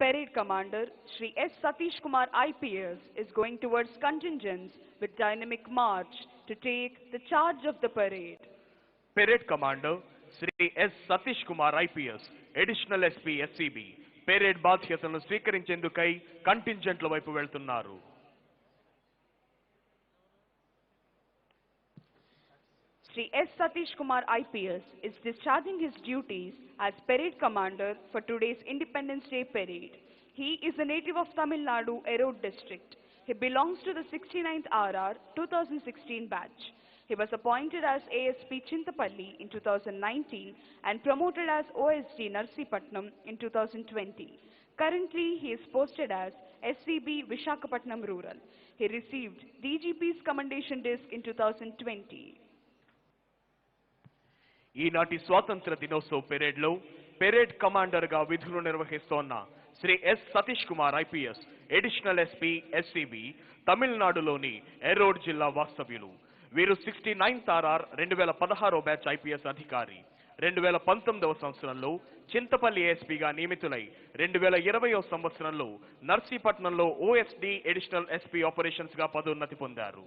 Parade Commander Shri S. Satish Kumar IPS is going towards contingents with dynamic march to take the charge of the parade. Parade Commander Sri S. Satish Kumar IPS, Additional SP SCB, parade బాధ్యతలను స్వీకరించేందుకై కంటింజెంట్ల వైపు వెళ్తున్నారు. Shri S. Satish Kumar IPS is discharging his duties as Parade Commander for today's Independence Day Parade. He is a native of Tamil Nadu, Erode district. He belongs to the 69th RR 2016 batch. He was appointed as ASP Chintapalli in 2019 and promoted as OSD Narsipatnam in 2020. Currently, he is posted as SCB Vishakhapatnam Rural. He received DGP's Commendation Disc in 2020. ఈనాటి స్వాతంత్ర దినోత్సవ పెరేడ్లో parade కమాండర్గా విధులు నిర్వహిస్తోన్న Shri S Satish Kumar IPS, additional SP SCB, తమిళనాడులోని ఎరోడ్ జిల్లా వాస్తవ్యులు. వీరు 69th RR 2016 బ్యాచ్ ఐపీఎస్ అధికారి. 2019వ సంవత్సరంలో చింతపల్లి ఏఎస్పీగా నియమితులై 2020వ సంవత్సరంలో నర్సీపట్నంలో ఓఎస్డీ అడిషనల్ ఎస్పీ ఆపరేషన్స్ గా పదోన్నతి పొందారు.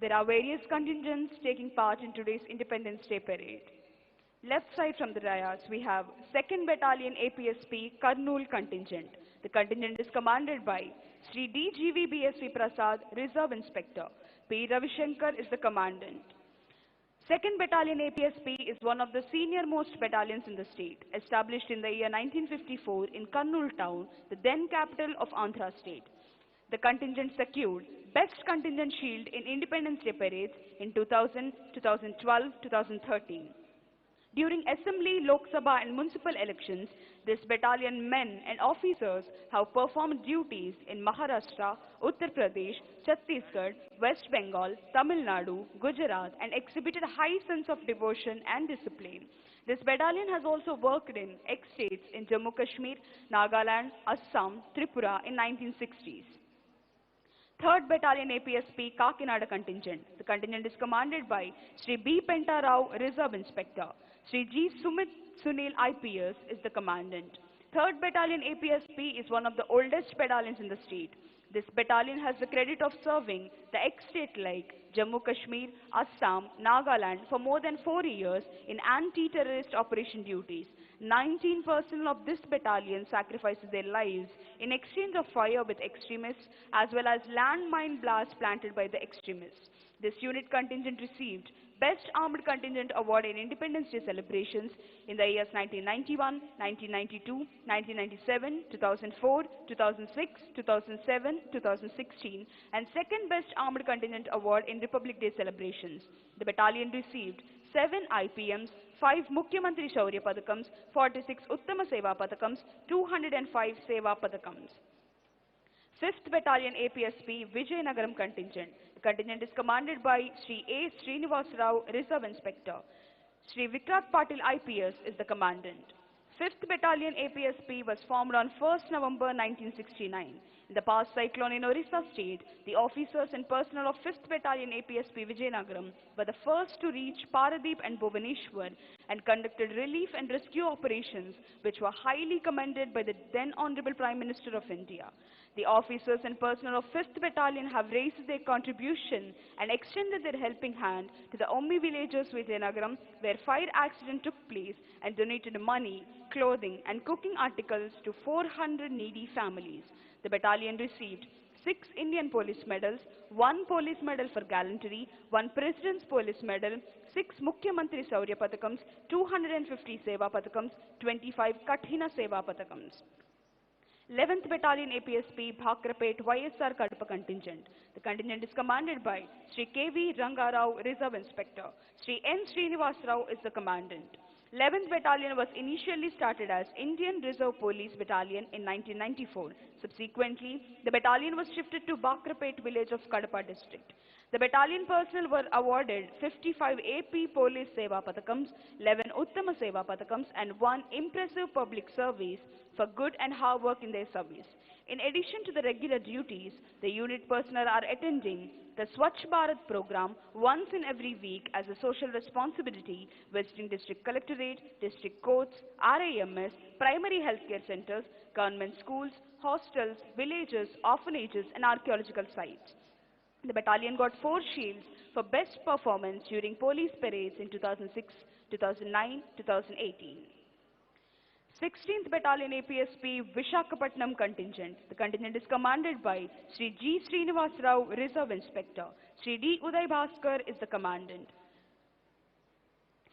There are various contingents taking part in today's Independence Day Parade. Left side from the dais, we have 2nd Battalion APSP Kurnool contingent. The contingent is commanded by Sri DGV BSV Prasad, Reserve Inspector. P. Ravishankar is the commandant. 2nd Battalion APSP is one of the senior most battalions in the state, established in the year 1954 in Kurnool town, the then capital of Andhra state. The contingent secured Best Contingent Shield in Independence Day parades in 2000, 2012, 2013. During Assembly, Lok Sabha and municipal elections, this battalion men and officers have performed duties in Maharashtra, Uttar Pradesh, Chhattisgarh, West Bengal, Tamil Nadu, Gujarat and exhibited a high sense of devotion and discipline. This battalion has also worked in ex-states in Jammu Kashmir, Nagaland, Assam, Tripura in 1960s. 3rd Battalion APSP Kakinada contingent. The contingent is commanded by Sri B. Penta Rao, Reserve Inspector. Sri G. Sumit Sunil IPS is the commandant. 3rd Battalion APSP is one of the oldest battalions in the state. This battalion has the credit of serving the ex-state like Jammu Kashmir, Assam, Nagaland for more than 4 years in anti-terrorist operation duties. 19 personnel of this battalion sacrifices their lives in exchange of fire with extremists as well as landmine blasts planted by the extremists. This unit contingent received Best Armed Contingent Award in Independence Day celebrations in the years 1991, 1992, 1997, 2004, 2006, 2007, 2016 and 2nd Best Armed Contingent Award in Republic Day celebrations. The battalion received 7 IPMs, 5 Mukhyamantri Shaurya Padakams, 46 Uttama Seva Padakams, 205 Seva Padakams. 5th Battalion APSP Vijayanagaram contingent. The contingent is commanded by Sri A. Srinivas Rao, Reserve Inspector. Sri Vikrat Patil IPS is the commandant. 5th Battalion APSP was formed on 1st November 1969. In the past cyclone in Orissa state, the officers and personnel of 5th Battalion APSP Vijayanagaram were the first to reach Paradeep and Bhubaneswar and conducted relief and rescue operations which were highly commended by the then Honorable Prime Minister of India. The officers and personnel of 5th Battalion have raised their contribution and extended their helping hand to the Ommi villagers Vijayanagaram where fire accident took place and donated money, clothing and cooking articles to 400 needy families. The battalion received 6 Indian Police Medals, 1 Police Medal for Gallantry, 1 President's Police Medal, 6 Mukhyamantri Shaurya Padakams, 250 Seva Padakams, 25 Kathina Seva Padakams. 11th Battalion APSP Bhakrapet YSR Kadapa contingent. The contingent is commanded by Sri K.V. Rangarao, Reserve Inspector. Sri N. Srinivas Rao is the commandant. 11th Battalion was initially started as Indian Reserve Police Battalion in 1994. Subsequently, the battalion was shifted to Bakrapet village of Kadapa district. The battalion personnel were awarded 55 AP Police Seva Patakams, 11 Uttama Seva Patakams and 1 Impressive Public Service for good and hard work in their service. In addition to the regular duties, the unit personnel are attending the Swachh Bharat program once in every week as a social responsibility, visiting district collectorate, district courts, RIMS, primary healthcare centers, government schools, hostels, villages, orphanages and archaeological sites. The battalion got 4 shields for best performance during police parades in 2006, 2009, 2018. 16th Battalion APSP Vishakhapatnam contingent. The contingent is commanded by Sri G. Srinivas Rao, Reserve Inspector. Sri D. Uday Bhaskar is the commandant.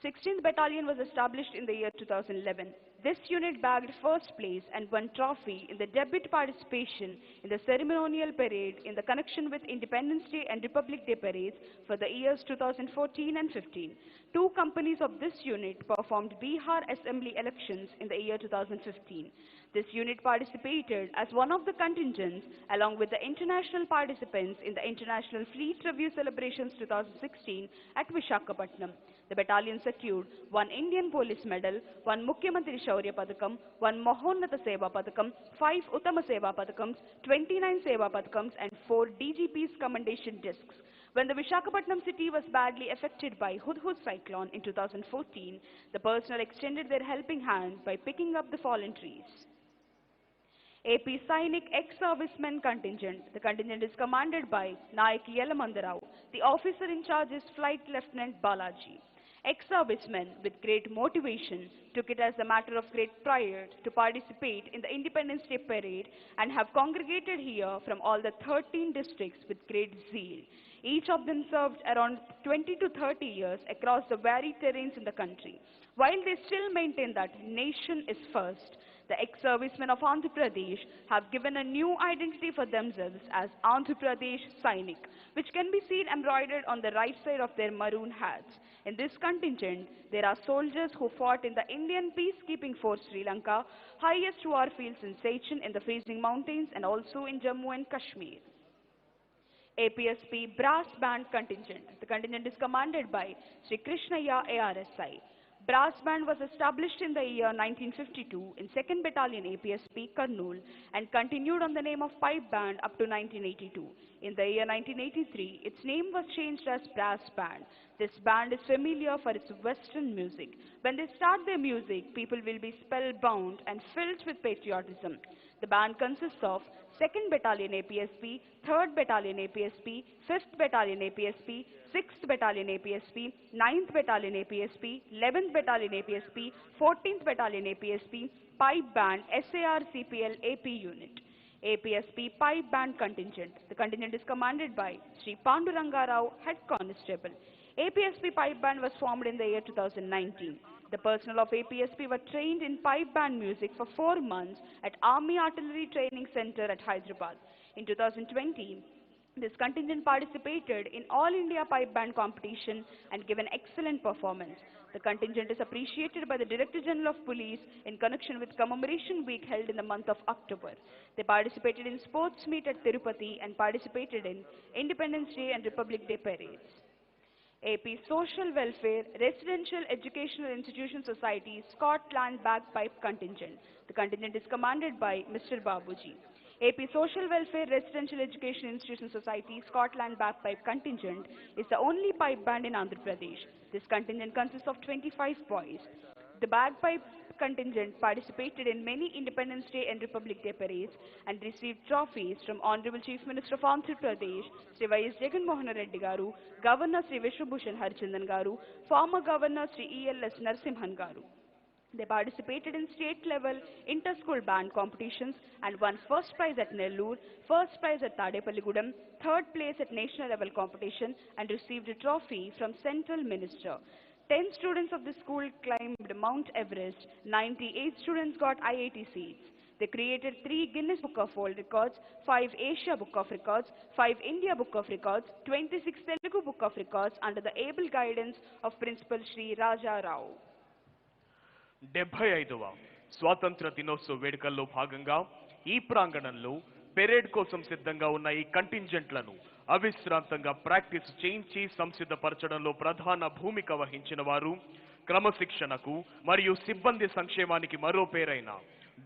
16th Battalion was established in the year 2011. This unit bagged first place and won trophy in the debut participation in the ceremonial parade in the connection with Independence Day and Republic Day parades for the years 2014 and 15. 2 companies of this unit performed Bihar Assembly elections in the year 2015. This unit participated as one of the contingents along with the international participants in the International Fleet Review Celebrations 2016 at Vishakhapatnam. The battalion secured 1 Indian Police Medal, 1 Mukhyamantri Shaurya Padakam, 1 Mahonnata Seva Padakam, 5 Uttama Seva Padakams, 29 Seva Padakams and 4 DGP's commendation discs. When the Vishakhapatnam city was badly affected by Hudhud cyclone in 2014, the personnel extended their helping hand by picking up the fallen trees. AP Sainik ex-servicemen contingent. The contingent is commanded by Nayak Yelamandarao. The officer in charge is Flight Lieutenant Balaji. Ex-servicemen with great motivation took it as a matter of great pride to participate in the Independence Day parade and have congregated here from all the 13 districts with great zeal. Each of them served around 20 to 30 years across the varied terrains in the country. While they still maintain that nation is first, the ex-servicemen of Andhra Pradesh have given a new identity for themselves as Andhra Pradesh Sainik, which can be seen embroidered on the right side of their maroon hats. In this contingent, there are soldiers who fought in the Indian Peacekeeping Force Sri Lanka, highest war fields in Sechin in the freezing mountains and also in Jammu and Kashmir. APSP Brass Band Contingent. The contingent is commanded by Sri Krishnaya ARSI. Brass Band was established in the year 1952 in 2nd Battalion APSP Kurnool and continued on the name of Pipe Band up to 1982. In the year 1983, its name was changed as Brass Band. This band is familiar for its Western music. When they start their music, people will be spellbound and filled with patriotism. The band consists of 2nd Battalion APSP, 3rd Battalion APSP, 5th Battalion APSP, 6th Battalion APSP, 9th Battalion APSP, 11th Battalion APSP, 14th Battalion APSP, Pipe Band SAR CPL AP Unit. APSP Pipe Band Contingent. The contingent is commanded by Sri Panduranga Rao, Head Constable. APSP Pipe Band was formed in the year 2019. The personnel of APSP were trained in pipe band music for 4 months at Army Artillery Training Center at Hyderabad. In 2020, this contingent participated in All India Pipe Band competition and given excellent performance. The contingent is appreciated by the Director General of Police in connection with Commemoration Week held in the month of October. They participated in sports meet at Tirupati and participated in Independence Day and Republic Day parades. AP Social Welfare Residential Educational Institution Society Scotland Bagpipe Contingent. The contingent is commanded by Mr. Babuji. AP Social Welfare Residential Education Institution Society Scotland Bagpipe Contingent is the only pipe band in Andhra Pradesh. This contingent consists of 25 boys. The bagpipe contingent participated in many Independence Day and Republic Day parades and received trophies from Honorable Chief Minister of Andhra Pradesh, Sri Y.S. Jagan Mohan Reddy Garu, Governor Sri Vishwabhushan Harichandan Garu, former Governor Sri E.L.S. Narasimhan Garu. They participated in state-level inter-school band competitions and won first prize at Nellore, first prize at Tadepalligudam, third place at national level competition and received a trophy from Central Minister. 10 students of the school climbed Mount Everest, 98 students got IIT seats. They created 3 Guinness Book of World Records, 5 Asia Book of Records, 5 India Book of Records, 26 Telugu Book of Records under the able guidance of Principal Sri Raja Rao. 75వ స్వాతంత్ర దినోత్సవ వేడుకల్లో భాగంగా ఈ ప్రాంగణంలో parade కోసం సిద్ధంగా ఉన్న ఈ కంటింజెంట్లను అవిశ్రాంతంగా ప్రాక్టీస్ చేయించి సంసిద్ధపరచడంలో ప్రధాన భూమిక వహించిన వారు క్రమశిక్షణకు మరియు సిబ్బంది సంక్షేమానికి మరో పేరైన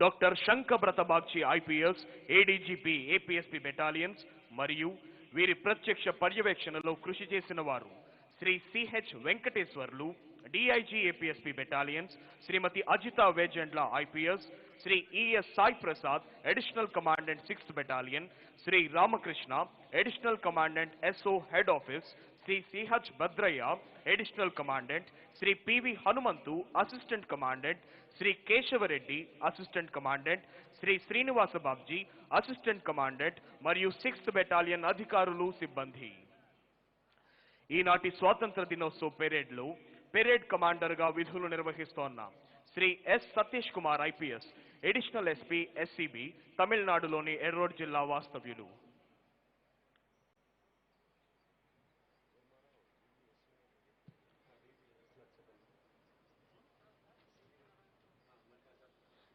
doctor Shankhabrata Bagchi IPS ADGP APSP battalions మరియు వీరి ప్రత్యక్ష పర్యవేక్షణలో కృషి చేసిన వారు Shri CH Venkateswarlu DIG APSP battalions, Shrimati Ajitha Vejendla IPS, Shri ES Sai Prasad additional commandant 6th battalion, Shri Ramakrishna additional commandant SO head office, Shri CH Bhadraiah additional commandant, Shri PV Hanumanthu assistant commandant, Shri Kesava Reddy assistant commandant, Shri Srinivasa Babji assistant commandant మరియు 6th బెటాలియన్ అధికారులు సిబ్బంది. ఈనాటి స్వాతంత్ర దినోత్సవ పెరేడ్లో పెరేడ్ కమాండర్ గా విధులు నిర్వహిస్తోన్న Shri S Satish Kumar IPS additional SP SCB తమిళనాడులోని ఎర్రోడ్ జిల్లా వాస్తవ్యులు.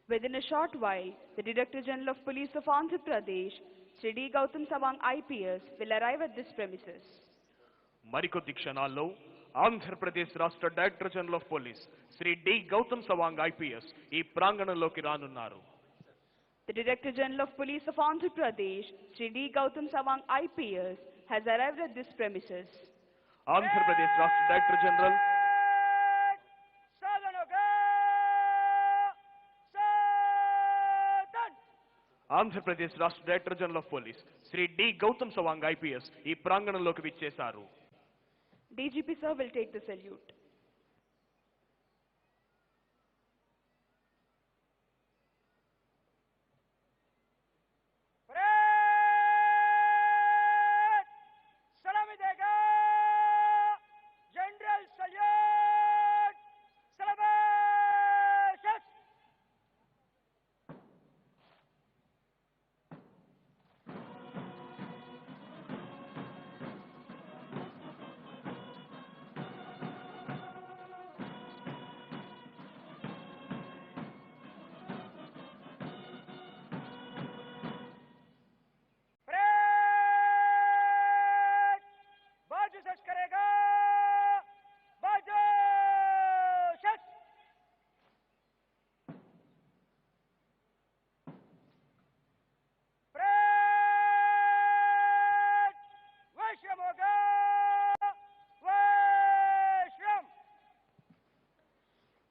Within a short while, the Director General of Police of Andhra Pradesh, Shri D. Gautam Sawang IPS, will arrive at this premises. మరికొద్ది క్షణాల్లో ఆంధ్రప్రదేశ్ రాష్ట్ర director general of police Shri D Gautam Sawang IPS ఈ ప్రాంగణంలోకి రానున్నారు. The Director General of Police of Andhra Pradesh, Shri D. Gautam Sawang IPS, has arrived at this premises. Andhra Pradesh రాష్ట్ర director general Andhra Pradesh రాష్ట్ర director general of police Shri D Gautam Sawang IPS ఈ ప్రాంగణంలోకి విచ్చేశారు. DGP sir will take the salute. Salami dega, General salute, celebration.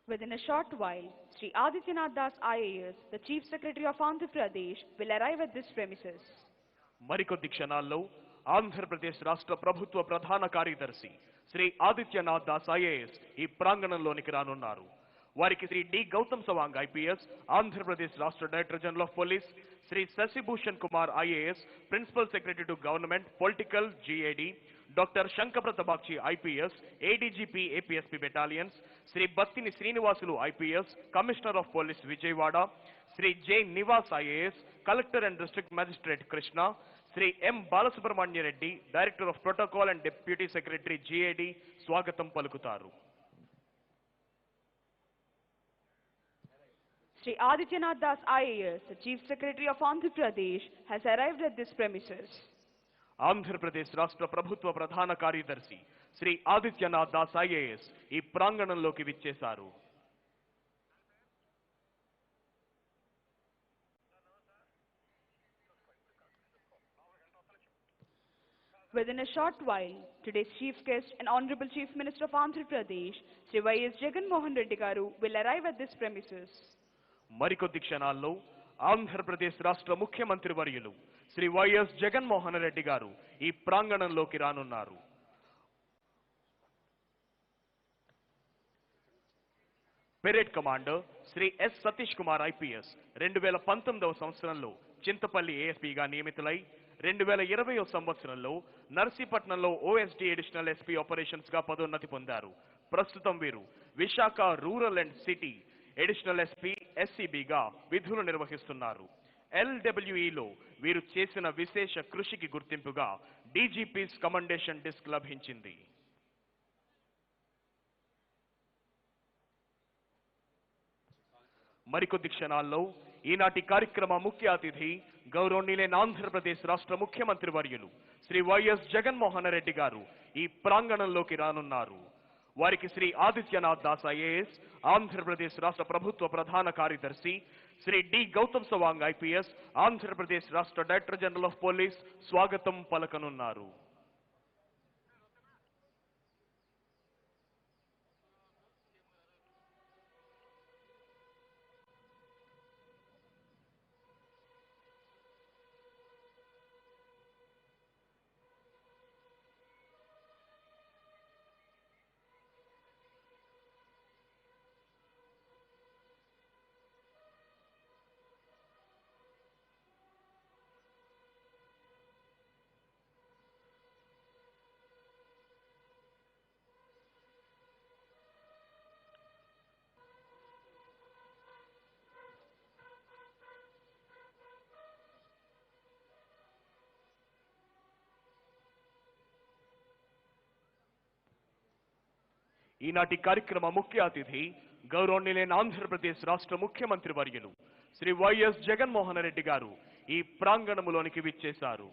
Within a short while, Shri Adityanath Das IAS, the Chief Secretary of Andhra Pradesh, will arrive at this premises. మరికొద్ది క్షణాల్లో ఆంధ్రప్రదేశ్ రాష్ట్ర ప్రభుత్వ ప్రధాన కార్యదర్శి Shri Adityanath Das IAS ఈ ప్రాంగణంలోనికి రానున్నారు. వారికి శ్రీ డి గౌతమ్ సవాంగ్ ఐపీఎస్ ఆంధ్రప్రదేశ్ రాష్ట్ర director general of police, Shri Shashi Bhushan Kumar IAS principal secretary to government political GAD, doctor Shankhabrata Bagchi IPS ADGP APSP battalions, Shri Battini Srinivasulu IPS commissioner of police Vijayawada, Shri J Niwas IAS collector and district magistrate Krishna, Shri M Balasubramanya Reddy director of protocol and deputy secretary GAD స్వాగతం పలుకుతారు. Shri Adityanath Das IAS, the Chief Secretary of Andhra Pradesh, has arrived at this premises. Andhra Pradesh రాష్ట్ర ప్రభుత్వ ప్రధాన కార్యదర్శి Shri Adityanath Das IAS ఈ ప్రాంగణంలోకి విచ్చేశారు. Within a short while, today's chief guest and Honorable Chief Minister of Andhra Pradesh, Shri Y.S. Jagan Mohan Reddy Garu, will arrive at this premises. మరికొద్ది క్షణాల్లో ఆంధ్రప్రదేశ్ రాష్ట్ర ముఖ్యమంత్రి వర్యులు శ్రీ వైఎస్ జగన్మోహన్ రెడ్డి గారు ఈ ప్రాంగణంలోకి రానున్నారు. Parade commander Shri S Satish Kumar IPS 2019వ సంవత్సరంలో చింతపల్లి ఏఎస్పీగా నియమితులై 2020వ సంవత్సరంలో నర్సీపట్నంలో ఓఎస్డీ అడిషనల్ ఎస్పీ ఆపరేషన్స్ గా పదోన్నతి పొందారు. ప్రస్తుతం వీరు Visakha rural and city additional SP ఎస్సీబీగా విధులు నిర్వహిస్తున్నారు. ఎల్డబ్ల్యూఈలో వీరు చేసిన విశేష కృషికి గుర్తింపుగా డీజీపీస్ కమండేషన్ డిస్క్ లభించింది. మరికొద్ది క్షణాల్లో ఈనాటి కార్యక్రమ ముఖ్య అతిథి గౌరవనీయులైన ఆంధ్రప్రదేశ్ రాష్ట్ర ముఖ్యమంత్రి వర్యులు శ్రీ వైఎస్ జగన్మోహన్ రెడ్డి గారు ఈ ప్రాంగణంలోకి రానున్నారు. వారికి శ్రీ ఆదిత్యనాథ్ దాస్ ఐఏఎస్, ఆంధ్రప్రదేశ్ రాష్ట్ర ప్రభుత్వ ప్రధాన కార్యదర్శి శ్రీ డి గౌతమ్ సవాంగ్ ఐపీఎస్, ఆంధ్రప్రదేశ్ రాష్ట్ర డైరెక్టర్ జనరల్ ఆఫ్ పోలీస్ స్వాగతం పలకనున్నారు. ఈనాటి కార్యక్రమ ముఖ్య అతిథి గౌరవనీయులైన ఆంధ్రప్రదేశ్ రాష్ట్ర ముఖ్యమంత్రి వర్యులు శ్రీ వైఎస్ జగన్మోహన్ రెడ్డి గారు ఈ ప్రాంగణంలోనికి విచ్చేశారు.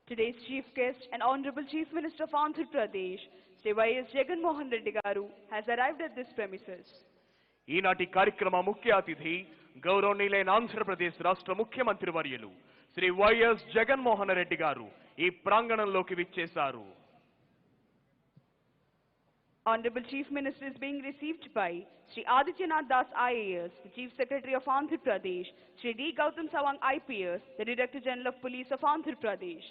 Today's chief guest and Honorable Chief Minister of Andhra Pradesh, Sri Y.S. Jagan Mohan Reddy Garu, has arrived at this premises. ఈనాటి కార్యక్రమ ముఖ్య అతిథి గౌరవనీయులైన ఆంధ్రప్రదేశ్ రాష్ట్ర ముఖ్యమంత్రి వర్యులు శ్రీ వైఎస్ జగన్మోహన్ రెడ్డి గారు ఈ ప్రాంగణంలోకి విచ్చేశారు. Honorable Chief Minister is being received by Sri Adityanath Das IAS, the Chief Secretary of Andhra Pradesh, Sri D. Gautam Sawang IPS, the Director General of Police of Andhra Pradesh.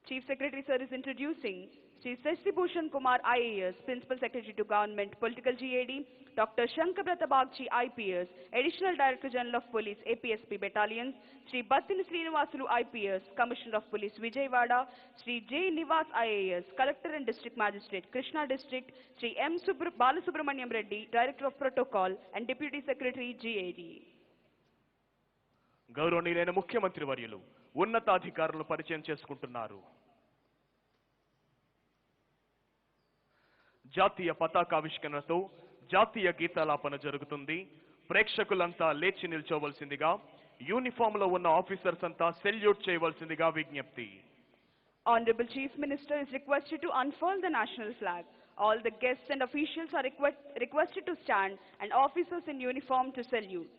Chief Secretary Sir is introducing Sri Seshri Bhushan Kumar IAS, Principal Secretary to Government, Political GAD, Dr. Shankar Bagchi IPS, Additional Director General of Police, APSP Battalions, Sri Battini Srinivasulu IPS, Commissioner of Police, Vijayawada, Sri J. Nivas IAS, Collector and District Magistrate, Krishna District, Sri M. Balasubramaniam Reddy, Director of Protocol and Deputy Secretary, GAD. గౌరవనీయులైన ముఖ్యమంత్రి వర్యులు ఉన్నతాధికారులను పరిచయం చేసుకుంటున్నారు. జాతీయ పతాకావిష్కరణతో జాతీయ గీతాలాపన జరుగుతుంది. ప్రేక్షకులంతా లేచి నిల్చోవలసిందిగా, uniform లో ఉన్న ఆఫీసర్స్ అంతా సెల్యూట్ చేయవలసిందిగా విజ్ఞప్తి. Honorable Chief Minister is requested to unfurl the national flag. All the guests and officials are requested to stand and officers in uniform to salute.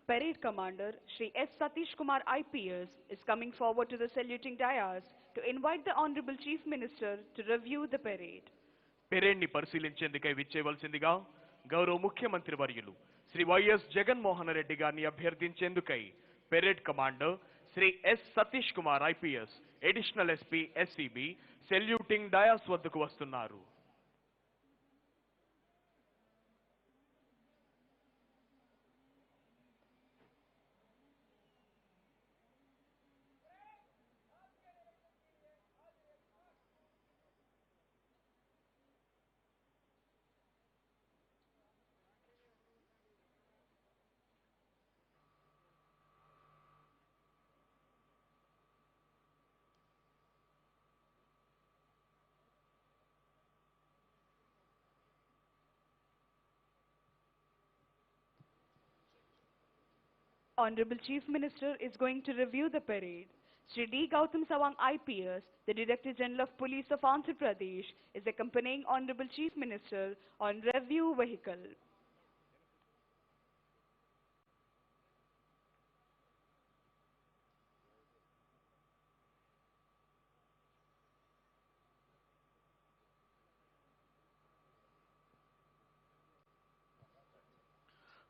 Parade Commander Sri S. Satish Kumar IPS is coming forward to the saluting dais to invite the Honorable Chief Minister to review the parade. Parade ని పరిశీలించేందుకై విచ్చేయవలసిందిగా గౌరవ ముఖ్యమంత్రి వర్యులు Shri YS Jaganmohan Reddy గారిని అభ్యర్థించేందుకై parade commander Shri S Satish Kumar IPS additional SP SCB saluting dais వద్దకు వస్తున్నారు. Honorable Chief Minister is going to review the parade. Shri D. Gautam Sawang IPS, the Director General of Police of Andhra Pradesh, is accompanying Honorable Chief Minister on review vehicle.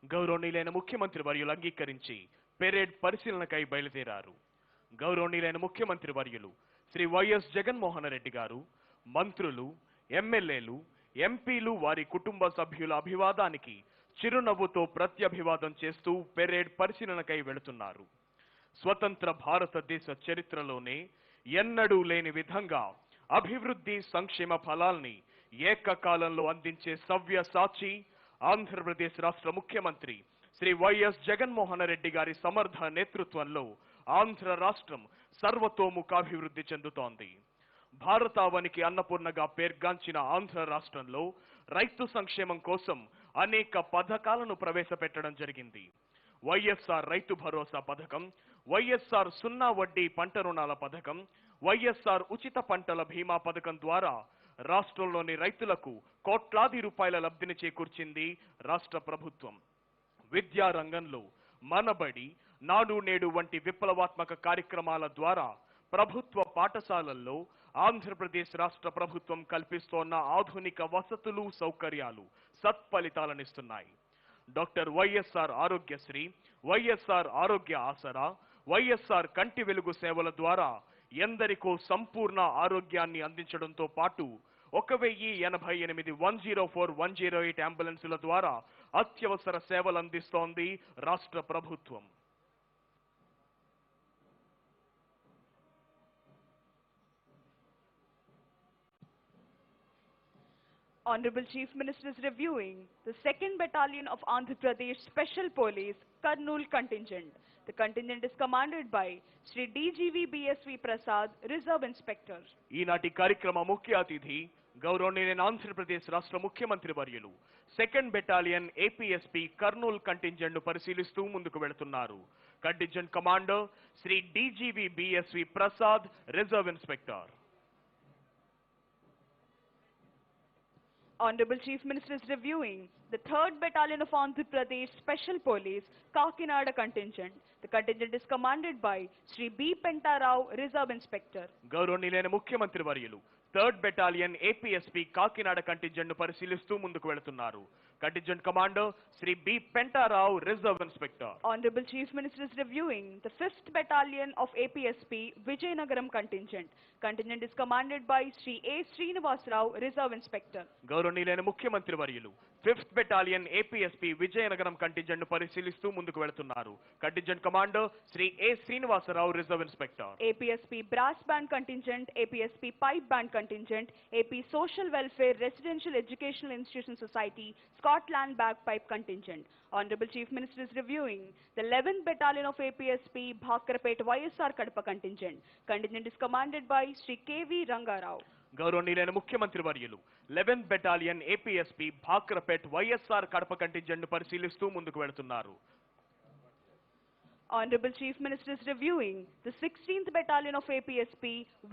గౌరవనీయులైన ముఖ్యమంత్రి వర్యులు అంగీకరించి parade పరిశీలనకై బయలుదేరారు. గౌరవనీయులైన ముఖ్యమంత్రి వర్యులు Shri YS Jaganmohan Reddy గారు, మంత్రులు, ఎమ్మెల్యేలు, ఎంపీలు వారి కుటుంబ సభ్యుల అభివాదానికి చిరునవ్వుతో ప్రత్యభివాదం చేస్తూ పెరేడ్ పరిశీలనకై వెళుతున్నారు. స్వతంత్ర భారతదేశ చరిత్రలోనే ఎన్నడూ లేని విధంగా అభివృద్ధి సంక్షేమ ఫలాల్ని ఏకకాలంలో అందించే సవ్య సాచి ఆంధ్రప్రదేశ్ రాష్ట్ర ముఖ్యమంత్రి శ్రీ వైఎస్ జగన్మోహన్ రెడ్డి గారి సమర్థ నేతృత్వంలో ఆంధ్ర రాష్ట్రం సర్వతోముఖాభివృద్ధి చెందుతోంది. భారతావనికి అన్నపూర్ణగా పేర్గాంచిన ఆంధ్ర రాష్ట్రంలో రైతు సంక్షేమం కోసం అనేక పథకాలను ప్రవేశపెట్టడం జరిగింది. వైఎస్ఆర్ రైతు భరోసా పథకం, వైఎస్ఆర్ సున్నా వడ్డీ పంట రుణాల పథకం, వైఎస్ఆర్ ఉచిత పంటల బీమా పథకం ద్వారా రాష్ట్రంలోని రైతులకు కోట్లాది రూపాయల లబ్ధిని చేకూర్చింది రాష్ట్ర ప్రభుత్వం. విద్యా రంగంలో మనబడి, నాడు నేడు వంటి విప్లవాత్మక కార్యక్రమాల ద్వారా ప్రభుత్వ పాఠశాలల్లో ఆంధ్రప్రదేశ్ రాష్ట్ర ప్రభుత్వం కల్పిస్తోన్న ఆధునిక వసతులు, సౌకర్యాలు సత్ఫలితాలనిస్తున్నాయి. డాక్టర్ వైఎస్ఆర్ ఆరోగ్యశ్రీ, వైఎస్ఆర్ ఆరోగ్య ఆసరా, వైఎస్ఆర్ కంటి వెలుగు సేవల ద్వారా ఎందరికో సంపూర్ణ ఆరోగ్యాన్ని అందించడంతో పాటు 1088 104 108 అంబులెన్సుల ద్వారా అత్యవసర సేవలు అందిస్తోంది రాష్ట్ర ప్రభుత్వం. Honorable Chief Minister is reviewing the 2nd Battalion of Andhra Pradesh Special Police Kurnool contingent. The contingent is commanded by Shri DGV BSV Prasad, Reserve Inspector. ఈనాటి కార్యక్రమ ముఖ్య అతిథి గౌరవనీయులైన ఆంధ్రప్రదేశ్ రాష్ట్ర ముఖ్యమంత్రి వర్యులు 2nd battalion APSP Kurnool contingent ను పరిశీలిస్తూ ముందుకు వెళుతున్నారు. Contingent commander Shri DGV BSV Prasad, reserve inspector. Honorable Chief Minister is reviewing the 3rd Battalion of Andhra Pradesh Special Police Kakinada contingent. The contingent is commanded by Shri B. Pentarao, Reserve Inspector. గౌరవనీయులైన ముఖ్యమంత్రి వర్యులు 3rd battalion APSP Kakinada contingent ను పరిశీలిస్తూ ముందుకు వెళుతున్నారు. Contingent commander Shri B Pentarao, reserve inspector. Honorable Chief Minister is reviewing the 5th Battalion of APSP Vijayanagaram contingent. Contingent is commanded by Shri A. Srinivas Rao, Reserve Inspector. గౌరవనీయులైన ముఖ్యమంత్రి వర్యులు 5th battalion APSP Vizianagaram contingent ను పరిశీలిస్తూ ముందుకు వెళుతున్నారు. Contingent commander Shri A Srinivasarao, reserve inspector. APSP Brass Band contingent, APSP Pipe Band contingent, AP Social Welfare Residential Educational Institution Society Scotland Bagpipe contingent. Honorable Chief Minister is reviewing the 11th Battalion of APSP Bhakrapet YSR Kadapa contingent. Contingent is commanded by Shri KV Rangarao. గౌరవనీయులైన ముఖ్యమంత్రి వర్యులు 11th battalion APSP Bhakrapet YSR Kadapa contingent ను పరిశీలిస్తూ ముందుకు వెళుతున్నారు. Honorable Chief Minister is reviewing the 16th Battalion of APSP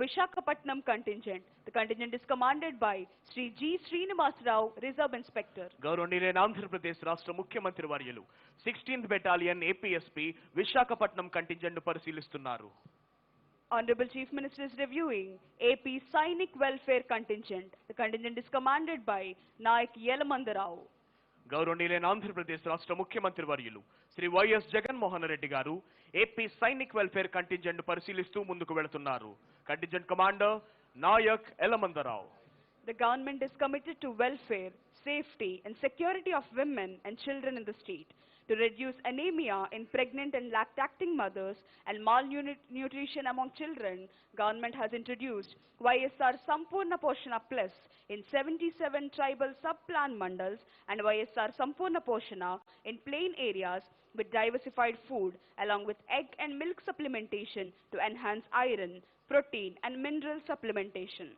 Vishakhapatnam contingent. The contingent is commanded by Shri G. Srinivas Rao, Reserve Inspector. గౌరవనీయులైన ఆంధ్రప్రదేశ్ రాష్ట్ర ముఖ్యమంత్రి వర్యులు 16th battalion APSP Visakhapatnam contingent ను పరిశీలిస్తున్నారు. Honorable Chief Minister is reviewing AP Sainik Welfare contingent. The contingent is commanded by Naik Yelamanda Rao. గౌరవనీయులైన ఆంధ్రప్రదేశ్ రాష్ట్ర ముఖ్యమంత్రి వర్యులు శ్రీ వైఎస్ జగన్మోహన్ రెడ్డి గారు ఏపీ సైనిక్ వెల్ఫేర్ కంటింజెంట్ పరిశీలిస్తూ ముందుకు వెళుతున్నారు. Contingent commander Naik Yalamandarao. The government is committed to welfare, safety and security of women and children in the state. To reduce anemia in pregnant and lactating mothers and malnutrition among children, government has introduced YSR Sampurna Poshana Plus in 77 tribal sub-plan mandals and YSR Sampurna Poshana in plain areas with diversified food along with egg and milk supplementation to enhance iron, protein and mineral supplementation.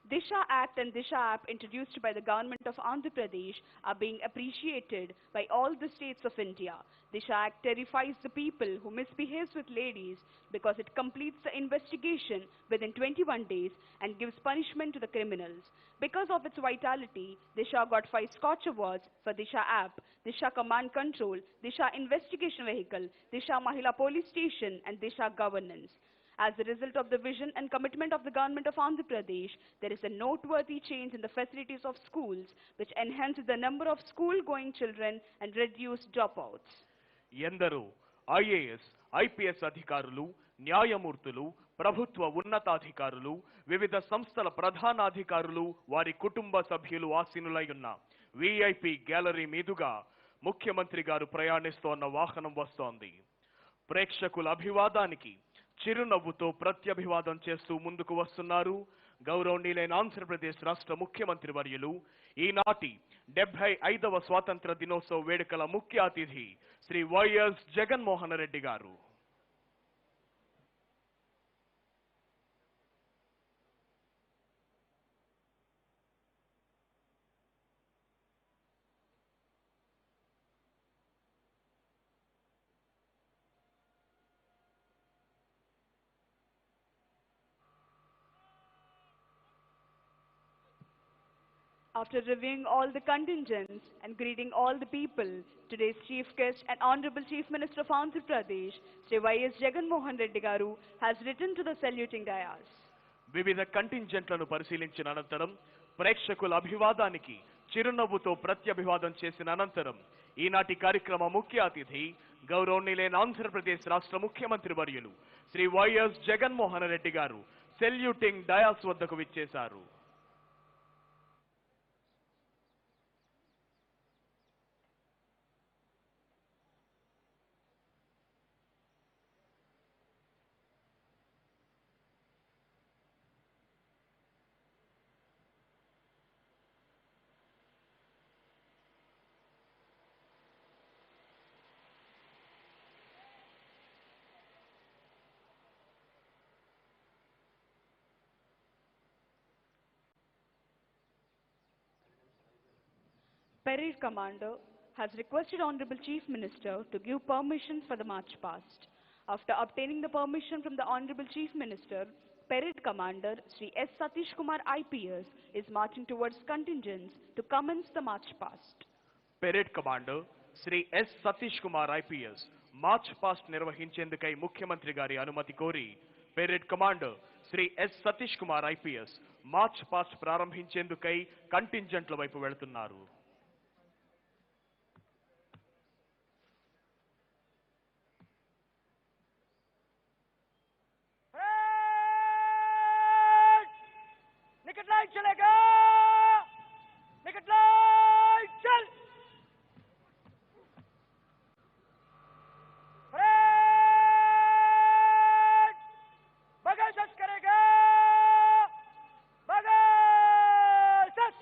Disha Act and Disha App introduced by the government of Andhra Pradesh are being appreciated by all the states of India. Disha Act terrifies the people who misbehaves with ladies because it completes the investigation within 21 days and gives punishment to the criminals. Because of its vitality, Disha got 5 Scotch Awards for Disha App, Disha Command Control, Disha Investigation Vehicle, Disha Mahila Police Station and Disha Governance. As a result of the vision and commitment of the government of Andhra Pradesh, there is a noteworthy change in the facilities of schools, which enhances the number of school-going children and reduce dropouts. ఎందరో IAS IPS అధికారులు, న్యాయమూర్తులు, ప్రభుత్వ ఉన్నతాధికారులు, వివిధ సంస్థల ప్రధానాధికారులు, వారి కుటుంబ సభ్యులు ఆసీనులై ఉన్న విఐపి గ్యాలరీ మీదుగా ముఖ్యమంత్రి గారు ప్రయాణిస్తోన్న వాహనం వస్తోంది. ప్రేక్షకుల అభివాదానికి చిరునవ్వుతో ప్రత్యభివాదం చేస్తూ ముందుకు వస్తున్నారు గౌరవనీయులైన ఆంధ్రప్రదేశ్ రాష్ట్ర ముఖ్యమంత్రి వర్యులు ఈనాటి 75వ స్వాతంత్ర దినోత్సవ వేడుకల ముఖ్య అతిథి శ్రీ వైఎస్ జగన్మోహన్ రెడ్డి గారు. After reviewing all the contingents and greeting all the people, today's chief guest and Honorable Chief Minister of Andhra Pradesh, Sri Y.S. Jagan Mohan Reddy Garu, has written to the saluting dais. వివిధ కంటింజెంట్లను పరిశీలించిన అనంతరం ప్రేక్షకుల అభివాదానికి చిరునవ్వుతో ప్రత్యభివాదం చేసిన అనంతరం ఈనాటి కార్యక్రమ ముఖ్య అతిథి గౌరవనీయులైన ఆంధ్రప్రదేశ్ రాష్ట్ర ముఖ్యమంత్రి వర్యులు శ్రీ వైఎస్ జగన్మోహన్ రెడ్డి గారు సెల్యూటింగ్ డయాస్ వద్దకు విచ్చేశారు. Parade Commander has requested Honorable Chief Minister to give permission for the march past. After obtaining the permission from the Honorable Chief Minister, Parade Commander Sri S. Satish Kumar IPS is marching towards contingents to commence the march past. Parade Commander Sri S. Satish Kumar IPS march past నిర్వహించేందుకై ముఖ్యమంత్రి గారి అనుమతి కోరి parade commander Shri S Satish Kumar IPS march past ప్రారంభించేందుకై కంటింజెంట్ల వైపు వెళుతున్నారు. चलेगा निकट लाइट चल बगल सच करेगा बगल सच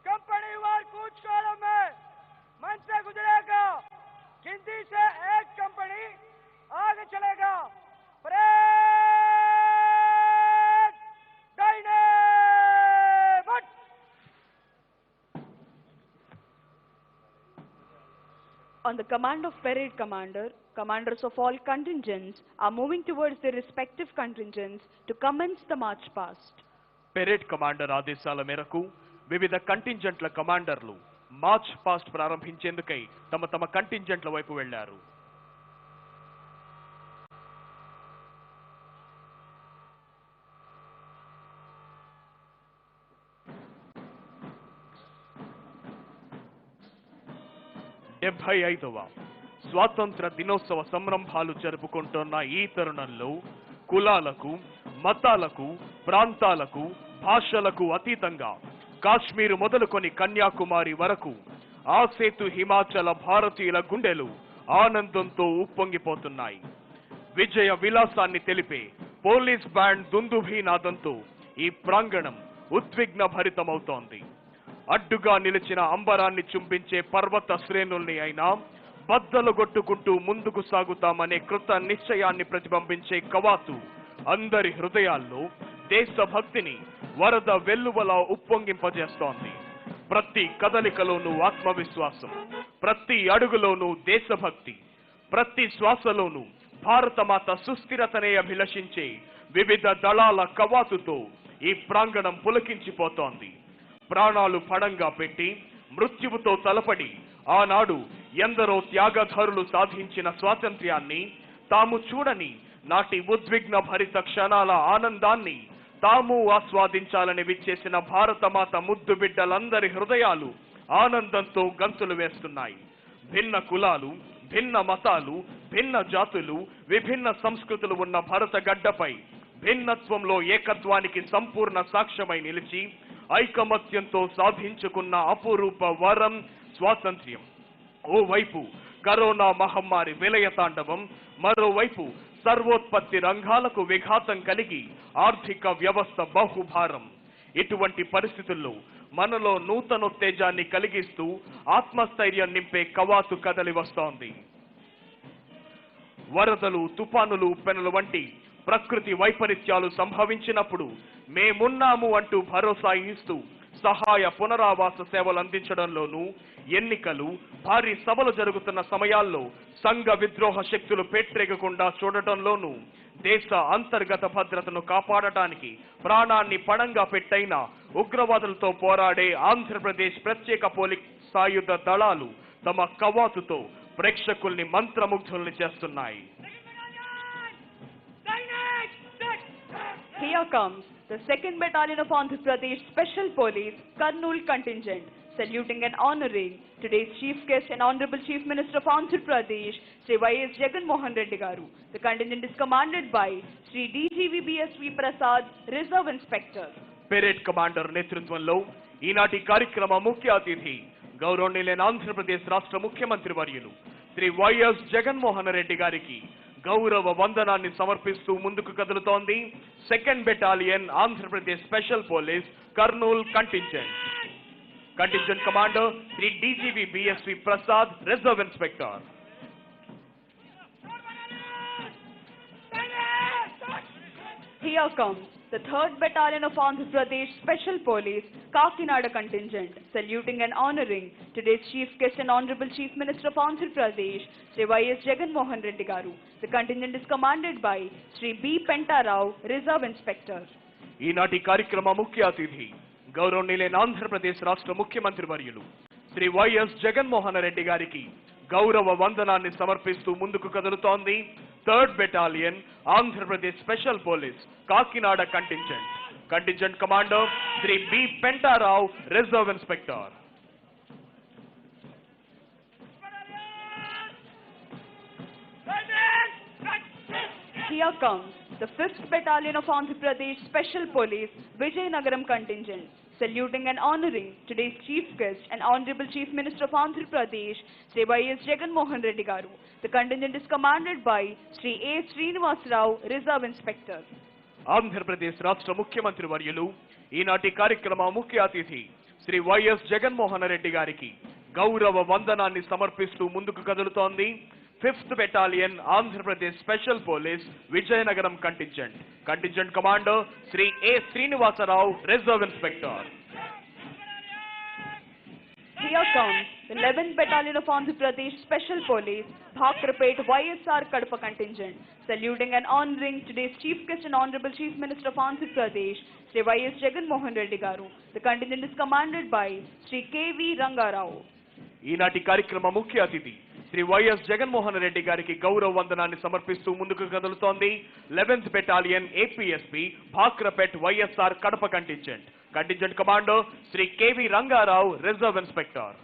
कंपनी वार कुछ कालों में मन से गुजरेगा गिनती से एक कंपनी आगे चलेगा. Parade dynamic. On the command of Parade Commander, commanders of all contingents are moving towards their respective contingents to commence the march past. Parade commander ఆదేశాల మేరకు వివిధ కంటింజెంట్ల కమాండర్లు మార్చ్ పాస్ట్ ప్రారంభించేందుకై తమ తమ కంటింజెంట్ల వైపు వెళ్లారు. 75వ స్వాతంత్ర దినోత్సవ సంరంభాలు జరుపుకుంటున్న ఈ తరుణంలో కులాలకు, మతాలకు, ప్రాంతాలకు, భాషలకు అతీతంగా కాశ్మీర్ మొదలుకొని కన్యాకుమారి వరకు ఆ సేతు హిమాచల భారతీయుల గుండెలు ఆనందంతో ఉప్పొంగిపోతున్నాయి. విజయ విలాసాన్ని తెలిపే పోలీస్ బ్యాండ్ దుందుభీనాదంతో ఈ ప్రాంగణం ఉద్విగ్న భరితమవుతోంది. అడ్డుగా నిలిచిన అంబరాన్ని చుంబించే పర్వత శ్రేణుల్ని అయినా బద్దలుగొట్టుకుంటూ ముందుకు సాగుతామనే కృత నిశ్చయాన్ని ప్రతిబింబించే కవాతు అందరి హృదయాల్లో దేశభక్తిని వరద వెల్లువలా ఉప్పొంగింపజేస్తోంది. ప్రతి కదలికలోనూ ఆత్మవిశ్వాసం, ప్రతి అడుగులోనూ దేశభక్తి, ప్రతి శ్వాసలోనూ భారతమాత సుస్థిరతనే అభిలషించే వివిధ దళాల కవాతుతో ఈ ప్రాంగణం పులకించిపోతోంది. ప్రాణాలు పణంగా పెట్టి మృత్యువుతో తలపడి ఆనాడు ఎందరో త్యాగధరులు సాధించిన స్వాతంత్ర్యాన్ని, తాము చూడని నాటి ఉద్విగ్న భరిత క్షణాల ఆనందాన్ని తాము ఆస్వాదించాలని విచ్చేసిన భారతమాత ముద్దు బిడ్డలందరి హృదయాలు ఆనందంతో గంతులు వేస్తున్నాయి. భిన్న కులాలు, భిన్న మతాలు, భిన్న జాతులు, విభిన్న సంస్కృతులు ఉన్న భరత గడ్డపై భిన్నత్వంలో ఏకత్వానికి సంపూర్ణ సాక్ష్యమై నిలిచి ఐకమత్యంతో సాధించుకున్న అపురూప వరం స్వాతంత్ర్యం. ఓవైపు కరోనా మహమ్మారి విలయతాండవం, మరోవైపు సర్వోత్పత్తి రంగాలకు విఘాతం కలిగి ఆర్థిక వ్యవస్థ బహుభారం. ఇటువంటి పరిస్థితుల్లో మనలో నూతనోత్తేజాన్ని కలిగిస్తూ ఆత్మస్థైర్యం నింపే కవాతు కదలి వస్తోంది. వరదలు, తుఫానులు, పెనులు వంటి ప్రకృతి వైపరీత్యాలు సంభవించినప్పుడు మేమున్నాము అంటూ భరోసా ఇస్తూ సహాయ పునరావాస సేవలు అందించడంలోనూ, ఎన్నికలు, భారీ సభలు జరుగుతున్న సమయాల్లో సంఘ విద్రోహ శక్తులు పెట్టెగకుండా చూడటంలోనూ, దేశ అంతర్గత భద్రతను కాపాడటానికి ప్రాణాన్ని పణంగా పెట్టైన ఉగ్రవాదులతో పోరాడే ఆంధ్రప్రదేశ్ ప్రత్యేక పోలీస్ సాయుధ దళాలు తమ కవాతుతో ప్రేక్షకుల్ని మంత్రముగ్ధుల్ని చేస్తున్నాయి. Here comes the 2nd Battalion of Andhra Pradesh Special Police Kurnool contingent, saluting and honoring today's Chief Guest and Honorable Chief Minister of Andhra Pradesh, Sri Y.S. Jagan Mohan Reddy Garu. The contingent is commanded by Sri DGV BSV Prasad, Reserve Inspector. Parade commander నేతృత్వంలో ఈనాటి కార్యక్రమ ముఖ్య అతిథి గౌరవనీయులైన ఆంధ్రప్రదేశ్ రాష్ట్ర ముఖ్యమంత్రి వర్యులు Shri YS Jaganmohan Reddy గారికి గౌరవ వందనాన్ని సమర్పిస్తూ ముందుకు కదులుతోంది 2nd battalion Andhra Pradesh special police Kurnool contingent. Contingent commander Shri DGV BSV Prasad, reserve inspector. Here comes the 3rd Battalion of Andhra Pradesh Special Police Kakinada contingent, saluting and honoring today's Chief Guest and Honorable Chief Minister of Andhra Pradesh, Sri Y.S. Jagan Mohan Reddy Garu. The contingent is commanded by Sri B. Penta Rao, Reserve Inspector. ఈనాటి కార్యక్రమ ముఖ్య అతిథి గౌరవనీయులైన ఆంధ్రప్రదేశ్ రాష్ట్ర ముఖ్యమంత్రి వర్యులు Shri YS Jaganmohan Reddy గారికి గౌరవ వందనాన్ని సమర్పిస్తూ ముందుకు కదులుతోంది 3rd battalion Andhra Pradesh special police Kakinada contingent. Contingent commander Shri B Pentarao, reserve inspector. Here comes the 5th Battalion of Andhra Pradesh Special Police Vijayanagaram contingent, saluting and honoring today's Chief Guest and Honorable Chief Minister of Andhra Pradesh, Sri Y.S. Jagan Mohan Reddy Garu. The contingent is commanded by Sri A. Srinivas Rao, Reserve Inspector. Andhra Pradesh రాష్ట్ర ముఖ్యమంత్రి వర్యులు ఈనాటి కార్యక్రమ ముఖ్య అతిథి Shri YS Jaganmohan Reddy గారికి గౌరవ వందనాన్ని సమర్పిస్తూ ముందుకు కదులుతోంది 5th battalion Andhra Pradesh special police Vizianagaram contingent. Contingent commander Shri A Srinivasarao, reserve inspector. Here comes the 11th Battalion of Andhra Pradesh Special Police Bhakrapet YSR Kadapa contingent, saluting and honoring today's Chief Guest and Honorable Chief Minister of Andhra Pradesh, Sri Y.S. Jagan Mohan Reddy Garu. The contingent is commanded by Sri K.V. Rangarao. ఈనాటి కార్యక్రమ ముఖ్య అతిథి Shri YS Jaganmohan Reddy గారికి గౌరవ వందనాన్ని సమర్పిస్తూ ముందుకు కదులుతోంది 11th battalion APSP Bhakrapet YSR Kadapa contingent. Contingent commander Shri KV Rangarao, reserve inspector.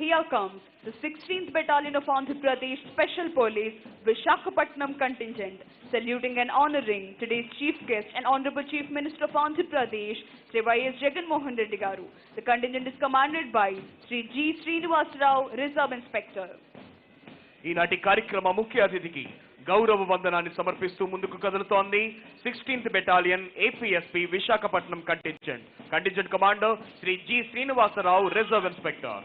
Here comes the 16th Battalion of Andhra Pradesh Special Police Vishakhapatnam contingent, saluting and honoring today's chief guest and Honorable Chief Minister of Andhra Pradesh, Sri Y.S. Jagan Mohan Reddy Garu. The contingent is commanded by Sri G. Srinivas Rao, Reserve Inspector. ఈనాటి కార్యక్రమ ముఖ్య అతిథికి గౌరవ వందనాన్ని సమర్పిస్తూ ముందుకు కదులుతోంది 16th battalion APSP Visakhapatnam contingent commander Shri G Srinivasarao, reserve inspector.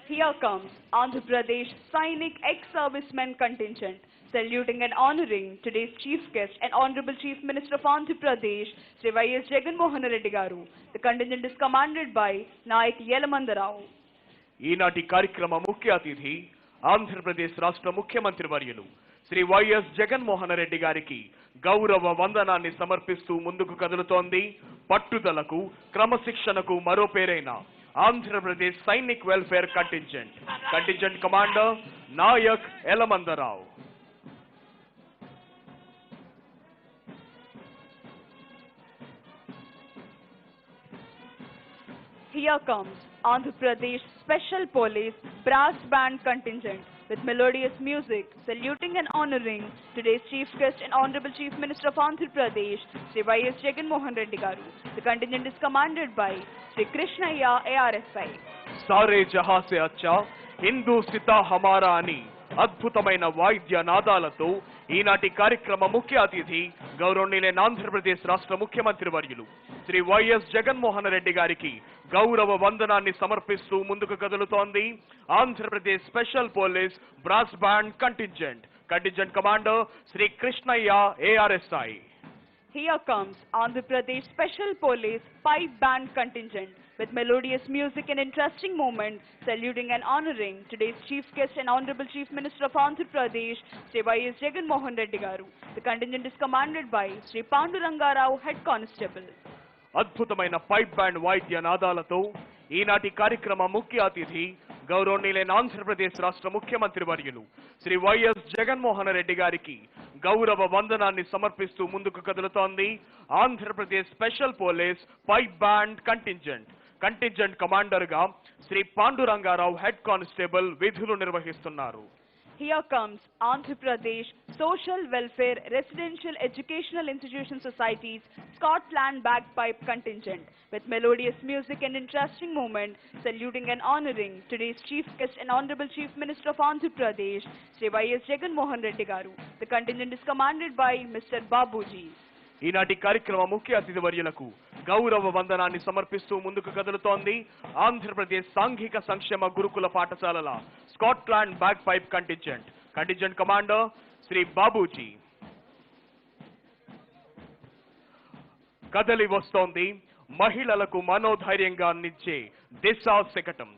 Here comes Andhra Pradesh Sainik ex-servicemen contingent, saluting and honoring today's chief guest and Honorable Chief Minister of Andhra Pradesh, Sri Y.S. Jagan Mohan Reddy Garu. The contingent is commanded by Nayak Yelamanda Rao. ఈనాటి కార్యక్రమ ముఖ్య అతిథి ఆంధ్రప్రదేశ్ రాష్ట్ర ముఖ్యమంత్రి వర్యులు Shri YS Jaganmohan Reddy గారికి గౌరవ వందనాన్ని సమర్పిస్తూ ముందుకు కదులుతోంది పట్టుదలకు క్రమశిక్షణకు మరో పేరైన Andhra Pradesh Sainik welfare contingent commander Naik Yelamanda Rao. Here comes Andhra Pradesh Special Police Brass Band contingent with melodious music, saluting and honoring today's chief guest and Honorable Chief Minister of Andhra Pradesh, Sri Y.S. Jagan Mohan Reddy Garu. The contingent is commanded by Sri Krishnaya ARSI. సారే జహా సే అచ్చా హిందూ సితా హమారా అని అద్భుతమైన వాయిద్య నాదాలతో ఈనాటి కార్యక్రమ ముఖ్య అతిథి గౌరవనీయులైన ఆంధ్రప్రదేశ్ రాష్ట్ర ముఖ్యమంత్రి వర్యులు శ్రీ వైఎస్ జగన్మోహన్ రెడ్డి గారికి గౌరవ వందనాన్ని సమర్పిస్తూ ముందుకు కదులుతోంది Andhra Pradesh special police brass band contingent commander Shri Krishnaiah ARSI. Here comes Andhra Pradesh Special Police Pipe Band contingent with melodious music and interesting moment, saluting and honoring today's chief guest and Honorable Chief Minister of Andhra Pradesh, Sri Y.S. Jagan Mohan Reddy Garu. The contingent is commanded by Sri Panduranga Rao, Head Constable. అద్భుతమైన pipe band వాయిద్య నాదాలతో ఈనాటి కార్యక్రమ ముఖ్య అతిథి గౌరవనీయులైన ఆంధ్రప్రదేశ్ రాష్ట్ర ముఖ్యమంత్రి వర్యులు శ్రీ వైఎస్ జగన్మోహన్ రెడ్డి గారికి గౌరవ వందనాన్ని సమర్పిస్తూ ముందుకు కదులుతోంది Andhra Pradesh special police pipe band contingent commander గా శ్రీ పాండురంగారావు, హెడ్ కానిస్టేబుల్ విధులు నిర్వహిస్తున్నారు. Here comes Andhra Pradesh Social Welfare Residential Educational Institution Societies Scotland Bagpipe contingent with melodious music and interesting moment, saluting and honoring today's chief guest and Honorable Chief Minister of Andhra Pradesh, Sri Y.S. Jagan Mohan Reddy Garu. The contingent is commanded by Mr. Babuji. ఈనాటి కార్యక్రమ ముఖ్య అతిథి వర్యులకు గౌరవ వందనాన్ని సమర్పిస్తూ ముందుకు కదులుతోంది ఆంధ్రప్రదేశ్ సాంఘిక సంక్షేమ గురుకుల పాఠశాలల Scotland bag pipe contingent commander Shri Babuji. కదలి వస్తోంది మహిళలకు మనోధైర్యంగా అందించే దిశా శకటం.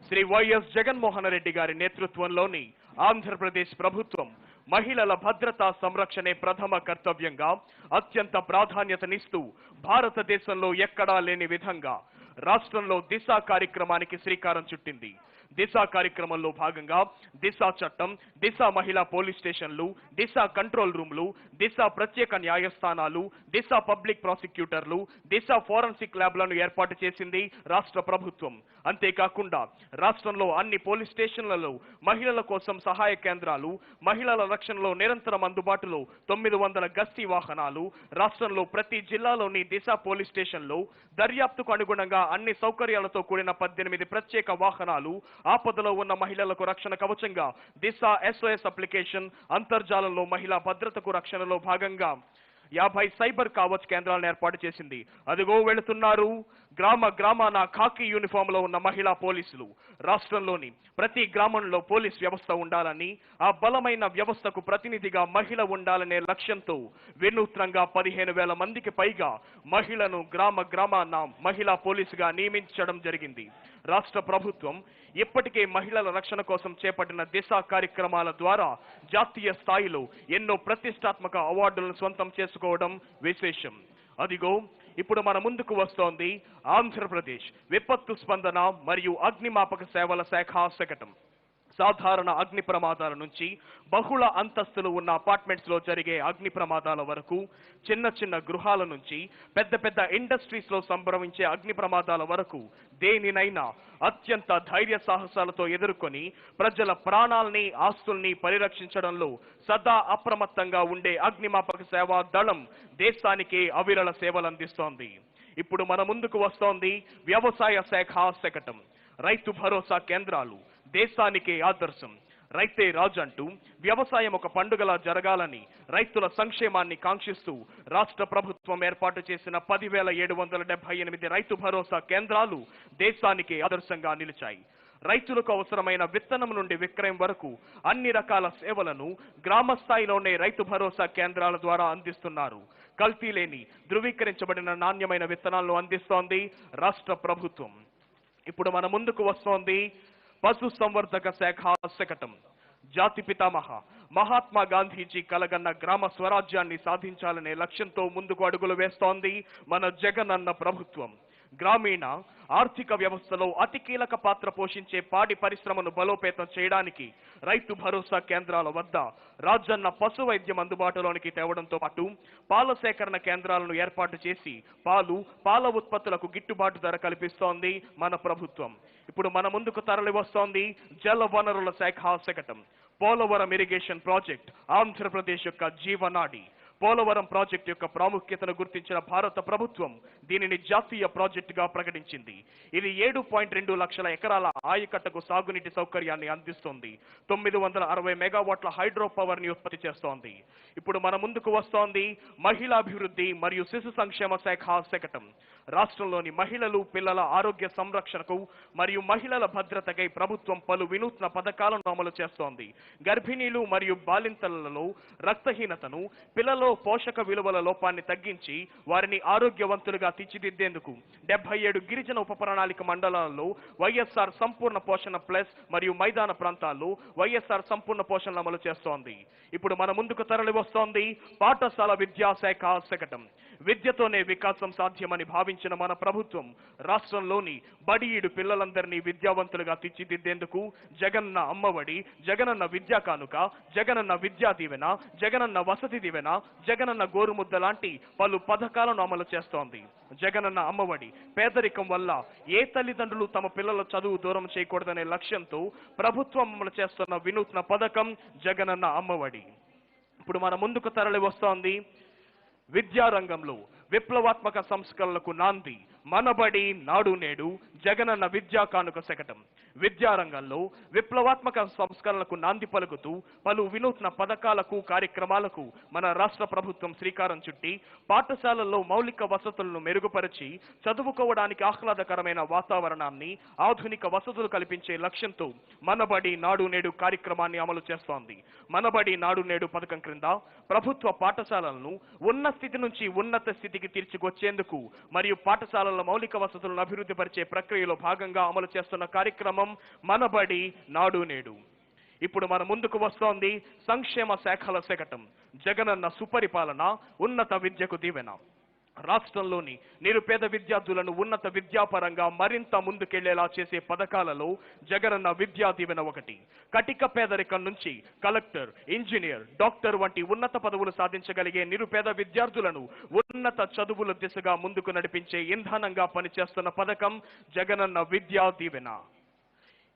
శ్రీ వైఎస్ జగన్మోహన్ రెడ్డి గారి నేతృత్వంలోని ఆంధ్రప్రదేశ్ ప్రభుత్వం మహిళల భద్రతా సంరక్షణే ప్రథమ కర్తవ్యంగా అత్యంత ప్రాధాన్యతనిస్తూ భారతదేశంలో ఎక్కడా లేని విధంగా రాష్ట్రంలో దిశ కార్యక్రమానికి శ్రీకారం చుట్టింది. దిశ కార్యక్రమంలో భాగంగా దిశ చట్టం, దిశ మహిళా పోలీస్ స్టేషన్లు, దిశ కంట్రోల్ రూమ్లు, దిశ ప్రత్యేక న్యాయస్థానాలు, దిశ పబ్లిక్ ప్రాసిక్యూటర్లు, దిశ ఫోరెన్సిక్ ల్యాబ్లను ఏర్పాటు చేసింది రాష్ట్ర ప్రభుత్వం. అంతేకాకుండా రాష్ట్రంలో అన్ని పోలీస్ స్టేషన్లలో మహిళల కోసం సహాయ కేంద్రాలు, మహిళల రక్షణలో నిరంతరం అందుబాటులో 900 గస్తీ వాహనాలు, రాష్ట్రంలో ప్రతి జిల్లాలోని దిశ పోలీస్ స్టేషన్లో దర్యాప్తుకు అనుగుణంగా అన్ని సౌకర్యాలతో కూడిన 18 ప్రత్యేక వాహనాలు, ఆపదలో ఉన్న మహిళలకు రక్షణ కవచంగా దిశ SOS అప్లికేషన్, అంతర్జాలంలో మహిళా భద్రతకు రక్షణలో భాగంగా 50 సైబర్ కవచ్ కేంద్రాలను ఏర్పాటు చేసింది. అదిగో వెళుతున్నారు గ్రామాన ఖాకీ యూనిఫామ్ లో ఉన్న మహిళా పోలీసులు. రాష్ట్రంలోని ప్రతి గ్రామంలో పోలీస్ వ్యవస్థ ఉండాలని, ఆ బలమైన వ్యవస్థకు ప్రతినిధిగా మహిళ ఉండాలనే లక్ష్యంతో వినూత్నంగా 15,000 మందికి పైగా మహిళను గ్రామాన మహిళా పోలీసుగా నియమించడం జరిగింది. రాష్ట్ర ప్రభుత్వం ఇప్పటికే మహిళల రక్షణ కోసం చేపట్టిన దిశ కార్యక్రమాల ద్వారా జాతీయ స్థాయిలో ఎన్నో ప్రతిష్టాత్మక అవార్డులను సొంతం చేసుకోవడం విశేషం. అదిగో ఇప్పుడు మన ముందుకు వస్తోంది ఆంధ్రప్రదేశ్ విపత్తు స్పందన మరియు అగ్నిమాపక సేవల శాఖ శకటం. సాధారణ అగ్ని ప్రమాదాల నుంచి బహుళ అంతస్తులు ఉన్న అపార్ట్మెంట్స్ లో జరిగే అగ్ని ప్రమాదాల వరకు, చిన్న చిన్న గృహాల నుంచి పెద్ద పెద్ద ఇండస్ట్రీస్ లో సంభవించే అగ్ని ప్రమాదాల వరకు దేనినైనా అత్యంత ధైర్య సాహసాలతో ఎదుర్కొని ప్రజల ప్రాణాల్ని, ఆస్తుల్ని పరిరక్షించడంలో సదా అప్రమత్తంగా ఉండే అగ్నిమాపక సేవా దళం దేశానికి అవిరళ సేవలందిస్తోంది. ఇప్పుడు మన ముందుకు వస్తోంది వ్యవసాయ శాఖ శకటం. రైతు భరోసా కేంద్రాలు దేశానికి ఆదర్శం. రైతే రాజు అంటూ వ్యవసాయం ఒక పండుగలా జరగాలని రైతుల సంక్షేమాన్ని కాంక్షిస్తూ రాష్ట్ర ప్రభుత్వం ఏర్పాటు చేసిన 10,778 రైతు భరోసా కేంద్రాలు దేశానికి ఆదర్శంగా నిలిచాయి. రైతులకు అవసరమైన విత్తనం నుండి విక్రయం వరకు అన్ని రకాల సేవలను గ్రామ స్థాయిలోనే రైతు భరోసా కేంద్రాల ద్వారా అందిస్తున్నారు. కల్తీ లేని ధృవీకరించబడిన నాణ్యమైన విత్తనాలను అందిస్తోంది రాష్ట్ర ప్రభుత్వం. ఇప్పుడు మన ముందుకు వస్తోంది పశు సంవర్ధక శాఖ శకటం. జాతి పితామహ మహాత్మా గాంధీజీ కలగన్న గ్రామ స్వరాజ్యాన్ని సాధించాలనే లక్ష్యంతో ముందుకు అడుగులు వేస్తోంది మన జగనన్న ప్రభుత్వం. గ్రామీణ ఆర్థిక వ్యవస్థలో అతి కీలక పాత్ర పోషించే పాడి పరిశ్రమను బలోపేతం చేయడానికి రైతు భరోసా కేంద్రాల వద్ద రాజన్న పశు వైద్యం అందుబాటులోనికి తేవడంతో పాటు పాల సేకరణ కేంద్రాలను ఏర్పాటు చేసి పాల ఉత్పత్తులకు గిట్టుబాటు ధర కల్పిస్తోంది మన ప్రభుత్వం. ఇప్పుడు మన ముందుకు తరలి వస్తోంది జల వనరుల శాఖ శకటం. పోలవరం ఇరిగేషన్ ప్రాజెక్ట్ ఆంధ్రప్రదేశ్ యొక్క జీవనాడి. పోలవరం ప్రాజెక్టు యొక్క ప్రాముఖ్యతను గుర్తించిన భారత ప్రభుత్వం దీనిని జాతీయ ప్రాజెక్టుగా ప్రకటించింది. ఇది 7.2 లక్షల ఎకరాల ఆయకట్టకు సాగునీటి సౌకర్యాన్ని అందిస్తోంది. 960 మెగావాట్ల హైడ్రో పవర్ ని ఉత్పత్తి చేస్తోంది. ఇప్పుడు మన ముందుకు వస్తోంది మహిళాభివృద్ధి మరియు శిశు సంక్షేమ శాఖ శకటం. రాష్ట్రంలోని మహిళలు, పిల్లల ఆరోగ్య సంరక్షణకు మరియు మహిళల భద్రతకై ప్రభుత్వం పలు వినూత్న పథకాలను అమలు చేస్తోంది. గర్భిణీలు మరియు బాలింతలలో రక్తహీనతను, పిల్లల పోషక విలువల లోపాన్ని తగ్గించి వారిని ఆరోగ్యవంతులుగా తీర్చిదిద్దేందుకు 77 గిరిజన ఉప ప్రణాళిక మండలాల్లో వైఎస్ఆర్ సంపూర్ణ పోషణ ప్లస్ మరియు మైదాన ప్రాంతాల్లో వైఎస్ఆర్ సంపూర్ణ పోషణ అమలు చేస్తోంది. ఇప్పుడు మన ముందుకు తరలి వస్తోంది పాఠశాల విద్యాశాఖ శకటం. విద్యతోనే వికాసం సాధ్యమని భావించిన మన ప్రభుత్వం రాష్ట్రంలోని బడిఈడు పిల్లలందరినీ విద్యావంతులుగా తీర్చిదిద్దేందుకు జగనన్న అమ్మఒడి, జగనన్న విద్యా కానుక, జగనన్న విద్యా దీవెన, జగనన్న వసతి దీవెన, జగనన్న గోరుముద్ద లాంటి పలు పథకాలను అమలు చేస్తోంది. జగనన్న అమ్మఒడి పేదరికం వల్ల ఏ తల్లిదండ్రులు తమ పిల్లల చదువు దూరం చేయకూడదనే లక్ష్యంతో ప్రభుత్వం అమలు చేస్తున్న వినూత్న పథకం జగనన్న అమ్మఒడి. ఇప్పుడు మన ముందుకు తరలి వస్తోంది విద్యారంగంలో విప్లవాత్మక సంస్కరణలకు నాంది మనబడి నాడు నేడు జగనన్న విద్యా కానుక శకటం. విద్యారంగంలో విప్లవాత్మక సంస్కరణలకు నాంది పలుకుతూ పలు వినూత్న పథకాలకు, కార్యక్రమాలకు మన రాష్ట్ర ప్రభుత్వం శ్రీకారం చుట్టి పాఠశాలల్లో మౌలిక వసతులను మెరుగుపరిచి చదువుకోవడానికి ఆహ్లాదకరమైన వాతావరణాన్ని, ఆధునిక వసతులు కల్పించే లక్ష్యంతో మనబడి నాడు నేడు కార్యక్రమాన్ని అమలు చేస్తోంది. మనబడి నాడు నేడు పథకం క్రింద ప్రభుత్వ పాఠశాలలను ఉన్న స్థితి నుంచి ఉన్నత స్థితికి తీర్చికొచ్చేందుకు మరియు పాఠశాలల మౌలిక వసతులను అభివృద్ధి పరిచే ప్రక్రియలో భాగంగా అమలు చేస్తున్న కార్యక్రమం మనబడి నాడు నేడు. ఇప్పుడు మన ముందుకు వస్తోంది సంక్షేమ శాఖల శకటం. జగనన్న సుపరిపాలన, ఉన్నత విద్యకు దీవెన. రాష్ట్రంలోని నిరుపేద విద్యార్థులను ఉన్నత విద్యాపరంగా మరింత ముందుకెళ్లేలా చేసే పథకాలలో జగనన్న విద్యా దీవెన ఒకటి. కటిక పేదరికం నుంచి కలెక్టర్, ఇంజనీర్, డాక్టర్ వంటి ఉన్నత పదవులు సాధించగలిగే నిరుపేద విద్యార్థులను ఉన్నత చదువుల దిశగా ముందుకు నడిపించే ఇంధనంగా పనిచేస్తున్న పథకం జగనన్న విద్యా దీవెన.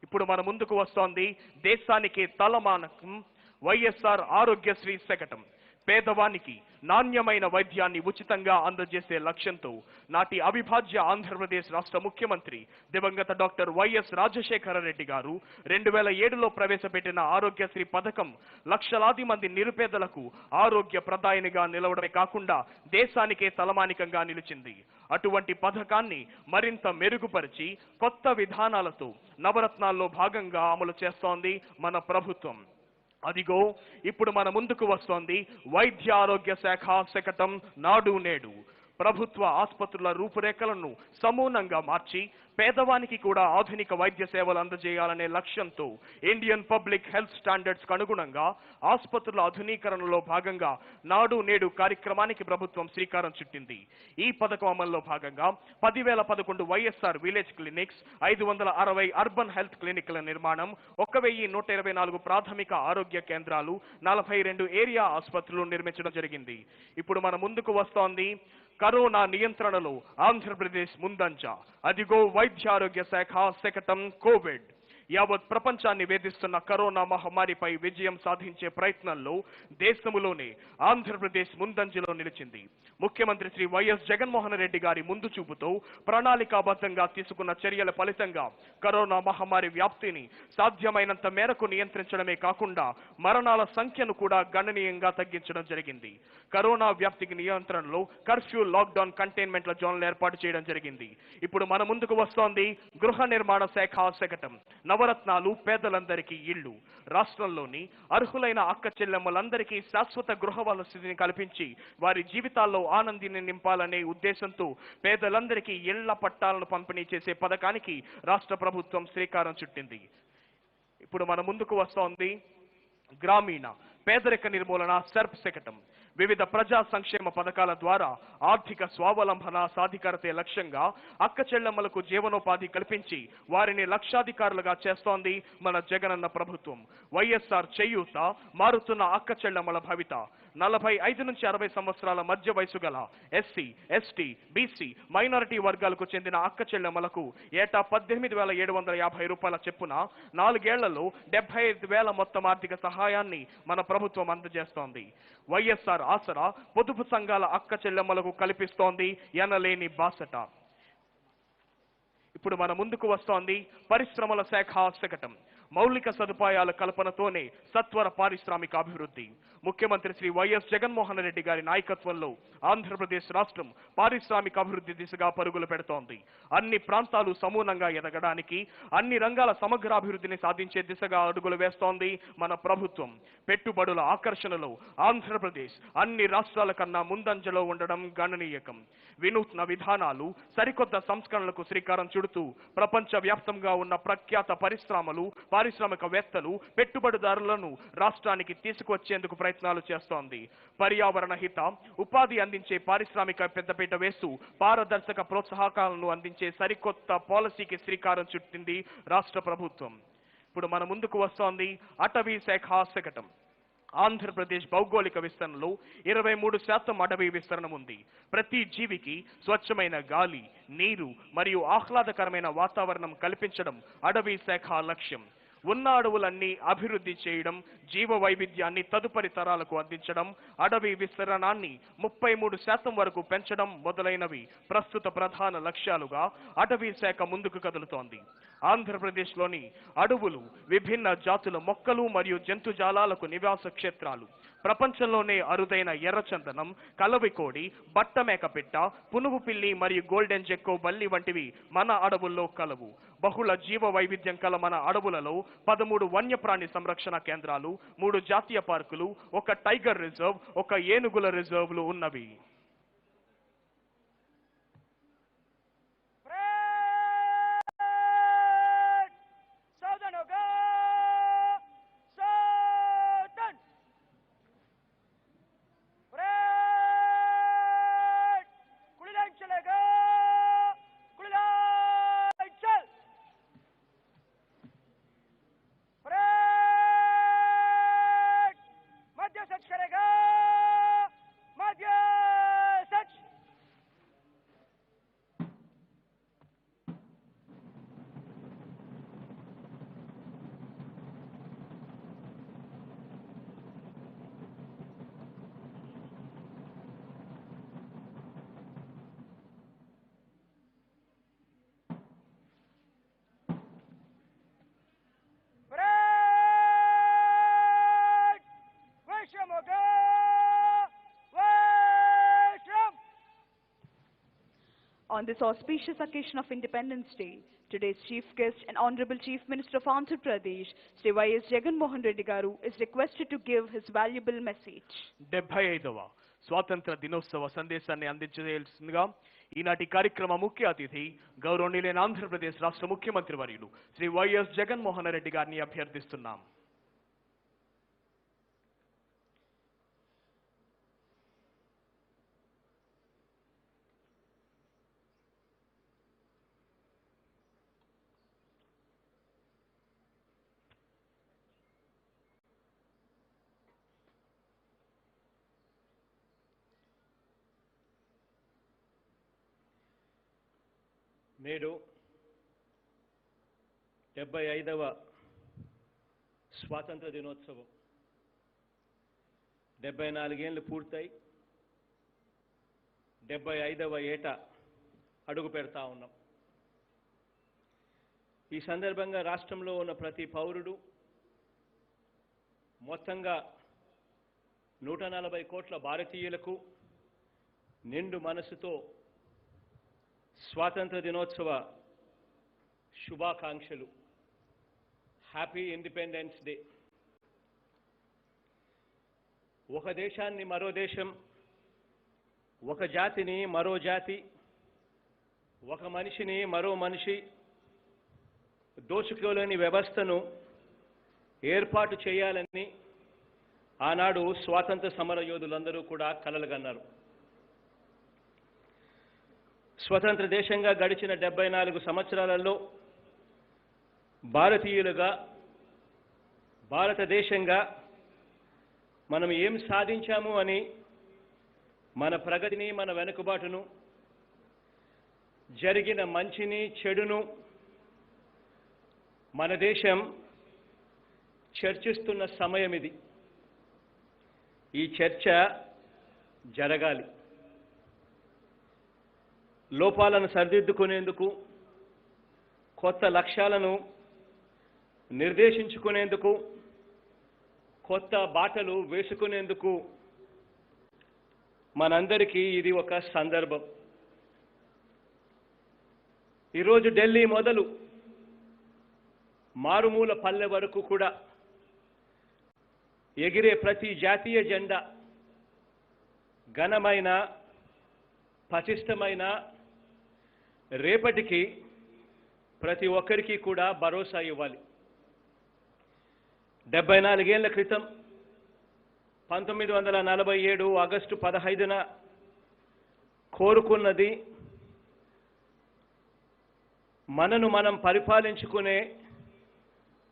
ఇప్పుడు మన ముందుకు వస్తోంది దేశానికి తలమానకం వైఎస్ఆర్ ఆరోగ్యశ్రీ శకటం. పేదవానికి నాణ్యమైన వైద్యాన్ని ఉచితంగా అందజేసే లక్ష్యంతో నాటి అవిభాజ్య ఆంధ్రప్రదేశ్ రాష్ట్ర ముఖ్యమంత్రి దివంగత డాక్టర్ వైఎస్ రాజశేఖర రెడ్డి గారు 2007లో ప్రవేశపెట్టిన ఆరోగ్యశ్రీ పథకం లక్షలాది మంది నిరుపేదలకు ఆరోగ్య ప్రదాయనిగా నిలవడమే కాకుండా దేశానికే తలమానికంగా నిలిచింది. అటువంటి పథకాన్ని మరింత మెరుగుపరిచి కొత్త విధానాలతో నవరత్నాల్లో భాగంగా అమలు చేస్తోంది మన ప్రభుత్వం. అదిగో ఇప్పుడు మన ముందుకు వస్తోంది వైద్య ఆరోగ్య శాఖ శకటం నాడు నేడు. ప్రభుత్వ ఆసుపత్రుల రూపురేఖలను సమూలంగా మార్చి పేదవానికి కూడా ఆధునిక వైద్య సేవలు అందజేయాలనే లక్ష్యంతో ఇండియన్ పబ్లిక్ హెల్త్ స్టాండర్డ్స్ కు అనుగుణంగా ఆసుపత్రుల ఆధునీకరణలో భాగంగా నాడు నేడు కార్యక్రమానికి ప్రభుత్వం శ్రీకారం చుట్టింది. ఈ పథకం అమల్లో భాగంగా 10,011 YSR village clinics, 560 urban health క్లినిక్ల నిర్మాణం, 1,124 ప్రాథమిక ఆరోగ్య కేంద్రాలు, 42 ఏరియా ఆసుపత్రులు నిర్మించడం జరిగింది. ఇప్పుడు మన ముందుకు వస్తోంది కరోనా నియంత్రణలో ఆంధ్రప్రదేశ్ ముందంజ. అదిగో వైద్యారోగ్య శాఖ శకటం కోవిడ్. యావత్ ప్రపంచాన్ని వేధిస్తున్న కరోనా మహమ్మారిపై విజయం సాధించే ప్రయత్నంలో దేశంలోనే ఆంధ్రప్రదేశ్ ముందంజలో నిలిచింది. ముఖ్యమంత్రి శ్రీ వైఎస్ జగన్మోహన్ రెడ్డి గారి ముందు చూపుతో ప్రణాళికాబద్ధంగా తీసుకున్న చర్యల ఫలితంగా కరోనా మహమ్మారి వ్యాప్తిని సాధ్యమైనంత మేరకు నియంత్రించడమే కాకుండా మరణాల సంఖ్యను కూడా గణనీయంగా తగ్గించడం జరిగింది. కరోనా వ్యాప్తికి నియంత్రణలో కర్ఫ్యూ, లాక్డౌన్, కంటైన్మెంట్ల జోన్లు ఏర్పాటు చేయడం జరిగింది. ఇప్పుడు మన ముందుకు వస్తోంది గృహ నిర్మాణ శాఖ శకటం. నవరత్నాలు, పేదలందరికీ ఇళ్లు. రాష్ట్రంలోని అర్హులైన అక్క చెల్లెమ్మలందరికీ శాశ్వత గృహ వసతిని కల్పించి వారి జీవితాల్లో ఆనందాన్ని నింపాలనే ఉద్దేశంతో పేదలందరికీ ఇళ్ల పట్టాలను పంపిణీ చేసే పథకానికి రాష్ట్ర ప్రభుత్వం శ్రీకారం చుట్టింది. ఇప్పుడు మన ముందుకు వస్తోంది గ్రామీణ పేదరిక నిర్మూలన సెర్ప్ శకటం. వివిధ ప్రజా సంక్షేమ పథకాల ద్వారా ఆర్థిక స్వావలంబన సాధికారతే లక్ష్యంగా అక్క చెల్లెమ్మలకు జీవనోపాధి కల్పించి వారిని లక్షాధికారులుగా చేస్తోంది మన జగనన్న ప్రభుత్వం. వైఎస్ఆర్ చేయూత, మారుతున్న అక్క చెల్లెమ్మల భవిత. 45 నుంచి 60 సంవత్సరాల మధ్య వయసు గల ఎస్సీ, ఎస్టీ, బీసీ, మైనారిటీ వర్గాలకు చెందిన అక్క చెల్లెమ్మలకు ఏటా 18,750 రూపాయల చెప్పున 4 ఏళ్లలో 75,000 మొత్తం ఆర్థిక సహాయాన్ని మన ప్రభుత్వం అందజేస్తోంది. వైఎస్ఆర్ ఆసరా పొదుపు సంఘాల అక్క చెల్లెమ్మలకు కల్పిస్తోంది ఎనలేని బాసట. ఇప్పుడు మన ముందుకు వస్తోంది పరిశ్రమల శాఖ శకటం. మౌలిక సదుపాయాల కల్పనతోనే సత్వర పారిశ్రామిక అభివృద్ధి. ముఖ్యమంత్రి శ్రీ వైఎస్ జగన్మోహన్ రెడ్డి గారి నాయకత్వంలో ఆంధ్రప్రదేశ్ రాష్ట్రం పారిశ్రామిక అభివృద్ధి దిశగా పరుగులు పెడుతోంది. అన్ని ప్రాంతాలు సమూలంగా ఎదగడానికి, అన్ని రంగాల సమగ్ర అభివృద్ధిని సాధించే దిశగా అడుగులు వేస్తోంది మన ప్రభుత్వం. పెట్టుబడుల ఆకర్షణలో ఆంధ్రప్రదేశ్ అన్ని రాష్ట్రాల కన్నా ముందంజలో ఉండడం గణనీయకం. వినూత్న విధానాలు, సరికొత్త సంస్కరణలకు శ్రీకారం చుడుతూ ప్రపంచ వ్యాప్తంగా ఉన్న ప్రఖ్యాత పరిశ్రమలు, పారిశ్రామికవేత్తలు, పెట్టుబడిదారులను రాష్ట్రానికి తీసుకువచ్చేందుకు ప్రయత్నాలు చేస్తోంది. పర్యావరణ హిత, ఉపాధి అందించే పారిశ్రామిక పెద్దపీట వేస్తూ పారదర్శక ప్రోత్సాహకాలను అందించే సరికొత్త పాలసీకి శ్రీకారం చుట్టింది రాష్ట్ర ప్రభుత్వం. ఇప్పుడు మన ముందుకు వస్తోంది అటవీ శాఖ శకటం. ఆంధ్రప్రదేశ్ భౌగోళిక విస్తరణలో 23% అటవీ విస్తరణ ఉంది. ప్రతి జీవికి స్వచ్ఛమైన గాలి, నీరు మరియు ఆహ్లాదకరమైన వాతావరణం కల్పించడం అటవీ శాఖ లక్ష్యం. ఉన్న అడవులన్నీ అభివృద్ధి చేయడం, జీవ వైవిధ్యాన్ని తదుపరి తరాలకు అందించడం, అడవి విస్తరణాన్ని 33% వరకు పెంచడం మొదలైనవి ప్రస్తుత ప్రధాన లక్ష్యాలుగా అటవీ శాఖ ముందుకు కదులుతోంది. ఆంధ్రప్రదేశ్లోని అడవులు విభిన్న జాతుల మొక్కలు మరియు జంతుజాలాలకు నివాస క్షేత్రాలు. ప్రపంచంలోనే అరుదైన ఎర్రచందనం, కలవికోడి, బట్టమేకపిట్ట, పునుగు పిల్లి మరియు గోల్డెన్ జెక్కో బల్లి వంటివి మన అడవుల్లో కలవు. బహుళ జీవ వైవిధ్యం కల మన అడవులలో 13 వన్యప్రాణి సంరక్షణ కేంద్రాలు, 3 జాతీయ పార్కులు, 1 టైగర్ రిజర్వ్, 1 ఏనుగుల రిజర్వ్లు ఉన్నవి. On this auspicious occasion of Independence Day, today's chief guest and Honorable Chief Minister of Andhra Pradesh, Sri Y.S. Jagan Mohan Reddy Garu, is requested to give his valuable message. 75వ స్వాతంత్ర దినోత్సవ సందేశాన్ని అందించవలసిందిగా ఈనాటి కార్యక్రమ ముఖ్య అతిథి గౌరవనీయులైన ఆంధ్రప్రదేశ్ రాష్ట్ర ముఖ్యమంత్రి వర్యులు శ్రీ వైఎస్ జగన్మోహన్ రెడ్డి గారిని అభ్యర్థిస్తున్నాం. నేడు 75వ స్వాతంత్ర దినోత్సవం 74 ఏళ్ళు పూర్తయి 75వ ఏట అడుగు పెడతా ఉన్నాం. ఈ సందర్భంగా రాష్ట్రంలో ఉన్న ప్రతి పౌరుడు మొత్తంగా 140 కోట్ల భారతీయులకు నిండు మనసుతో స్వాతంత్ర దినోత్సవ శుభాకాంక్షలు. Happy independence day. ఒక దేశాన్ని మరో దేశం, ఒక జాతిని మరో జాతి, ఒక మనిషిని మరో మనిషి దోచుకోలేని వ్యవస్థను ఏర్పాటు చేయాలని ఆనాడు స్వాతంత్ర సమర యోధులందరూ కూడా కలలుగన్నారు. స్వతంత్ర దేశంగా గడిచిన 74 సంవత్సరాలలో భారతీయులుగా, భారతదేశంగా మనం ఏం సాధించాము అని మన ప్రగతిని, మన వెనుకబాటును, జరిగిన మంచిని, చెడును మన దేశం చర్చిస్తున్న సమయం ఇది. ఈ చర్చ జరగాలి. లోపాలను సరిదిద్దుకునేందుకు, కొత్త లక్ష్యాలను నిర్దేశించుకునేందుకు, కొత్త బాటలు వేసుకునేందుకు మనందరికీ ఇది ఒక సందర్భం. ఈరోజు ఢిల్లీ మొదలు మారుమూల పల్లె వరకు కూడా ఎగిరే ప్రతి జాతీయ జెండా ఘనమైన, పటిష్టమైన రేపటికి ప్రతి ఒక్కరికి కూడా భరోసా ఇవ్వాలి. 74 ఏళ్ల క్రితం 1947 ఆగస్టు 15న కోరుకున్నది మనను మనం పరిపాలించుకునే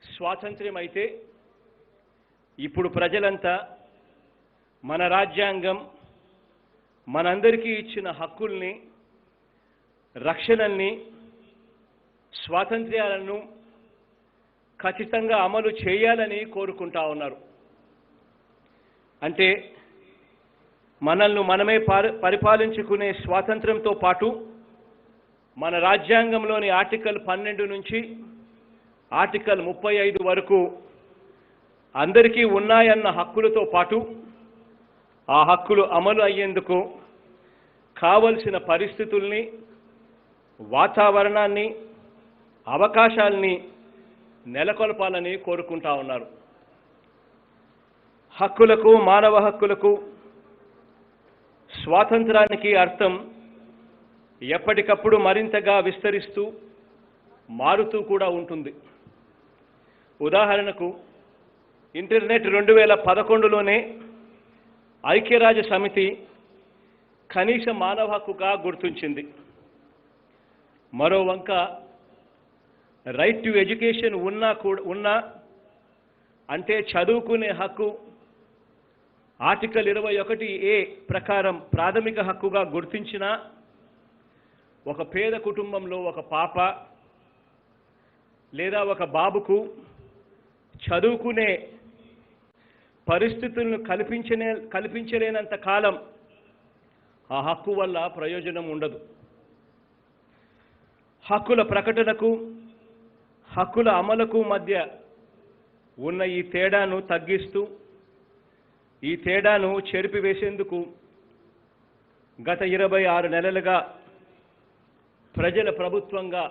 స్వాతంత్ర్యం అయితే, ఇప్పుడు ప్రజలంతా మన రాజ్యాంగం మనందరికీ ఇచ్చిన హక్కుల్ని, రక్షణల్ని, స్వాతంత్ర్యాలను ఖచ్చితంగా అమలు చేయాలని కోరుకుంటా ఉన్నారు. అంటే మనల్ని మనమే పరిపాలించుకునే స్వాతంత్ర్యంతో పాటు మన రాజ్యాంగంలోని ఆర్టికల్ 12 నుంచి ఆర్టికల్ 35 వరకు అందరికీ ఉన్నాయన్న హక్కులతో పాటు ఆ హక్కులు అమలు అయ్యేందుకు కావలసిన పరిస్థితుల్ని, వాతావరణాన్ని, అవకాశాలని నెలకొల్పాలని కోరుకుంటా ఉన్నారు. హక్కులకు, మానవ హక్కులకు, స్వాతంత్రానికి అర్థం ఎప్పటికప్పుడు మరింతగా విస్తరిస్తూ, మారుతూ కూడా ఉంటుంది. ఉదాహరణకు ఇంటర్నెట్ 2011లోనే ఐక్యరాజ్య సమితి కనీస మానవ హక్కుగా గుర్తించింది. మరో వంక రైట్ టు ఎడ్యుకేషన్ ఉన్నా అంటే చదువుకునే హక్కు ఆర్టికల్ 21A ప్రకారం ప్రాథమిక హక్కుగా గుర్తించిన ఒక పేద కుటుంబంలో ఒక పాప లేదా ఒక బాబుకు చదువుకునే పరిస్థితులను కల్పించలేనంత కాలం ఆ హక్కు వల్ల ప్రయోజనం ఉండదు. హక్కుల ప్రకటనకు, హక్కుల అమలుకు మధ్య ఉన్న ఈ తేడాను తగ్గిస్తూ, ఈ తేడాను చెరిపివేసేందుకు గత 26 నెలలుగా ప్రజల ప్రభుత్వంగా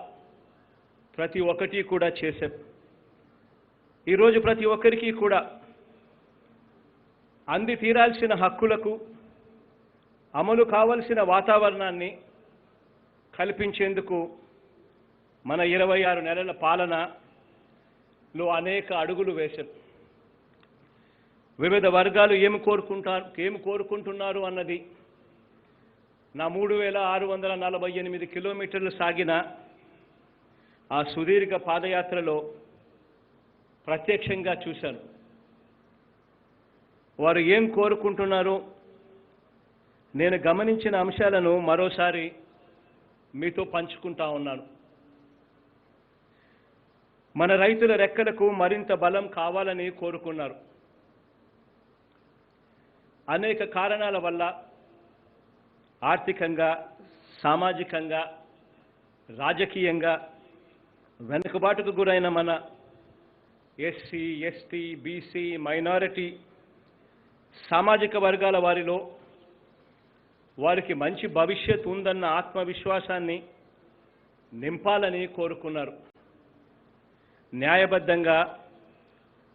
ప్రతి ఒక్కటి కూడా చేశాం. ఈరోజు ప్రతి ఒక్కరికి కూడా అంది తీరాల్సిన హక్కులకు, అమలు కావలసిన వాతావరణాన్ని కల్పించేందుకు మన 26 నెలల పాలనలో అనేక అడుగులు వేశారు. వివిధ వర్గాలు ఏమి కోరుకుంటున్నారు అన్నది నా 3648 కిలోమీటర్లు సాగిన ఆ సుదీర్ఘ పాదయాత్రలో ప్రత్యక్షంగా చూశాను. వారు ఏం కోరుకుంటున్నారో నేను గమనించిన అంశాలను మరోసారి మీతో పంచుకుంటా ఉన్నాను. మన రైతుల రెక్కలకు మరింత బలం కావాలని కోరుకున్నారు. అనేక కారణాల వల్ల ఆర్థికంగా, సామాజికంగా, రాజకీయంగా వెనుకబాటుకు గురైన మన ఎస్సీ, ఎస్టీ, బీసీ, మైనారిటీ సామాజిక వర్గాల వారిలో వారికి మంచి భవిష్యత్తు ఉందన్న ఆత్మవిశ్వాసాన్ని నింపాలని కోరుకున్నారు. న్యాయబద్ధంగా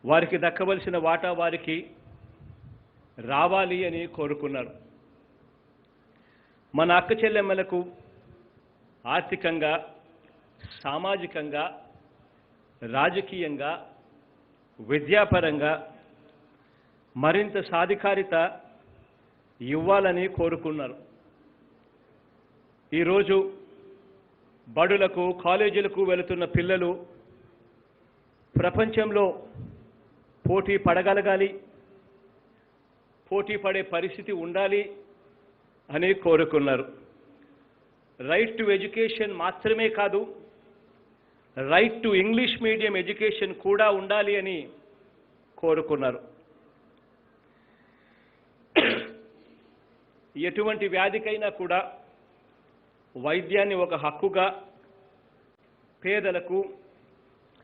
వారికి దక్కవలసిన వాటా వారికి రావాలి అని కోరుకున్నారు. మన అక్క చెల్లెమ్మలకు ఆర్థికంగా, సామాజికంగా, రాజకీయంగా, విద్యాపరంగా మరింత సాధికారిత ఇవ్వాలని కోరుకున్నారు. ఈరోజు బడులకు, కాలేజీలకు వెళుతున్న పిల్లలు ప్రపంచంలో పోటీ పడగలగాలి, పోటీ పడే పరిస్థితి ఉండాలి అని కోరుకున్నారు. రైట్ టు ఎడ్యుకేషన్ మాత్రమే కాదు, right to English medium education కూడా ఉండాలి అని కోరుకున్నారు. ఎటువంటి వ్యాధికైనా కూడా వైద్యాన్ని ఒక హక్కుగా పేదలకు,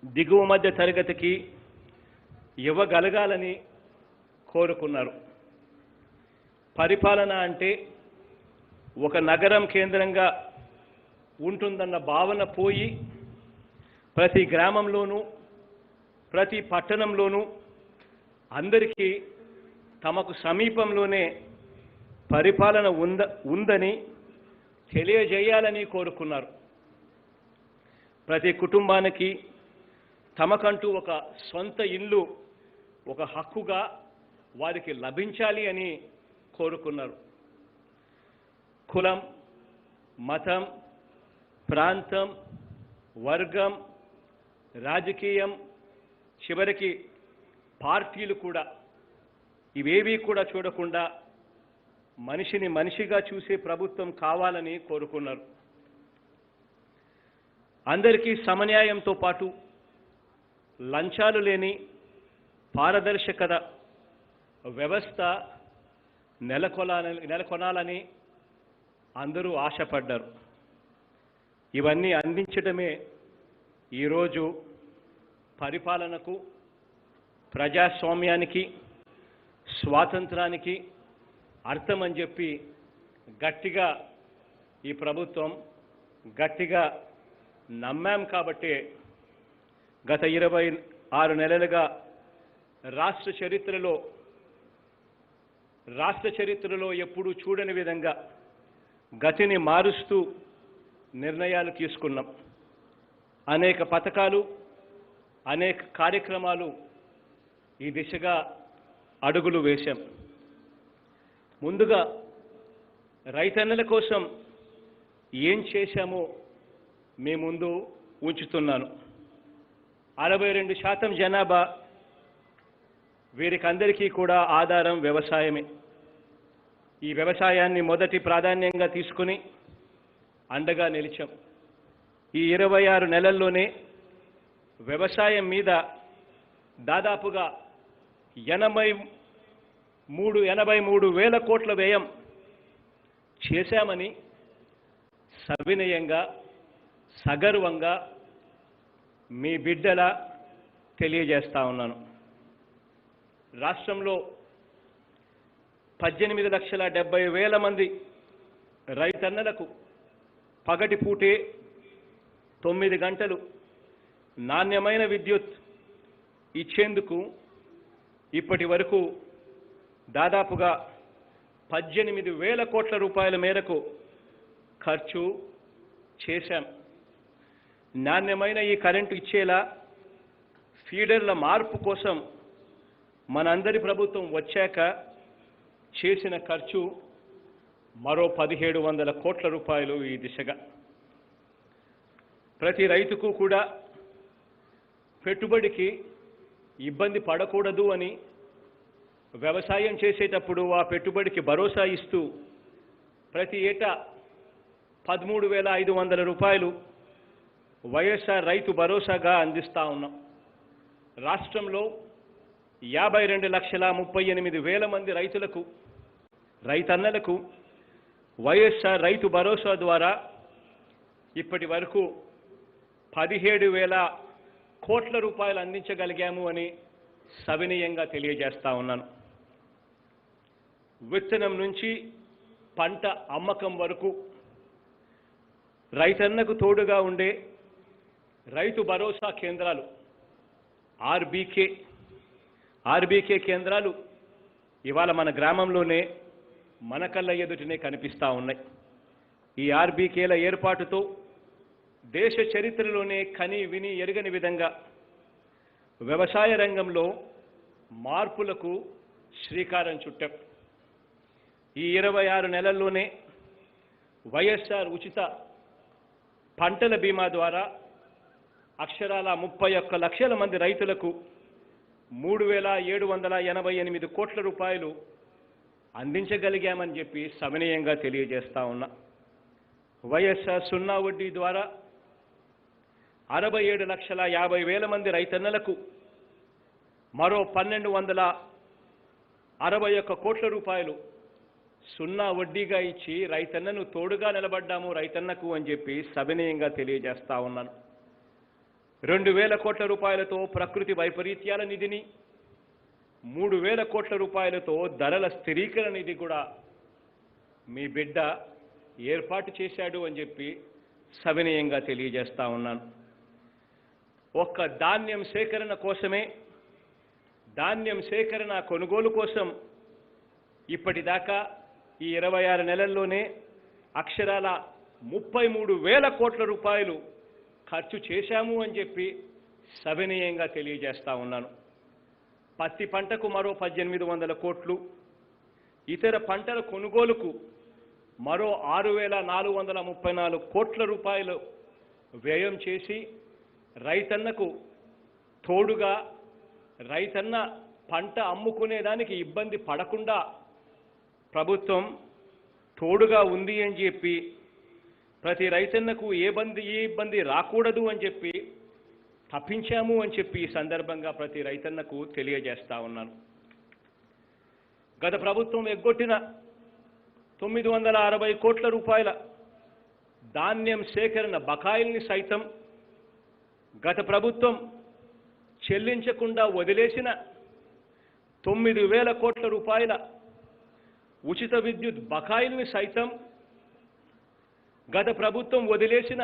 దిగువ మధ్య తరగతికి ఇవ్వగలగాలని కోరుకున్నారు. పరిపాలన అంటే ఒక నగరం కేంద్రంగా ఉంటుందన్న భావన పోయి ప్రతి గ్రామంలోనూ, ప్రతి పట్టణంలోనూ అందరికీ తమకు సమీపంలోనే పరిపాలన ఉందని తెలియజేయాలని కోరుకున్నారు. ప్రతి కుటుంబానికి తమకంటూ ఒక సొంత ఇల్లు ఒక హక్కుగా వారికి లభించాలి అని కోరుకున్నారు. కులం, మతం, ప్రాంతం, వర్గం, రాజకీయం, చివరికి పార్టీలు కూడా ఇవేవీ కూడా చూడకుండా మనిషిని మనిషిగా చూసే ప్రభుత్వం కావాలని కోరుకున్నారు. అందరికీ సమన్యాయంతో పాటు లంచాలు లేని పారదర్శకత వ్యవస్థ నెలకొనాలని అందరూ ఆశపడ్డారు. ఇవన్నీ అందించడమే ఈరోజు పరిపాలనకు, ప్రజాస్వామ్యానికి, స్వాతంత్రానికి అర్థం అని చెప్పి గట్టిగా ఈ ప్రభుత్వం గట్టిగా నమ్మాం. కాబట్టి గత 26 నెలలుగా రాష్ట్ర చరిత్రలో ఎప్పుడూ చూడని విధంగా గతిని మారుస్తూ నిర్ణయాలు తీసుకున్నాం. అనేక పథకాలు, అనేక కార్యక్రమాలు ఈ దిశగా అడుగులు వేశాం. ముందుగా రైతన్నల కోసం ఏం చేశామో మీ ముందు ఉంచుతున్నాను. 62% జనాభా, వీరికందరికీ కూడా ఆధారం వ్యవసాయమే. ఈ వ్యవసాయాన్ని మొదటి ప్రాధాన్యంగా తీసుకుని అండగా నిలిచాం. ఈ 26 నెలల్లోనే వ్యవసాయం మీద దాదాపుగా 83 వేల కోట్ల వ్యయం చేశామని సవినయంగా, సగర్వంగా మీ బిడ్డలా తెలియజేస్తా ఉన్నాను. రాష్ట్రంలో 18,70,000 మంది రైతన్నలకు పగటిపూటే 9 గంటలు నాణ్యమైన విద్యుత్ ఇచ్చేందుకు ఇప్పటి వరకు దాదాపుగా 18,000 కోట్ల రూపాయల మేరకు ఖర్చు చేశాం. నాణ్యమైన ఈ కరెంటు ఇచ్చేలా ఫీడర్ల మార్పు కోసం మనందరి ప్రభుత్వం వచ్చాక చేసిన ఖర్చు మరో 1,700 కోట్ల రూపాయలు ఈ దిశగా. ప్రతి రైతుకు కూడా పెట్టుబడికి ఇబ్బంది పడకూడదు అని వ్యవసాయం చేసేటప్పుడు ఆ పెట్టుబడికి భరోసా ఇస్తూ ప్రతి ఏటా 13,500 రూపాయలు వైఎస్ఆర్ రైతు భరోసాగా అందిస్తా ఉన్నాం. రాష్ట్రంలో 52,38,000 మంది రైతన్నలకు వైఎస్ఆర్ రైతు భరోసా ద్వారా ఇప్పటి వరకు 17,000 కోట్ల రూపాయలు అందించగలిగాము అని సవినయంగా తెలియజేస్తా ఉన్నాను. విత్తనం నుంచి పంట అమ్మకం వరకు రైతన్నకు తోడుగా ఉండే రైతు భరోసా కేంద్రాలు ఆర్బీకే కేంద్రాలు ఇవాళ మన గ్రామంలోనే మన కళ్ళ ఎదుటనే కనిపిస్తూ ఉన్నాయి. ఈ ఆర్బీకేల ఏర్పాటుతో దేశ చరిత్రలోనే కని విని ఎరగని విధంగా వ్యవసాయ రంగంలో మార్పులకు శ్రీకారం చుట్టాం. ఈ 26 నెలల్లోనే వైఎస్ఆర్ ఉచిత పంటల బీమా ద్వారా అక్షరాల 31 లక్షల మంది రైతులకు 3,788 కోట్ల రూపాయలు అందించగలిగామని చెప్పి సవినయంగా తెలియజేస్తా ఉన్నా. వైఎస్ఆర్ సున్నా వడ్డీ ద్వారా 67,50,000 మంది రైతన్నలకు మరో 1,261 కోట్ల రూపాయలు సున్నా వడ్డీగా ఇచ్చి రైతన్నను తోడుగా నిలబడ్డాము రైతన్నకు అని చెప్పి సవినయంగా తెలియజేస్తా ఉన్నాను. 2,000 కోట్ల రూపాయలతో ప్రకృతి వైపరీత్యాల నిధిని, 3,000 కోట్ల రూపాయలతో ధరల స్థిరీకరణ నిధి కూడా మీ బిడ్డ ఏర్పాటు చేశాడు అని చెప్పి సవినయంగా తెలియజేస్తా ఉన్నాను. ఒక్క ధాన్యం సేకరణ కొనుగోలు కోసం ఇప్పటిదాకా ఈ 26 నెలల్లోనే అక్షరాల 33,000 కోట్ల రూపాయలు ఖర్చు చేశాము అని చెప్పి సవినయంగా తెలియజేస్తా ఉన్నాను. పత్తి పంటకు మరో 1,800 కోట్లు, ఇతర పంటల కొనుగోలుకు మరో 6,434 కోట్ల రూపాయలు వ్యయం చేసి రైతన్నకు తోడుగా, రైతన్న పంట అమ్ముకునేదానికి ఇబ్బంది పడకుండా ప్రభుత్వం తోడుగా ఉంది అని చెప్పి, ప్రతి రైతన్నకు ఏ ఇబ్బంది రాకూడదు అని చెప్పి తప్పించాము అని చెప్పి ఈ సందర్భంగా ప్రతి రైతన్నకు తెలియజేస్తా ఉన్నాను. గత ప్రభుత్వం ఎగ్గొట్టిన 960 కోట్ల రూపాయల ధాన్యం సేకరణ బకాయిల్ని సైతం గత ప్రభుత్వం చెల్లించకుండా వదిలేసిన 9,000 కోట్ల రూపాయల ఉచిత విద్యుత్ బకాయిల్ని సైతం, గత ప్రభుత్వం వదిలేసిన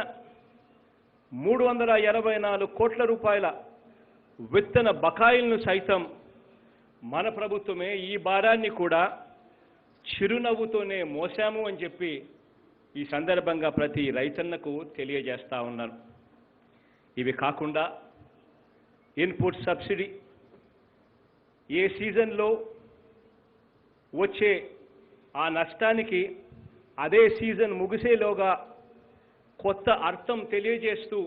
384 కోట్ల రూపాయల విత్తన బకాయిలను సైతం మన ప్రభుత్వమే ఈ భారాన్ని కూడా చిరునవ్వుతోనే మోసాము అని చెప్పి ఈ సందర్భంగా ప్రతి రైతన్నకు తెలియజేస్తా ఉన్నాను. ఇవి కాకుండా ఇన్పుట్ సబ్సిడీ ఏ సీజన్లో వచ్చే ఆ నష్టానికి అదే సీజన్ ముగిసేలోగా కొత్త అర్థం తెలియజేస్తూ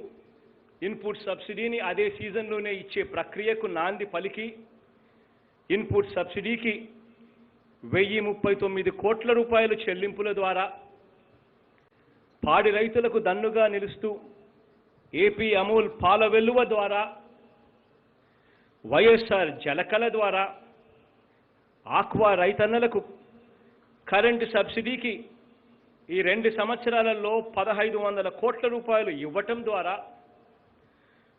ఇన్పుట్ సబ్సిడీని అదే సీజన్లోనే ఇచ్చే ప్రక్రియకు నాంది పలికి ఇన్పుట్ సబ్సిడీకి 1,039 కోట్ల రూపాయలు చెల్లింపుల ద్వారా పాడి రైతులకు దన్నుగా నిలుస్తూ ఏపీ అమూల్ పాల వెల్లువ ద్వారా, వైఎస్ఆర్ జలకళ ద్వారా, ఆక్వా రైతన్నలకు కరెంటు సబ్సిడీకి ఈ 2 సంవత్సరాలలో 1,500 కోట్ల రూపాయలు ఇవ్వటం ద్వారా,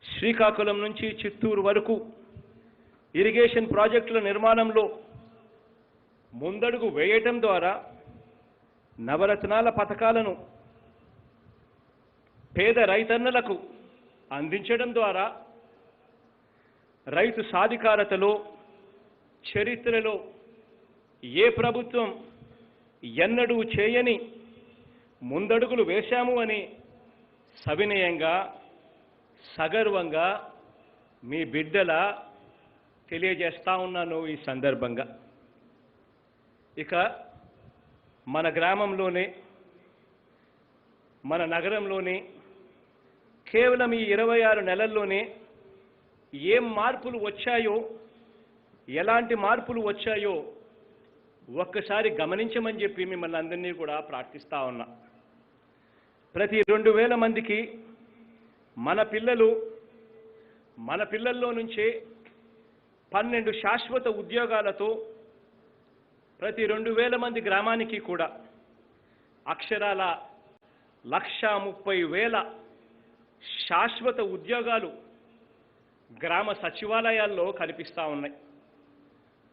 శ్రీకాకుళం నుంచి చిత్తూరు వరకు ఇరిగేషన్ ప్రాజెక్టుల నిర్మాణంలో ముందడుగు వేయటం ద్వారా, నవరత్నాల పథకాలను పేద రైతన్నలకు అందించడం ద్వారా రైతు సాధికారతలో చరిత్రలో ఏ ప్రభుత్వం ఎన్నడూ చేయని ముందడుగులు వేశాము అని సవినయంగా సగర్వంగా మీ బిడ్డల తెలియజేస్తా ఉన్నాను ఈ సందర్భంగా. ఇక మన గ్రామంలోనే మన నగరంలోనే కేవలం ఈ 26 నెలల్లోనే ఏం మార్పులు వచ్చాయో, ఎలాంటి మార్పులు వచ్చాయో ఒక్కసారి గమనించమని చెప్పి మిమ్మల్ని అందరినీ కూడా ప్రార్థిస్తా ఉన్నా. ప్రతి 2000 మందికి మన పిల్లల్లో నుంచే 12 శాశ్వత ఉద్యోగాలతో ప్రతి 2000 మంది గ్రామానికి కూడా అక్షరాల 1,30,000 శాశ్వత ఉద్యోగాలు గ్రామ సచివాలయాల్లో కనిపిస్తూ ఉన్నాయి.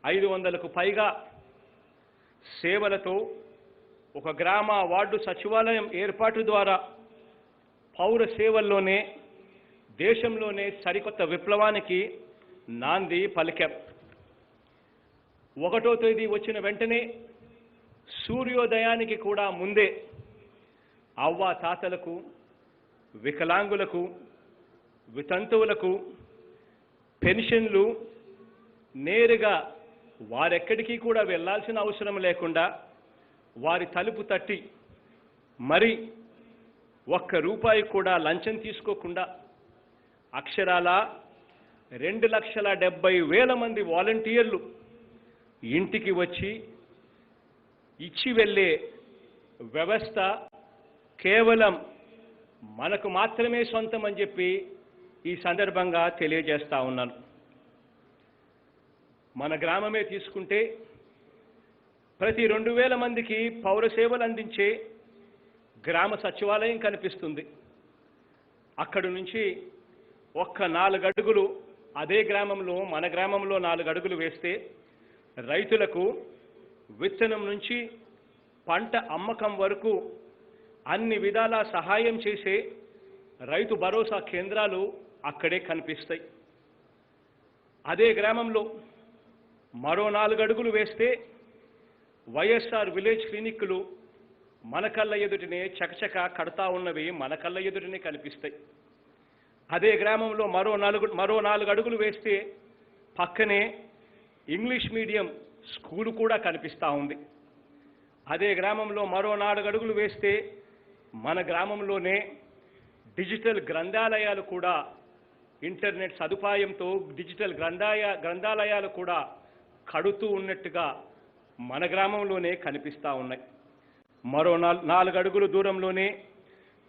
500కు పైగా సేవలతో ఒక గ్రామ వార్డు సచివాలయం ఏర్పాటు ద్వారా పౌర సేవల్లోనే దేశంలోనే సరికొత్త విప్లవానికి నాంది పలికాం. 1వ తేదీ వచ్చిన వెంటనే సూర్యోదయానికి కూడా ముందే అవ్వ తాతలకు, వికలాంగులకు, వితంతువులకు పెన్షన్లు నేరుగా వారెక్కడికి కూడా వెళ్ళాల్సిన అవసరం లేకుండా వారి తలుపు తట్టి మరి ₹1 కూడా లంచం తీసుకోకుండా అక్షరాల 2,70,000 మంది వాలంటీర్లు ఇంటికి వచ్చి ఇచ్చి వెళ్ళే వ్యవస్థ కేవలం మనకు మాత్రమే సొంతం అని చెప్పి ఈ సందర్భంగా తెలియజేస్తా ఉన్నాను. మన గ్రామమే తీసుకుంటే ప్రతి 2000 మందికి పౌర సేవలు అందించే గ్రామ సచివాలయం కనిపిస్తుంది. అక్కడి నుంచి ఒక్క 4 అడుగులు అదే గ్రామంలో మన గ్రామంలో 4 అడుగులు వేస్తే రైతులకు విత్తనం నుంచి పంట అమ్మకం వరకు అన్ని విధాలా సహాయం చేసే రైతు భరోసా కేంద్రాలు అక్కడే కనిపిస్తాయి. అదే గ్రామంలో మరో 4 అడుగులు వేస్తే వైఎస్ఆర్ విలేజ్ క్లినిక్లు మన కళ్ళ ఎదుటినే చకచక కడతా ఉన్నవి మన కళ్ళ ఎదుటినే కనిపిస్తాయి. అదే గ్రామంలో మరో 4 అడుగులు వేస్తే పక్కనే ఇంగ్లీష్ మీడియం స్కూలు కూడా కనిపిస్తూ ఉంది. అదే గ్రామంలో మరో 4 అడుగులు వేస్తే మన గ్రామంలోనే డిజిటల్ గ్రంథాలయాలు కూడా ఇంటర్నెట్ సదుపాయంతో డిజిటల్ గ్రంథాలయాలు కూడా కడుతూ ఉన్నట్టుగా మన గ్రామంలోనే కనిపిస్తూ ఉన్నాయి. మరో 4 అడుగుల దూరంలోనే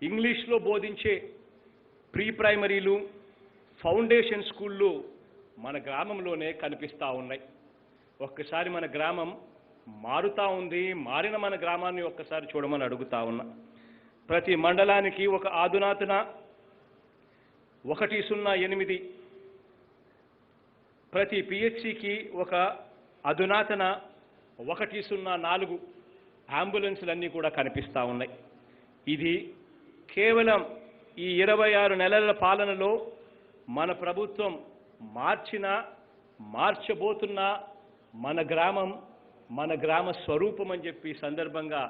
ఇంగ్లీష్లో బోధించే ప్రీ ప్రైమరీలు, ఫౌండేషన్ స్కూళ్ళు మన గ్రామంలోనే కనిపిస్తూ ఉన్నాయి. ఒక్కసారి మన గ్రామం మారుతూ ఉంది. మారిన మన గ్రామాన్ని ఒక్కసారి చూడమని అడుగుతా ఉన్నా. ప్రతి మండలానికి ఒక అధునాతన 108, ప్రతి పిహెచ్సికి ఒక అధునాతన 104 అంబులెన్సులన్నీ కూడా కనిపిస్తూ ఉన్నాయి. ఇది కేవలం ఈ 26 నెలల పాలనలో మన ప్రభుత్వం మార్చబోతున్న మన గ్రామం, మన గ్రామ స్వరూపం అని చెప్పి సందర్భంగా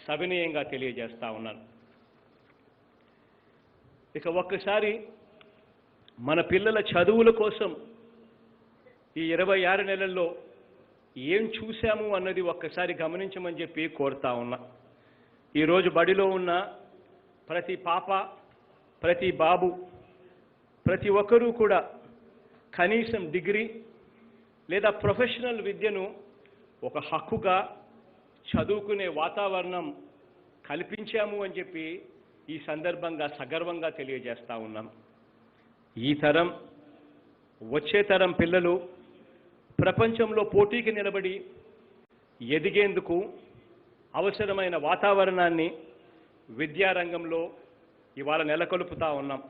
సవినయంగా తెలియజేస్తా ఉన్నాను. ఇక ఒక్కసారి మన పిల్లల చదువుల కోసం ఈ 26 నెలల్లో ఏం చూశాము అన్నది ఒక్కసారి గమనించమని చెప్పి కోరుతా ఉన్నా. ఈరోజు బడిలో ఉన్న ప్రతి పాప, ప్రతి బాబు, ప్రతి ఒక్కరూ కూడా కనీసం డిగ్రీ లేదా ప్రొఫెషనల్ విద్యను ఒక హక్కుగా చదువుకునే వాతావరణం కల్పించాము అని చెప్పి ఈ సందర్భంగా సగర్వంగా తెలియజేస్తా ఉన్నాం. ఈ తరం, వచ్చే తరం పిల్లలు ప్రపంచంలో పోటీకి నిలబడి ఎదిగేందుకు అవసరమైన వాతావరణాన్ని విద్యారంగంలో ఇవాళ నెలకొల్పుతా ఉన్నాం.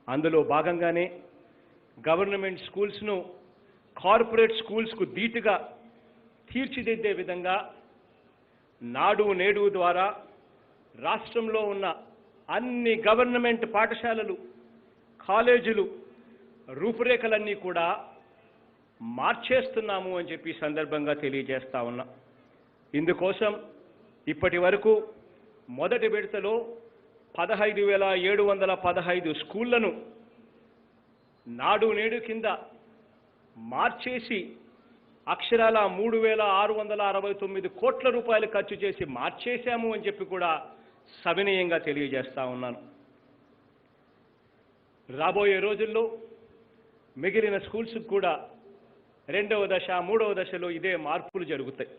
అందులో భాగంగానే గవర్నమెంట్ స్కూల్స్ను కార్పొరేట్ స్కూల్స్కు ధీటుగా తీర్చిదిద్దే విధంగా నాడు నేడు ద్వారా రాష్ట్రంలో ఉన్న అన్ని గవర్నమెంట్ పాఠశాలలు, కాలేజీలు రూపురేఖలన్నీ కూడా మార్చేస్తున్నాము అని చెప్పి సందర్భంగా తెలియజేస్తా ఉన్నా. ఇందుకోసం ఇప్పటి వరకు మొదటి విడతలో 15,715 స్కూళ్లను నాడు నేడు కింద మార్చేసి అక్షరాల 3,669 కోట్ల రూపాయలు ఖర్చు చేసి మార్చేశాము అని చెప్పి కూడా సవినయంగా తెలియజేస్తా ఉన్నాను. రాబోయే రోజుల్లో మిగిలిన స్కూల్స్కి కూడా రెండవ దశ మూడవ దశలో ఇదే మార్పులు జరుగుతాయి.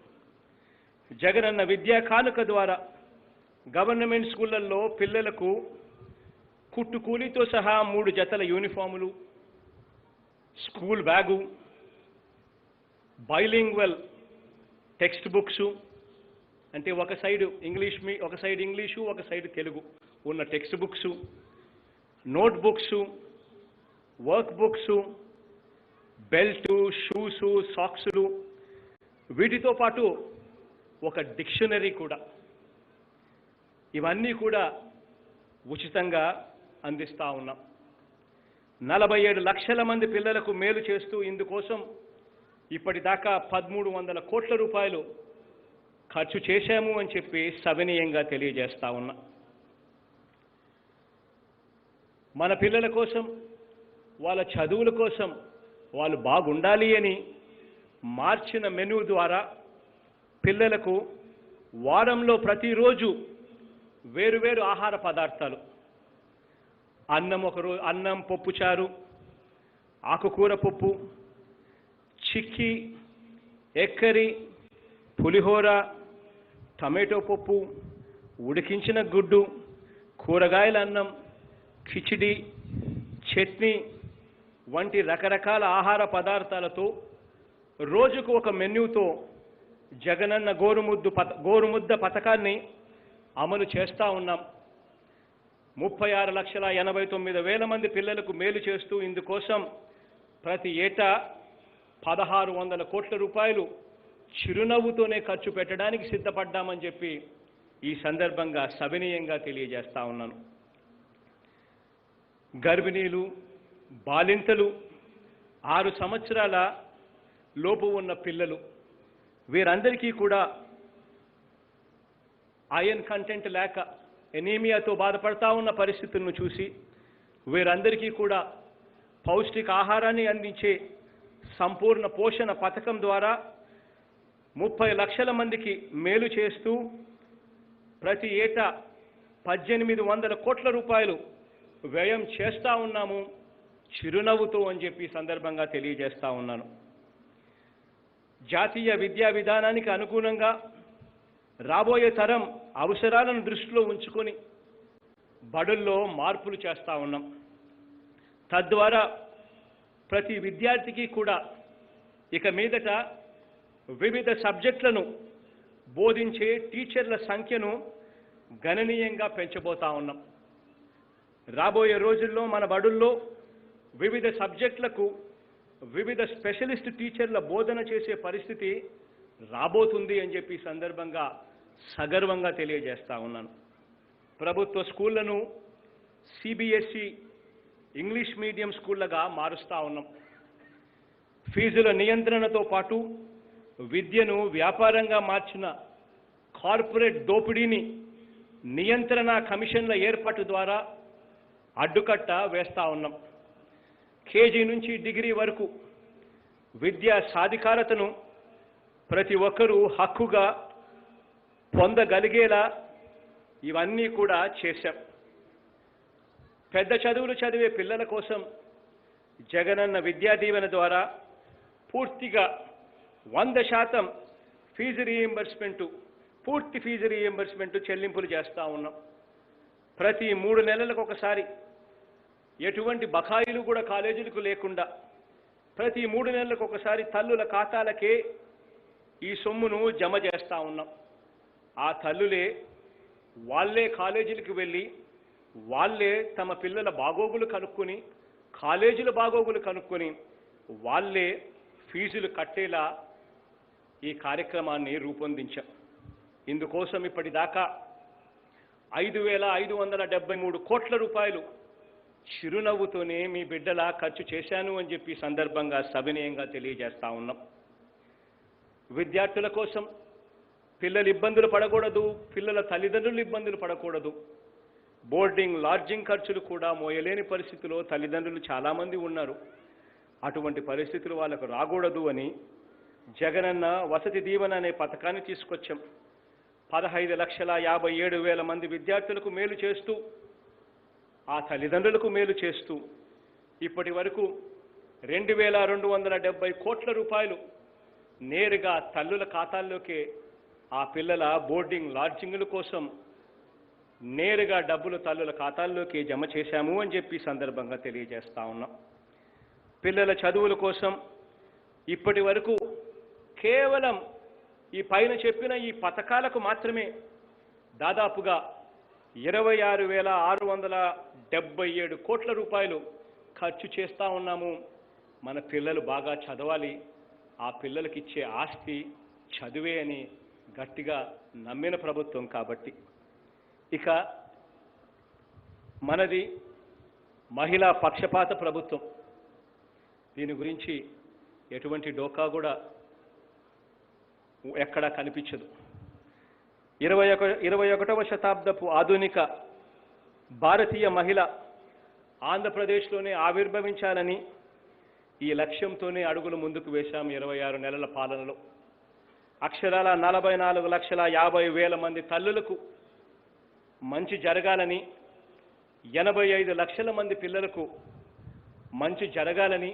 జగనన్న విద్యా కానుక ద్వారా గవర్నమెంట్ స్కూళ్లలో పిల్లలకు కుట్టు కూలీతో సహా 3 జతల యూనిఫాములు, school bag, bilingual text books, అంటే ఒక సైడ్ ఇంగ్లీషు ఒక సైడ్ తెలుగు ఉన్న text books, note books, work books, belt, shoes, సాక్సులు, వీటితో పాటు ఒక డిక్షనరీ కూడా, ఇవన్నీ కూడా ఉచితంగా అందిస్తూ ఉన్నాం. 47 లక్షల మంది పిల్లలకు మేలు చేస్తూ ఇందుకోసం ఇప్పటిదాకా 1,300 కోట్ల రూపాయలు ఖర్చు చేశాము అని చెప్పి సవినయంగా తెలియజేస్తా ఉన్నా. మన పిల్లల కోసం, వాళ్ళ చదువుల కోసం వాళ్ళు బాగుండాలి అని మార్చిన మెనూ ద్వారా పిల్లలకు వారంలో ప్రతిరోజు వేరువేరు ఆహార పదార్థాలు, అన్నం పప్పుచారు, ఆకుకూర పప్పు, చిక్కీ, ఎక్కరి, పులిహోర, టమాటో పప్పు, ఉడికించిన గుడ్డు, కూరగాయల అన్నం, కిచిడి, చట్నీ వంటి రకరకాల ఆహార పదార్థాలతో రోజుకు ఒక మెన్యూతో జగనన్న గోరుముద్ద పథకాన్ని అమలు చేస్తూ ఉన్నాం. 36,89,000 మంది పిల్లలకు మేలు చేస్తూ ఇందుకోసం ప్రతి ఏటా 1,600 కోట్ల రూపాయలు చిరునవ్వుతోనే ఖర్చు పెట్టడానికి సిద్ధపడ్డామని చెప్పి ఈ సందర్భంగా సవినయంగా తెలియజేస్తా ఉన్నాను. గర్భిణీలు, బాలింతలు, 6 సంవత్సరాల లోపు ఉన్న పిల్లలు, వీరందరికీ కూడా ఐరన్ కంటెంట్ లేక ఎనీమియాతో బాధపడతా ఉన్న పరిస్థితులను చూసి వీరందరికీ కూడా పౌష్టిక ఆహారాన్ని అందించే సంపూర్ణ పోషణ పథకం ద్వారా 30 లక్షల మందికి మేలు చేస్తూ ప్రతి ఏటా 1,800 కోట్ల రూపాయలు వ్యయం చేస్తూ ఉన్నాము చిరునవ్వుతో అని చెప్పి సందర్భంగా తెలియజేస్తా ఉన్నాను. జాతీయ విద్యా విధానానికి అనుగుణంగా రాబోయే తరం అవసరాలను దృష్టిలో ఉంచుకొని బడుల్లో మార్పులు చేస్తూ ఉన్నాం. తద్వారా ప్రతి విద్యార్థికి కూడా ఇక మీదట వివిధ సబ్జెక్టులను బోధించే టీచర్ల సంఖ్యను గణనీయంగా పెంచబోతా ఉన్నాం. రాబోయే రోజుల్లో మన బడుల్లో వివిధ సబ్జెక్టులకు వివిధ స్పెషలిస్ట్ టీచర్ల బోధన చేసే పరిస్థితి రాబోతుంది అని చెప్పి సందర్భంగా సగర్వంగా తెలియజేస్తా ఉన్నాను. ప్రభుత్వ స్కూళ్లను సిబిఎస్ఈ ఇంగ్లీష్ మీడియం స్కూళ్లుగా మారుస్తూ ఉన్నాం. ఫీజుల నియంత్రణతో పాటు విద్యను వ్యాపారంగా మార్చిన కార్పొరేట్ దోపిడీని నియంత్రణ కమిషన్ల ఏర్పాటు ద్వారా అడ్డుకట్ట వేస్తా ఉన్నాం. కేజీ నుంచి డిగ్రీ వరకు విద్యా సాధికారతను ప్రతి ఒక్కరూ హక్కుగా పొందగలిగేలా ఇవన్నీ కూడా చేశాం. పెద్ద చదువులు చదివే పిల్లల కోసం జగనన్న విద్యా దీవెన ద్వారా పూర్తిగా 100% పూర్తి ఫీజు రీయింబర్స్మెంట్ చెల్లింపులు చేస్తూ ఉన్నాం. ప్రతి 3 నెలలకు ఒకసారి ఎటువంటి బకాయిలు కూడా కాలేజీలకు లేకుండా ప్రతి 3 నెలలకు ఒకసారి తల్లుల ఖాతాలకే ఈ సొమ్మును జమ చేస్తూ ఉన్నాం. ఆ తల్లులే వాళ్ళే కాలేజీలకు వెళ్ళి వాళ్ళే తమ పిల్లల బాగోగులు కనుక్కొని కాలేజీల బాగోగులు కనుక్కొని వాళ్ళే ఫీజులు కట్టేలా ఈ కార్యక్రమాన్ని రూపొందించాం. ఇందుకోసం ఇప్పటిదాకా 5,573 కోట్ల రూపాయలు చిరునవ్వుతోనే మీ బిడ్డలా ఖర్చు చేశాను అని చెప్పి సందర్భంగా సవినయంగా తెలియజేస్తా ఉన్నాం. విద్యార్థుల కోసం పిల్లలు ఇబ్బందులు పడకూడదు, పిల్లల తల్లిదండ్రులు ఇబ్బందులు పడకూడదు. బోర్డింగ్ లాడ్జింగ్ ఖర్చులు కూడా మోయలేని పరిస్థితిలో తల్లిదండ్రులు చాలామంది ఉన్నారు. అటువంటి పరిస్థితులు వాళ్ళకు రాకూడదు అని జగనన్న వసతి దీవెన అనే పథకాన్ని తీసుకొచ్చాం. 15,57,000 మంది విద్యార్థులకు మేలు చేస్తూ, ఆ తల్లిదండ్రులకు మేలు చేస్తూ ఇప్పటి వరకు 2,270 కోట్ల రూపాయలు నేరుగా తల్లుల ఖాతాల్లోకే ఆ పిల్లల బోర్డింగ్ లాడ్జింగ్ల కోసం నేరుగా డబ్బులు తల్లుల ఖాతాల్లోకి జమ చేశాము అని చెప్పి సందర్భంగా తెలియజేస్తా ఉన్నాం. పిల్లల చదువుల కోసం ఇప్పటి వరకు కేవలం ఈ పైన చెప్పిన ఈ పథకాలకు మాత్రమే దాదాపుగా 26,677 కోట్ల రూపాయలు ఖర్చు చేస్తూ ఉన్నాము. మన పిల్లలు బాగా చదవాలి, ఆ పిల్లలకి ఇచ్చే ఆస్తి చదువే అని గట్టిగా నమ్మిన ప్రభుత్వం కాబట్టి. ఇక మనది మహిళా పక్షపాత ప్రభుత్వం. దీని గురించి ఎటువంటి డోకా కూడా ఎక్కడా కనిపించదు. 21వ శతాబ్దపు ఆధునిక భారతీయ మహిళ ఆంధ్రప్రదేశ్లోనే ఆవిర్భవించాలని ఈ లక్ష్యంతోనే అడుగులు ముందుకు వేశాం. 26 నెలల పాలనలో అక్షరాల 44,50,000 మంది తల్లులకు మంచి జరగాలని, 85 లక్షల మంది పిల్లలకు మంచి జరగాలని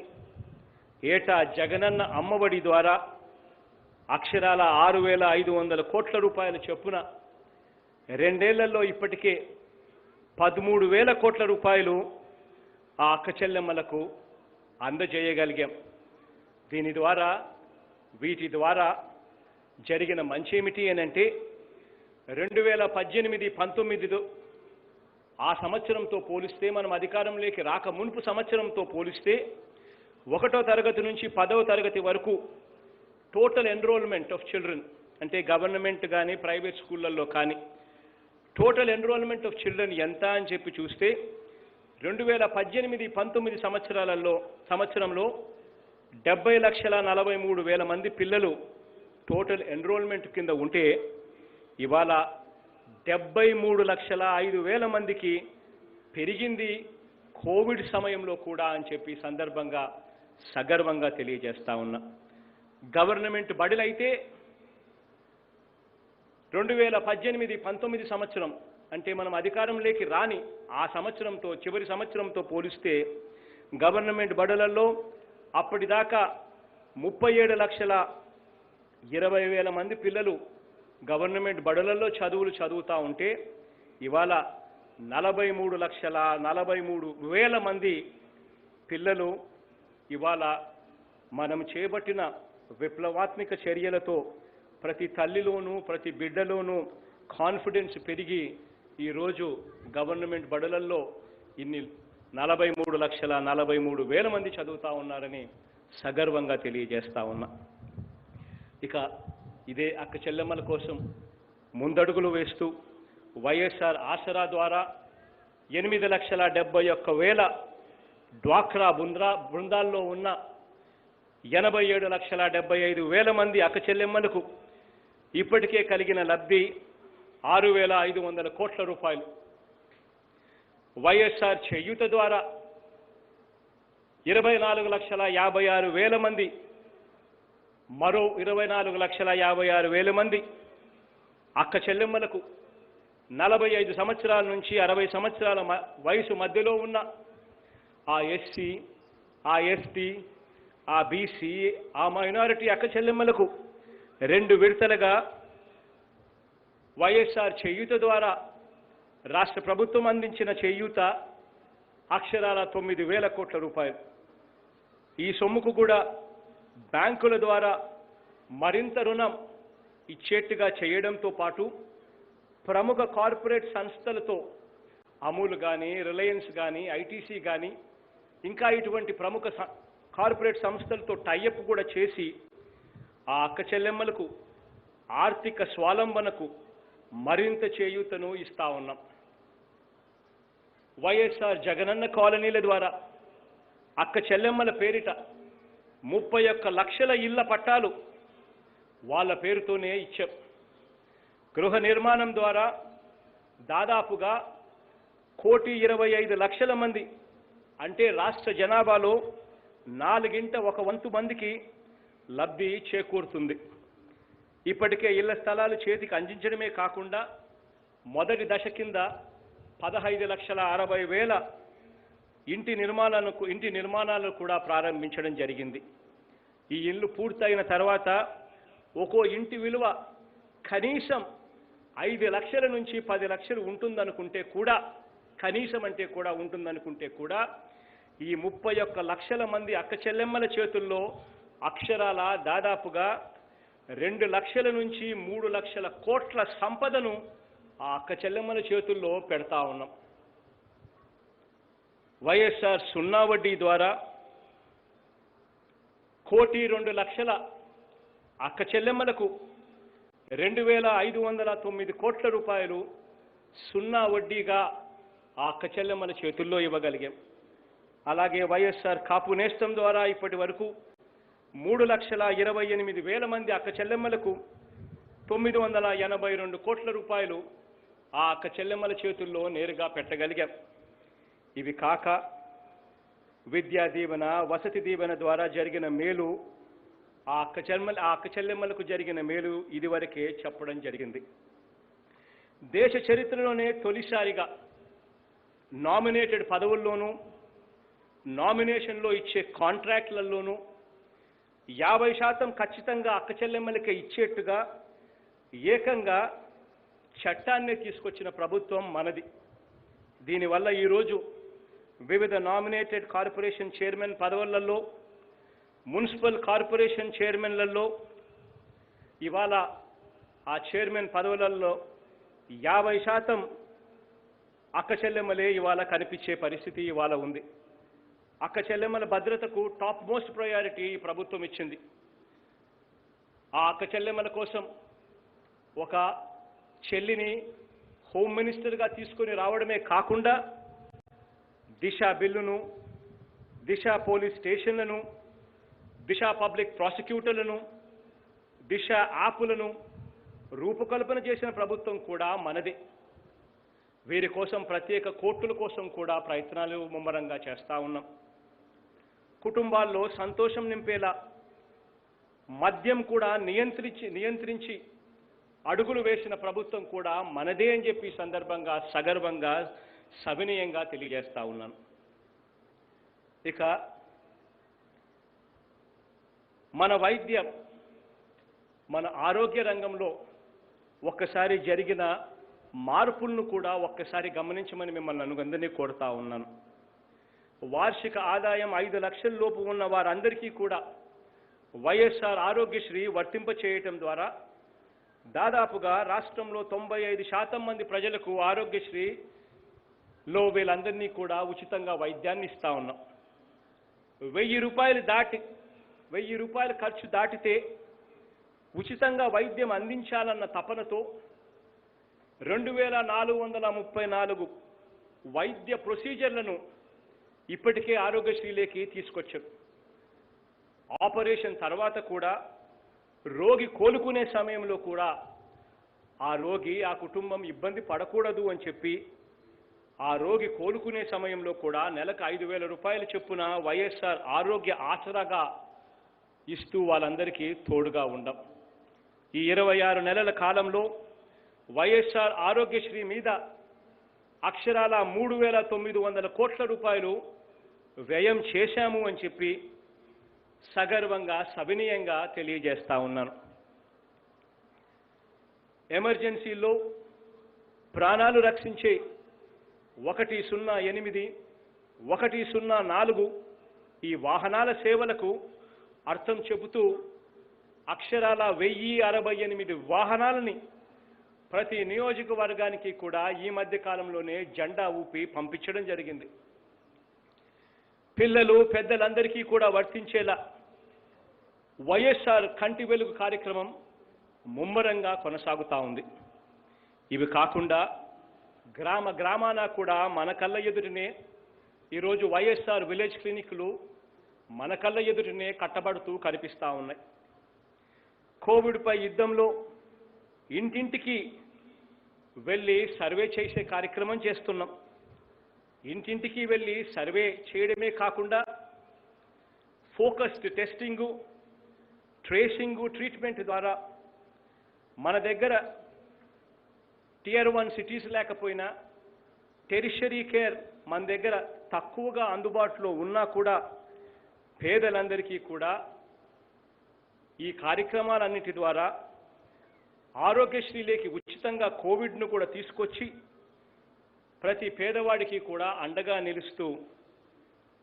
ఏటా జగనన్న అమ్మఒడి ద్వారా అక్షరాల 6,500 కోట్ల రూపాయల చొప్పున 2 ఏళ్లలో ఇప్పటికే 13,000 కోట్ల రూపాయలు ఆ అక్క చెల్లెమ్మలకు అందజేయగలిగాం. వీటి ద్వారా జరిగిన మంచి ఏమిటి అనంటే 2018-19 ఆ సంవత్సరంతో పోలిస్తే, మనం అధికారంలోకి రాక మునుపు సంవత్సరంతో పోలిస్తే 1వ తరగతి నుంచి 10వ తరగతి వరకు టోటల్ ఎన్రోల్మెంట్ ఆఫ్ చిల్డ్రన్, అంటే గవర్నమెంట్ కానీ ప్రైవేట్ స్కూళ్ళల్లో కానీ టోటల్ ఎన్రోల్మెంట్ ఆఫ్ చిల్డ్రన్ ఎంత అని చెప్పి చూస్తే 2018-19 సంవత్సరంలో 70,43,000 మంది పిల్లలు టోటల్ ఎన్రోల్మెంట్ కింద ఉంటే ఇవాళ 73,05,000 మందికి పెరిగింది కోవిడ్ సమయంలో కూడా అని చెప్పి సందర్భంగా సగర్వంగా తెలియజేస్తా ఉన్నా. గవర్నమెంట్ బడులైతే 2018-19 సంవత్సరం, అంటే మనం అధికారంలోకి రాని ఆ సంవత్సరంతో, చివరి సంవత్సరంతో పోలిస్తే గవర్నమెంట్ బడులలో అప్పటిదాకా 37,20,000 మంది పిల్లలు గవర్నమెంట్ బడులలో చదువుతూ ఉంటే ఇవాళ 43,43,000 మంది పిల్లలు ఇవాళ మనం చేపట్టిన విప్లవాత్మక చర్యలతో ప్రతి తల్లిలోనూ ప్రతి బిడ్డలోనూ కాన్ఫిడెన్స్ పెరిగి ఈరోజు గవర్నమెంట్ బడులలో ఇన్ని 43,43,000 మంది చదువుతూ ఉన్నారని సగర్వంగా తెలియజేస్తా ఉన్నా. ఇక ఇదే అక్క చెల్లెమ్మల కోసం ముందడుగులు వేస్తూ వైఎస్ఆర్ ఆసరా ద్వారా 8,71,000 డ్వాక్రా బృందాల్లో ఉన్న 87,75,000 మంది అక్క చెల్లెమ్మలకు ఇప్పటికే కలిగిన లబ్ధి 6,500 కోట్ల రూపాయలు. వైఎస్ఆర్ చేయూత ద్వారా 24,56,000 మంది, మరో 24,56,000 మంది అక్క చెల్లెమ్మలకు 45 సంవత్సరాల నుంచి 60 సంవత్సరాల వయసు మధ్యలో ఉన్న ఆ ఎస్సీ, ఆ ఎస్టీ, ఆ బీసీ, ఆ మైనారిటీ అక్క చెల్లెమ్మలకు 2 విడతలుగా వైఎస్ఆర్ చేయూత ద్వారా రాష్ట్ర ప్రభుత్వం అందించిన చేయూత అక్షరాల 9,000 కోట్ల రూపాయలు. ఈ సొమ్ముకు కూడా బ్యాంకుల ద్వారా మరింత రుణం ఇచ్చేట్టుగా చేయడంతో పాటు ప్రముఖ కార్పొరేట్ సంస్థలతో, అమూల్ కానీ, రిలయన్స్ కానీ, ఐటీసీ కానీ, ఇంకా ఇటువంటి ప్రముఖ కార్పొరేట్ సంస్థలతో టైఅప్ కూడా చేసి ఆ అక్క చెల్లెమ్మలకు ఆర్థిక స్వావలంబనకు మరింత చేయూతను ఇస్తా ఉన్నాం. వైఎస్ఆర్ జగనన్న కాలనీల ద్వారా అక్క చెల్లెమ్మల పేరిట 31 లక్షల ఇళ్ల పట్టాలు వాళ్ళ పేరుతోనే ఇచ్చాం. గృహ నిర్మాణం ద్వారా దాదాపుగా 1,25,00,000 మంది, అంటే రాష్ట్ర జనాభాలో 1/4 మందికి లబ్ధి చేకూరుతుంది. ఇప్పటికే ఇళ్ల స్థలాలు చేతికి అందించడమే కాకుండా మొదటి దశ కింద 15,60,000 ఇంటి నిర్మాణాలను కూడా ప్రారంభించడం జరిగింది. ఈ ఇల్లు పూర్తయిన తర్వాత ఒక్కో ఇంటి విలువ కనీసం 5 లక్షల నుంచి 10 లక్షలు ఉంటుందనుకుంటే కూడా, కనీసం అంటే కూడా ఉంటుందనుకుంటే కూడా, ఈ 31 లక్షల మంది అక్క చెల్లెమ్మల చేతుల్లో అక్షరాల దాదాపుగా 2 లక్షల నుంచి 3 లక్షల కోట్ల సంపదను ఆ అక్క చెల్లెమ్మల చేతుల్లో పెడతా ఉన్నాం. వైఎస్ఆర్ సున్నా వడ్డీ ద్వారా 1,02,00,000 అక్క చెల్లెమ్మలకు 2,509 కోట్ల రూపాయలు సున్నా వడ్డీగా ఆ అక్క చెల్లెమ్మల చేతుల్లో ఇవ్వగలిగాం. అలాగే వైఎస్ఆర్ కాపు నేస్తం ద్వారా ఇప్పటి వరకు 3,28,000 మంది అక్క చెల్లెమ్మలకు 982 కోట్ల రూపాయలు ఆ అక్క చెల్లెమ్మల చేతుల్లో నేరుగా పెట్టగలిగాం. ఇవి కాక విద్యా దీవెన, వసతి దీవెన ద్వారా జరిగిన మేలు, ఆ అక్క చెల్లెమ్మలకు జరిగిన మేలు ఇదివరకే చెప్పడం జరిగింది. దేశ చరిత్రలోనే తొలిసారిగా నామినేటెడ్ పదవుల్లోనూ, నామినేషన్లో ఇచ్చే కాంట్రాక్ట్లలోనూ 50% ఖచ్చితంగా అక్క చెల్లెమ్మలకే ఇచ్చేట్టుగా ఏకంగా చట్టాన్నే తీసుకొచ్చిన ప్రభుత్వం మనది. దీనివల్ల ఈరోజు వివిధ నామినేటెడ్ కార్పొరేషన్ చైర్మన్ పదవులలో, మున్సిపల్ కార్పొరేషన్ చైర్మన్లలో ఇవాళ ఆ చైర్మన్ పదవులలో 50% అక్క చెల్లెమ్మలే ఇవాళ కనిపించే పరిస్థితి ఇవాళ ఉంది. అక్క చెల్లెమ్మల భద్రతకు టాప్ మోస్ట్ ప్రయారిటీ ఈ ప్రభుత్వం ఇచ్చింది. ఆ అక్క చెల్లెమ్మల కోసం ఒక చెల్లిని హోమ్ మినిస్టర్గా తీసుకొని రావడమే కాకుండా దిశ బిల్లును, దిశ పోలీస్ స్టేషన్లను, దిశ పబ్లిక్ ప్రాసిక్యూటర్లను, దిశ యాప్లను రూపకల్పన చేసిన ప్రభుత్వం కూడా మనదే. వీరి కోసం ప్రత్యేక కోర్టుల కోసం కూడా ప్రయత్నాలు ముమ్మరంగా చేస్తూ ఉన్నాం. కుటుంబాల్లో సంతోషం నింపేలా మద్యం కూడా నియంత్రించి అడుగులు వేసిన ప్రభుత్వం కూడా మనదే అని చెప్పి ఈ సందర్భంగా సగర్వంగా సవినయంగా తెలియజేస్తా ఉన్నాను. ఇక మన వైద్యం, మన ఆరోగ్య రంగంలో ఒక్కసారి జరిగిన మార్పులను కూడా ఒక్కసారి గమనించమని మిమ్మల్ని అందరినీ కోరుతా ఉన్నాను. వార్షిక ఆదాయం 5 లక్షల లోపు ఉన్న వారందరికీ కూడా వైఎస్ఆర్ ఆరోగ్యశ్రీ వర్తింప చేయటం ద్వారా దాదాపుగా రాష్ట్రంలో 95% మంది ప్రజలకు ఆరోగ్యశ్రీలో వీళ్ళందరినీ కూడా ఉచితంగా వైద్యాన్ని ఇస్తా ఉన్నాం. 1,000 రూపాయల ఖర్చు దాటితే ఉచితంగా వైద్యం అందించాలన్న తపనతో 2,434 వైద్య ప్రొసీజర్లను ఇప్పటికే ఆరోగ్యశ్రీలోకి తీసుకొచ్చారు. ఆపరేషన్ తర్వాత కూడా రోగి కోలుకునే సమయంలో కూడా ఆ రోగి, ఆ కుటుంబం ఇబ్బంది పడకూడదు అని చెప్పి ఆ రోగి కోలుకునే సమయంలో కూడా నెలకు 5,000 రూపాయలు చొప్పున వైఎస్ఆర్ ఆరోగ్య ఆసరాగా ఇస్తూ వాళ్ళందరికీ తోడుగా ఉండం. ఈ 26 నెలల కాలంలో వైఎస్ఆర్ ఆరోగ్యశ్రీ మీద అక్షరాల 3,900 కోట్ల రూపాయలు వ్యయం చేశాము అని చెప్పి సగర్వంగా సవినయంగా తెలియజేస్తా ఉన్నాను. ఎమర్జెన్సీలో ప్రాణాలు రక్షించే 108, 104 ఈ వాహనాల సేవలకు అర్థం చెబుతూ అక్షరాల 1,068 వాహనాలని ప్రతి నియోజకవర్గానికి కూడా ఈ మధ్య కాలంలోనే జెండా ఊపి పంపించడం జరిగింది. పిల్లలు పెద్దలందరికీ కూడా వర్తించేలా వైఎస్ఆర్ కంటి వెలుగు కార్యక్రమం ముమ్మరంగా కొనసాగుతూ ఉంది. ఇవి కాకుండా గ్రామాన కూడా మన కళ్ళ ఎదుటనే ఈరోజు వైఎస్ఆర్ విలేజ్ క్లినిక్లు మన కళ్ళ ఎదుటనే కట్టబడుతూ కనిపిస్తూ ఉన్నాయి. కోవిడ్పై యుద్ధంలో ఇంటింటికి వెళ్ళి సర్వే చేసే కార్యక్రమం చేస్తున్నాం. ఇంటింటికి వెళ్ళి సర్వే చేయడమే కాకుండా ఫోకస్డ్ టెస్టింగు, ట్రేసింగు, ట్రీట్మెంట్ ద్వారా మన దగ్గర Tier 1 సిటీస్ లేకపోయినా టెరిషరీ కేర్ మన దగ్గర తక్కువగా అందుబాటులో ఉన్నా కూడా పేదలందరికీ కూడా ఈ కార్యక్రమాలన్నిటి ద్వారా ఆరోగ్యశ్రీలోకి ఉచితంగా కోవిడ్ను కూడా తీసుకొచ్చి ప్రతి పేదవాడికి కూడా అండగా నిలుస్తూ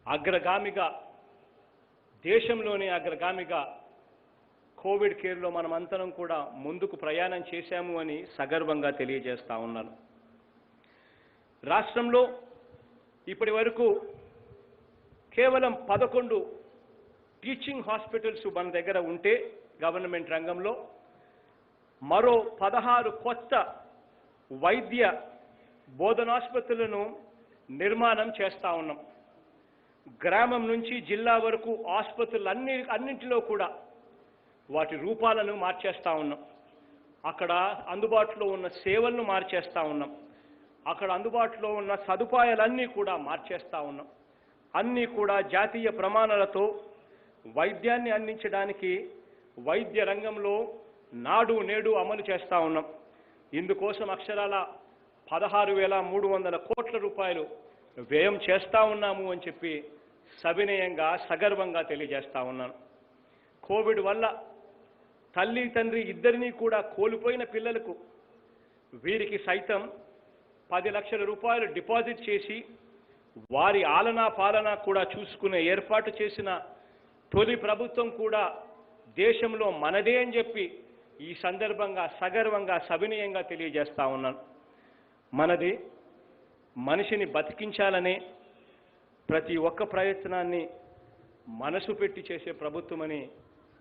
అగ్రగామిగా, దేశంలోనే అగ్రగామిగా కోవిడ్ కేర్లో మనమంతరం కూడా ముందుకు ప్రయాణం చేశాము అని సగర్వంగా తెలియజేస్తా ఉన్నాను. రాష్ట్రంలో ఇప్పటి వరకు కేవలం 11 టీచింగ్ హాస్పిటల్స్ మన దగ్గర ఉంటే గవర్నమెంట్ రంగంలో మరో 16 కొత్త వైద్య బోధనాసుపత్రులను నిర్మాణం చేస్తా ఉన్నాం. గ్రామం నుంచి జిల్లా వరకు ఆసుపత్రులన్నింటిలో కూడా వాటి రూపాలను మార్చేస్తా ఉన్నాం. అక్కడ అందుబాటులో ఉన్న సేవలను మార్చేస్తా ఉన్నాం. అక్కడ అందుబాటులో ఉన్న సదుపాయాలన్నీ కూడా మార్చేస్తా ఉన్నాం. అన్నీ కూడా జాతీయ ప్రమాణాలతో వైద్యాన్ని అందించడానికి వైద్య రంగంలో నాడు నేడు అమలు చేస్తా ఉన్నాం. ఇందుకోసం అక్షరాల 16,300 కోట్ల రూపాయలు వ్యయం చేస్తా ఉన్నాము అని చెప్పి సవినయంగా సగర్వంగా తెలియజేస్తా ఉన్నాను. కోవిడ్ వల్ల తల్లి తండ్రి ఇద్దరినీ కూడా కోల్పోయిన పిల్లలకు వీరికి సైతం 10 లక్షల రూపాయలు డిపాజిట్ చేసి వారి ఆలనా పాలన కూడా చూసుకునే ఏర్పాటు చేసిన తొలి ప్రభుత్వం కూడా దేశంలో మనదే అని చెప్పి ఈ సందర్భంగా సగర్వంగా సవినయంగా తెలియజేస్తా ఉన్నాను. మనది మనిషిని బతికించాలనే ప్రతి ఒక్క ప్రయత్నాన్ని మనసు పెట్టి చేసే ప్రభుత్వమని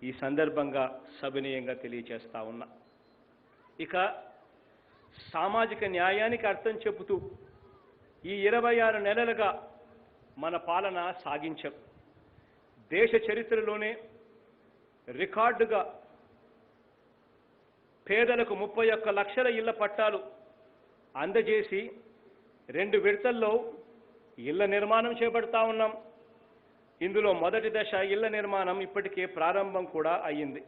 ఈ సందర్భంగా సవినయంగా తెలియజేస్తా ఉన్నా. ఇక సామాజిక న్యాయానికి అర్థం చెబుతూ ఈ 26 నెలలుగా మన పాలన సాగించాం. దేశ చరిత్రలోనే రికార్డుగా పేదలకు 31 లక్షల ఇళ్ల పట్టాలు అందజేసి 2 విడతల్లో ఇళ్ల నిర్మాణం చేపడతా ఉన్నాం. ఇందులో మొదటి దశ ఇళ్ల నిర్మాణం ఇప్పటికే ప్రారంభం కూడా అయ్యింది.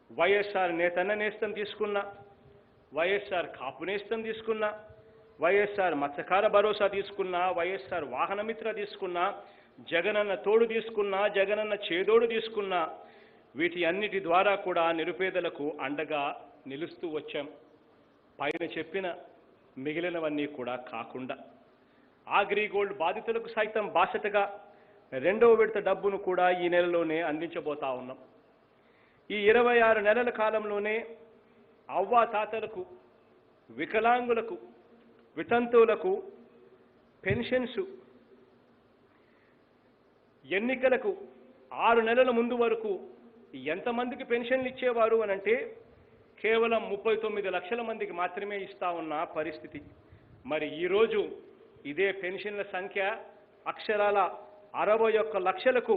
వైఎస్ఆర్ నేతన్న నేస్తం తీసుకున్నా, వైఎస్ఆర్ కాపు నేస్తం తీసుకున్నా, వైఎస్ఆర్ మత్స్యకార భరోసా తీసుకున్నా, వైఎస్ఆర్ వాహనమిత్ర తీసుకున్నా, జగనన్న తోడు తీసుకున్నా, జగనన్న చేదోడు తీసుకున్నా, వీటి అన్నిటి ద్వారా కూడా నిరుపేదలకు అండగా నిలుస్తూ వచ్చాం. పైన చెప్పిన మిగిలినవన్నీ కూడా కాకుండా అగ్రిగోల్డ్ బాధితులకు సైతం బాసటగా 2వ విడత డబ్బును కూడా ఈ నెలలోనే అందించబోతా ఉన్నాం. ఈ 26 నెలల కాలంలోనే అవ్వా తాతలకు, వికలాంగులకు, వితంతువులకు పెన్షన్స్ ఎన్నికలకు 6 నెలల ముందు వరకు ఎంతమందికి పెన్షన్లు ఇచ్చేవారు అనంటే కేవలం 39 లక్షల మందికి మాత్రమే ఇస్తా ఉన్న పరిస్థితి. మరి ఈరోజు ఇదే పెన్షన్ల సంఖ్య అక్షరాల 61 లక్షలకు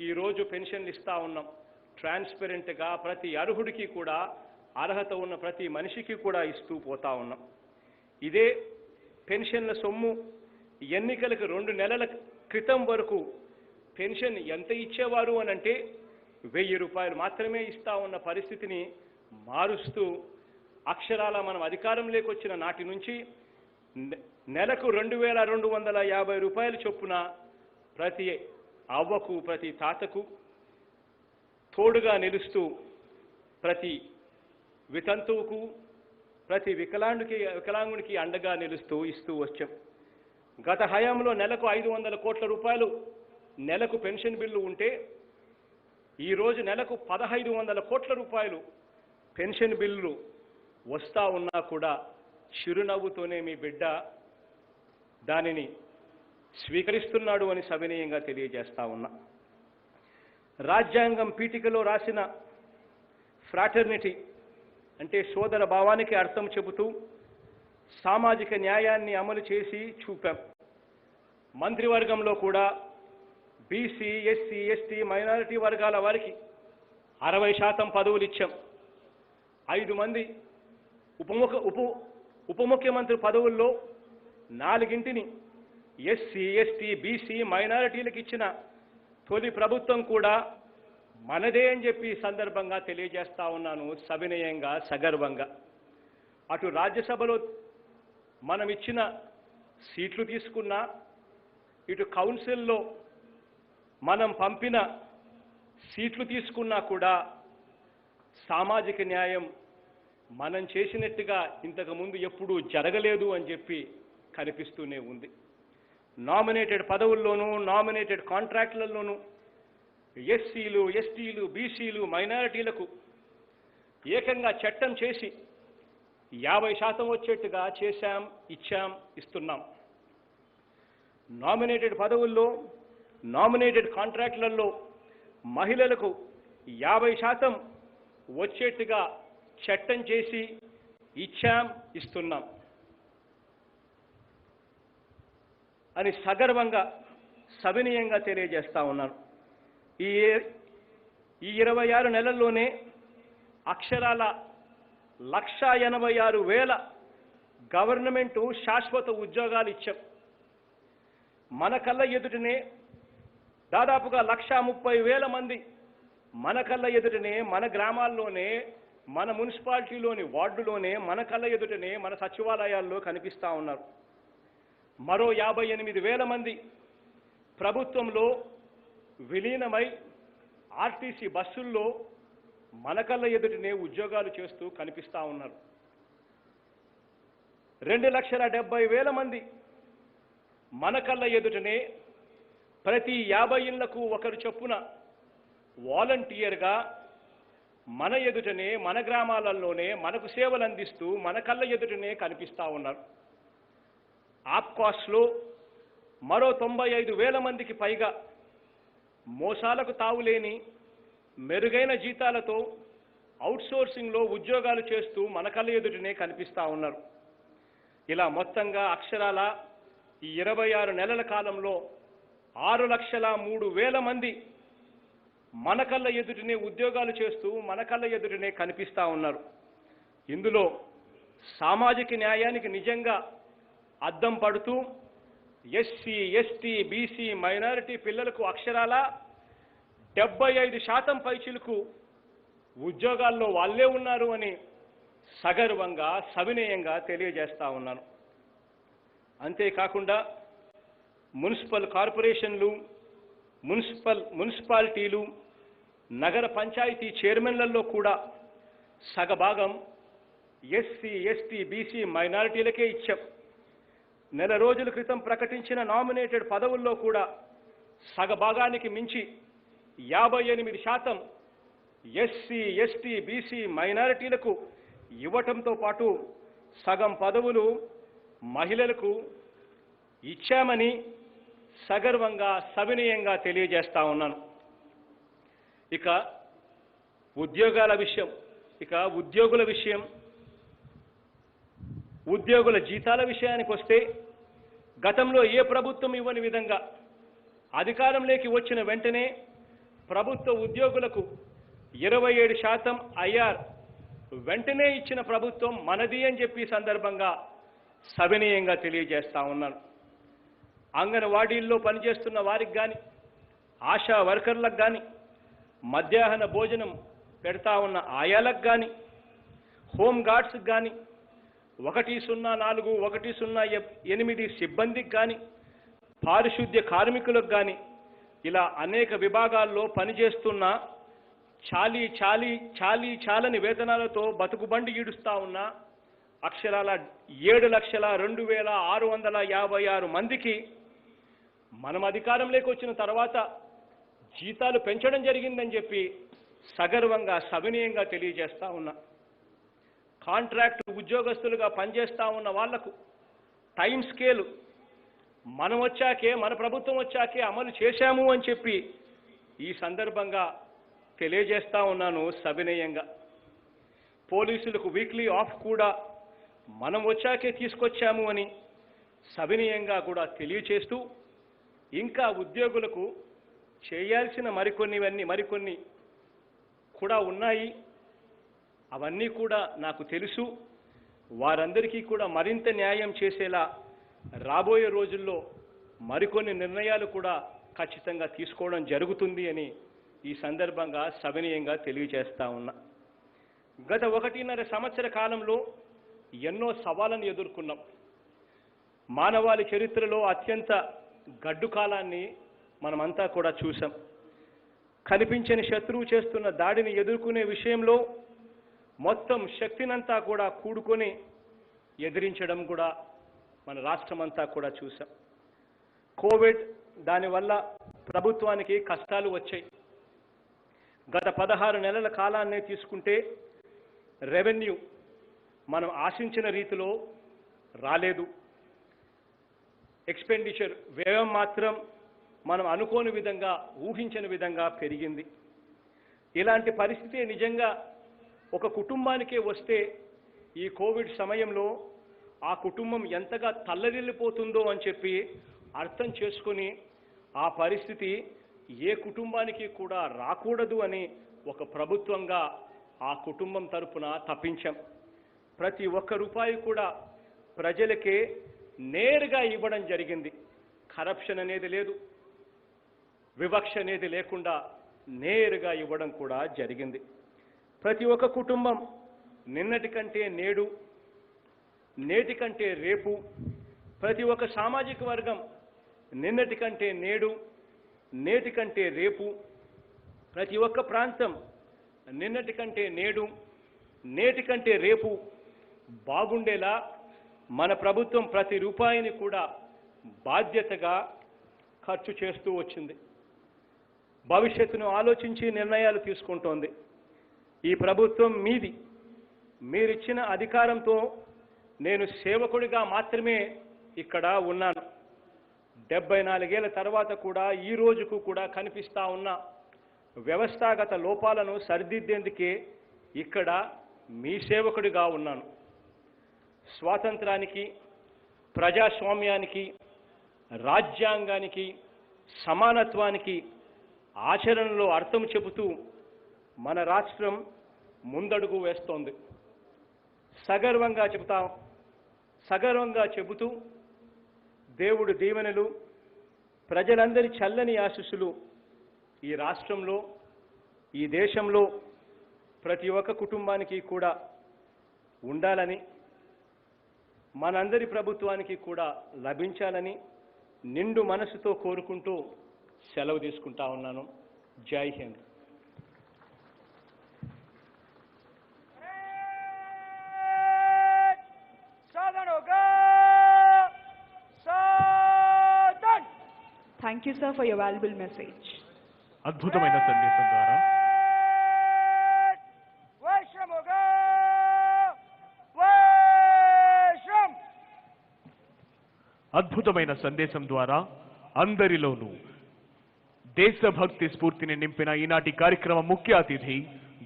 ఈరోజు పెన్షన్లు ఇస్తా ఉన్నాం. ట్రాన్స్పరెంట్గా ప్రతి అర్హుడికి కూడా, అర్హత ఉన్న ప్రతి మనిషికి కూడా ఇస్తూ పోతా ఉన్నాం. ఇదే పెన్షన్ల సొమ్ము ఎన్నికలకు 2 నెలల క్రితం వరకు పెన్షన్ ఎంత ఇచ్చేవారు అనంటే 1000 రూపాయలు మాత్రమే ఇస్తా ఉన్న పరిస్థితిని మారుస్తూ అక్షరాల మనం అధికారంలోకి వచ్చిన నాటి నుంచి నెలకు 2,250 రూపాయలు చొప్పున ప్రతి అవ్వకు, ప్రతి తాతకు తోడుగా నిలుస్తూ ప్రతి వితంతువుకు, ప్రతి వికలాంగునికి అండగా నిలుస్తూ ఇస్తూ వచ్చాం. గత హయాంలో నెలకు 500 కోట్ల రూపాయలు నెలకు పెన్షన్ బిల్లు ఉంటే ఈరోజు నెలకు 1,500 కోట్ల రూపాయలు పెన్షన్ బిల్లు వస్తా ఉన్నా కూడా చిరునవ్వుతోనే మీ బిడ్డ దానిని స్వీకరిస్తున్నాడు అని సవినయంగా తెలియజేస్తా ఉన్నా. రాజ్యాంగం పీఠికలో రాసిన ఫ్రాటర్నిటీ అంటే సోదర భావానికి అర్థం చెబుతూ సామాజిక న్యాయాన్ని అమలు చేసి చూపాం. మంత్రివర్గంలో కూడా బీసీ, ఎస్సీ, ఎస్టీ, మైనారిటీ వర్గాల వారికి 60% పదవులు ఇచ్చాం. 5 మంది ఉప ముఖ్యమంత్రి పదవుల్లో 4 ఎస్సీ, ఎస్టీ, బీసీ, మైనారిటీలకు ఇచ్చిన తొలి ప్రభుత్వం కూడా మనదే అని చెప్పి ఈ సందర్భంగా తెలియజేస్తా ఉన్నాను సవినయంగా, సగర్వంగా. అటు రాజ్యసభలో మనం ఇచ్చిన సీట్లు తీసుకున్నా, ఇటు కౌన్సిల్లో మనం పంపిన సీట్లు తీసుకున్నా కూడా సామాజిక న్యాయం మనం చేసినట్టుగా ఇంతకుముందు ఎప్పుడూ జరగలేదు అని చెప్పి కనిపిస్తూనే ఉంది. నామినేటెడ్ పదవుల్లోనూ, నామినేటెడ్ కాంట్రాక్టులలోనూ ఎస్సీలు, ఎస్టీలు, బీసీలు, మైనారిటీలకు ఏకంగా చట్టం చేసి 50% వచ్చేట్టుగా చేశాం, ఇచ్చాం, ఇస్తున్నాం. నామినేటెడ్ పదవుల్లో, నామినేటెడ్ కాంట్రాక్టులలో మహిళలకు 50% వచ్చేట్టుగా చట్టం చేసి ఇచ్చాం, ఇస్తున్నాం అని సగర్వంగా, సవినయంగా తెలియజేస్తా ఉన్నాను. ఈ 26 నెలల్లోనే అక్షరాల 186,000 గవర్నమెంటు శాశ్వత ఉద్యోగాలు ఇచ్చాం. మన కళ్ళ ఎదుటనే దాదాపుగా 130,000 మంది మన కళ్ళ ఎదుటనే, మన గ్రామాల్లోనే, మన మున్సిపాలిటీలోని వార్డులోనే, మన కళ్ళ ఎదుటనే, మన సచివాలయాల్లో కనిపిస్తూ ఉన్నారు. మరో 58,000 మంది ప్రభుత్వంలో విలీనమై ఆర్టీసీ బస్సుల్లో మన కళ్ళ ఎదుటనే ఉద్యోగాలు చేస్తూ కనిపిస్తూ ఉన్నారు. 2,70,000 మంది మన కళ్ళ ఎదుటనే ప్రతి 50 ఇళ్లకు ఒకరు చొప్పున వాలంటీర్గా మన ఎదుటనే, మన గ్రామాలలోనే మనకు సేవలు అందిస్తూ మన కళ్ళ ఎదుటనే కనిపిస్తూ ఉన్నారు. ఆప్కాస్లో మరో 95,000 మందికి పైగా మోసాలకు తావులేని మెరుగైన జీతాలతో అవుట్సోర్సింగ్లో ఉద్యోగాలు చేస్తూ మన కళ్ళ ఎదుటనే కనిపిస్తూ ఉన్నారు. ఇలా మొత్తంగా అక్షరాల ఈ 26 నెలల కాలంలో 6,03,000 మంది మన కళ్ళ ఎదుటనే ఉద్యోగాలు చేస్తూ మన కళ్ళ ఎదుటనే కనిపిస్తూ ఉన్నారు. ఇందులో సామాజిక న్యాయానికి నిజంగా అద్దం పడుతూ ఎస్సీ, ఎస్టీ, బీసీ, మైనారిటీ పిల్లలకు అక్షరాల 75% పైచిలకు ఉద్యోగాల్లో వాళ్ళే ఉన్నారు అని సగర్వంగా, సవినయంగా తెలియజేస్తా ఉన్నాను. అంతేకాకుండా మున్సిపల్ కార్పొరేషన్లు, మున్సిపాలిటీలు, నగర పంచాయతీ చైర్మన్లలో కూడా సగభాగం ఎస్సీ, ఎస్టీ, బీసీ, మైనారిటీలకే ఇచ్చాం. నెల రోజుల క్రితం ప్రకటించిన నామినేటెడ్ పదవుల్లో కూడా సగభాగానికి మించి 58% ఎస్సీ, ఎస్టీ, బీసీ, మైనారిటీలకు ఇవ్వటంతో పాటు సగం పదవులు మహిళలకు ఇచ్చామని సగర్వంగా, సవినయంగా తెలియజేస్తా ఉన్నాను. ఇక ఉద్యోగాల విషయం, ఇక ఉద్యోగుల విషయం, ఉద్యోగుల జీతాల విషయానికి వస్తే గతంలో ఏ ప్రభుత్వం ఇవ్వని విధంగా అధికారంలోకి వచ్చిన వెంటనే ప్రభుత్వ ఉద్యోగులకు 27% ఐఆర్ వెంటనే ఇచ్చిన ప్రభుత్వం మనది అని చెప్పి సందర్భంగా సవినయంగా తెలియజేస్తా ఉన్నాను. అంగన్వాడీల్లో పనిచేస్తున్న వారికి కానీ, ఆశా వర్కర్లకు కానీ, మధ్యాహ్న భోజనం పెడతా ఉన్న ఆయాలకు కానీ, హోంగార్డ్స్కి కానీ, 104, 108 సిబ్బందికి కానీ, పారిశుద్ధ్య కార్మికులకు కానీ, ఇలా అనేక విభాగాల్లో పనిచేస్తున్న చాలని వేతనాలతో బతుకుబండి ఈడుస్తా ఉన్న అక్షరాల 7,02,656 మందికి మనం అధికారంలోకి వచ్చిన తర్వాత జీతాలు పెంచడం జరిగిందని చెప్పి సగర్వంగా, సవినయంగా తెలియజేస్తా ఉన్నా. కాంట్రాక్ట్ ఉద్యోగస్తులుగా పనిచేస్తా ఉన్న వాళ్లకు టైం స్కేలు మనం వచ్చాకే, మన ప్రభుత్వం వచ్చాకే అమలు చేశాము అని చెప్పి ఈ సందర్భంగా తెలియజేస్తా ఉన్నాను సవినయంగా. పోలీసులకు వీక్లీ ఆఫ్ కూడా మనం వచ్చాకే తీసుకొచ్చాము అని సవినయంగా కూడా తెలియచేస్తూ, ఇంకా ఉద్యోగులకు చేయాల్సిన మరికొన్ని కూడా ఉన్నాయి. అవన్నీ కూడా నాకు తెలుసు. వారందరికీ కూడా మరింత న్యాయం చేసేలా రాబోయే రోజుల్లో మరికొన్ని నిర్ణయాలు కూడా ఖచ్చితంగా తీసుకోవడం జరుగుతుంది అని ఈ సందర్భంగా సవినయంగా తెలియజేస్తా ఉన్నా. గత 1.5 సంవత్సర కాలంలో ఎన్నో సవాళ్ళను ఎదుర్కొన్నాం. మానవాళి చరిత్రలో అత్యంత గడ్డు కాలాన్ని మనమంతా కూడా చూసాం. కనిపించని శత్రువు చేస్తున్న దాడిని ఎదుర్కొనే విషయంలో మొత్తం శక్తినంతా కూడా కూడుకొని ఎదిరించడం కూడా మన రాష్ట్రమంతా కూడా చూసాం. కోవిడ్ దానివల్ల ప్రభుత్వానికి కష్టాలు వచ్చాయి. గత 16 నెలల కాలాన్నే తీసుకుంటే రెవెన్యూ మనం ఆశించిన రీతిలో రాలేదు. ఎక్స్పెండిచర్ వ్యయం మాత్రం మనం అనుకోని విధంగా ఊహించని విధంగా పెరిగింది. ఇలాంటి పరిస్థితి నిజంగా ఒక కుటుంబానికే వస్తే ఈ కోవిడ్ సమయంలో ఆ కుటుంబం ఎంతగా తల్లడిల్లిపోతుందో అని చెప్పి అర్థం చేసుకుని ఆ పరిస్థితి ఏ కుటుంబానికి కూడా రాకూడదు అని ఒక ప్రభుత్వంగా ఆ కుటుంబం తరపున తప్పించాం. ప్రతి ఒక్క రూపాయి కూడా ప్రజలకే నేరుగా ఇవ్వడం జరిగింది. కరప్షన్ అనేది లేదు, వివక్ష అనేది లేకుండా నేరుగా ఇవ్వడం కూడా జరిగింది. ప్రతి ఒక్క కుటుంబం నిన్నటి కంటే నేడు, నేటి కంటే రేపు, ప్రతి ఒక్క సామాజిక వర్గం నిన్నటి కంటే నేడు, నేటి కంటే రేపు, ప్రతి ఒక్క ప్రాంతం నిన్నటి కంటే నేడు, నేటి కంటే రేపు బాగుండేలా మన ప్రభుత్వం ప్రతి రూపాయిని కూడా బాధ్యతగా ఖర్చు చేస్తూ వచ్చింది. భవిష్యత్తును ఆలోచించి నిర్ణయాలు తీసుకుంటోంది. ఈ ప్రభుత్వం మీది. మీరిచ్చిన అధికారంతో నేను సేవకుడిగా మాత్రమే ఇక్కడ ఉన్నాను. 74 ఏళ్ల తర్వాత కూడా ఈ రోజుకు కూడా కనిపిస్తా ఉన్న వ్యవస్థాగత లోపాలను సరిదిద్దేందుకే ఇక్కడ మీ సేవకుడిగా ఉన్నాను. స్వాతంత్రానికి, ప్రజాస్వామ్యానికి, రాజ్యాంగానికి, సమానత్వానికి ఆచరణలో అర్థం చెబుతూ మన రాష్ట్రం ముందడుగు వేస్తోంది. సగర్వంగా చెబుతూ దేవుడి దీవెనలు, ప్రజలందరి చల్లని ఆశీస్సులు ఈ రాష్ట్రంలో, ఈ దేశంలో ప్రతి ఒక్క కుటుంబానికి కూడా ఉండాలని, మనందరి ప్రభుత్వానికి కూడా లభించాలని నిండు మనసుతో కోరుకుంటూ సెలవు తీసుకుంటా ఉన్నాను. జై Hind. Thank you, sir, for your valuable message. అద్భుతమైన సందేశం ద్వారా అద్భుతమైన సందేశం ద్వారా అందరిలోనూ దేశభక్తి స్ఫూర్తిని నింపిన ఈనాటి కార్యక్రమ ముఖ్య అతిథి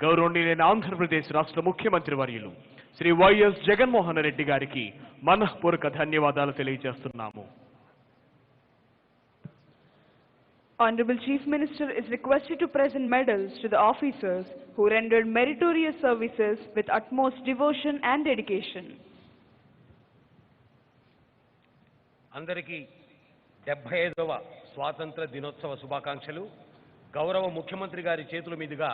గౌరవనీయులైన ఆంధ్రప్రదేశ్ రాష్ట్ర ముఖ్యమంత్రి వర్యులు శ్రీ వైఎస్ జగన్మోహన్ రెడ్డి గారికి మనఃపూర్వక ధన్యవాదాలు తెలియజేస్తున్నాము. Honorable Chief Minister is requested to present medals to the officers who rendered meritorious services with utmost devotion and dedication. అందరికీ 75వ స్వాతంత్ర దినోత్సవ శుభాకాంక్షలు. గౌరవ ముఖ్యమంత్రి గారి చేతుల మీదుగా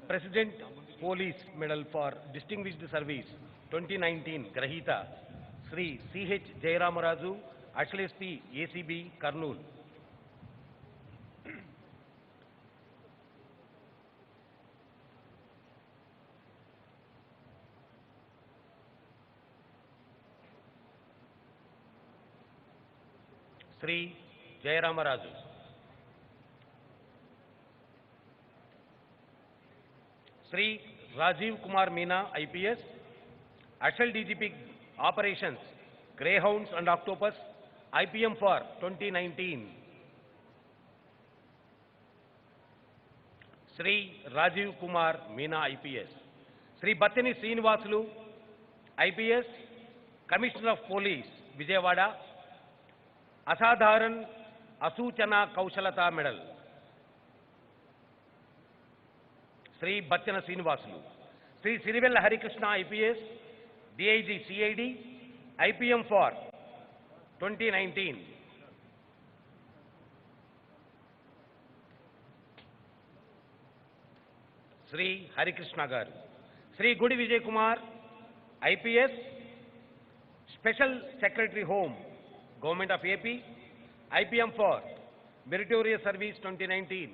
president police medal for distinguished service 2019 గ్రహీత Shri CH Jayaramaraju, additional SP ACB Kurnool, Shri Jayaramaraju, Shri Rajiv Kumar Meena IPS, additional DGP operations grey hounds and octopus IPM for 2019, Shri Rajiv Kumar Meena IPS, Shri Battini Srinivasulu IPS, commissioner of police Vijayawada, అసాధారణ అసూచన కౌశలతా medal Shri Battena Srinivasulu, Shri Sirivella Harikrishna IPS, DIG CID, IPM for 2019. Sri Harikrishna Garu. Sri Gudi Vijay Kumar, IPS, Special Secretary Home, Government of AP, IPM for Meritorious Service 2019.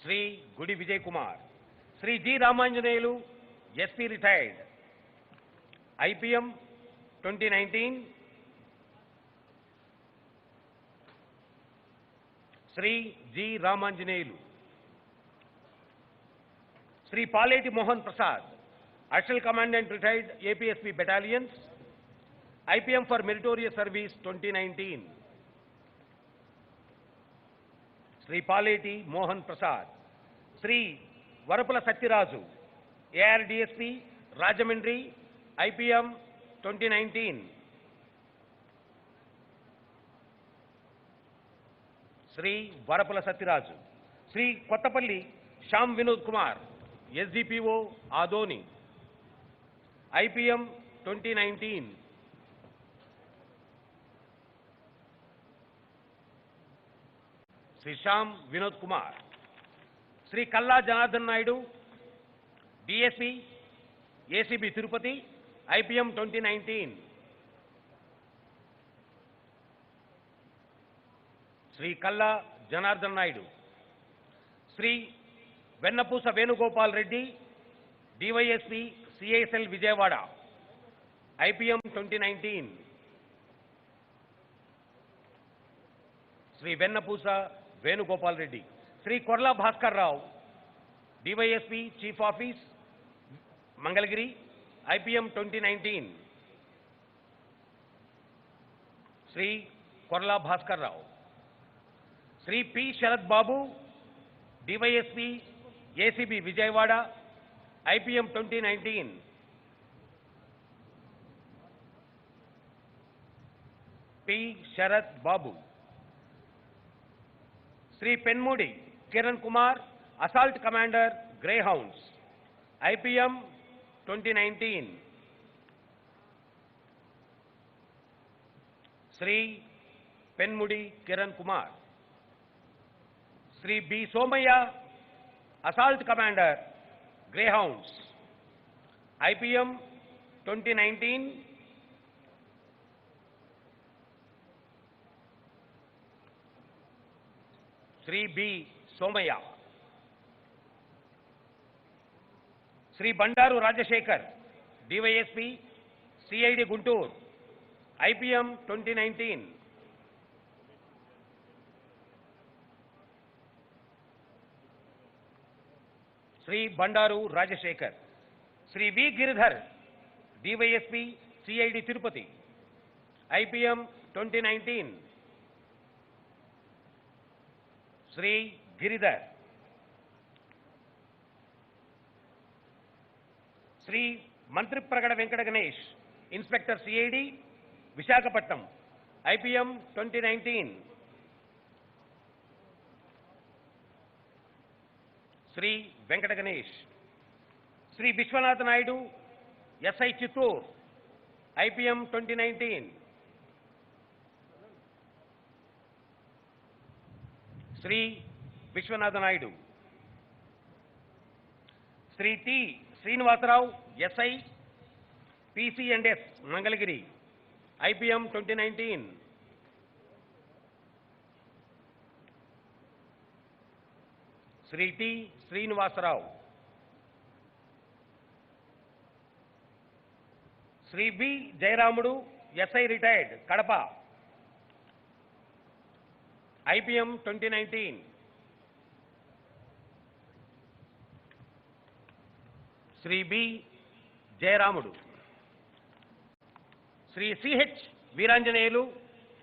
Sri Gudi Vijay Kumar. Sri G. Ramanjaneyulu, SP retired, IPM 2019. Sri G. Ramanjaneyulu. Sri Paleti Mohan Prasad, Additional Commandant retired APSP Battalions, IPM for Meritorious Service 2019. Sri Paleti Mohan Prasad. Sri Varapula Satyaraju, ARDSP, Rajamundry, IPM 2019. Sri Varapula Satyaraju. Sri Kottapalli Shyam Vinod Kumar, SDPO Adoni, IPM 2019. Sri Shyam Vinod Kumar. Sri Kalla Janardhan Naidu, DSP, ACB Tirupati, IPM 2019. Sri Kalla Janardhan Naidu. Sri Vennapusa Venugopal Reddy, DYSP, CISL Vijayawada, IPM 2019. Sri Vennapusa Venugopal Reddy. Sri Korla Bhaskar Rao, DYSP, Chief Office, Mangalagiri, IPM 2019. Sri Korla Bhaskar Rao. Sri P. Sharad Babu, DYSP, ACB Vijayawada, IPM 2019. P. Sharad Babu. Sri Penmudi Kiran Kumar, Assault Commander, Greyhounds, IPM 2019. Sri Penmudi Kiran Kumar. Sri B. Somaya, Assault Commander, Greyhounds, IPM 2019. Sri B. Somaya. Sri Bandaru Rajashekar, DYSP, CID Guntur, IPM 2019. Sri Bandaru Rajashekar. Sri V. Giridhar, DYSP, CID Tirupati, IPM 2019. Sri Giridhar. Sri Mantri Pragada Venkata Ganesh, Inspector CID, Visakhapatnam, IPM 2019. Sri Venkata Ganesh. Sri Vishwanath Naidu, SI Chittoor, IPM 2019. Sri Vishwanath Naidu. Sri T. Srinivasarao, SI, PC&S, Mangalagiri, IPM 2019. Sri T. Srinivasarao. Sri B. Jayaramudu, SI retired, Kadapa, IPM 2019. Sri B. Jayaramudu. Sri C.H. Veeranjaneyulu,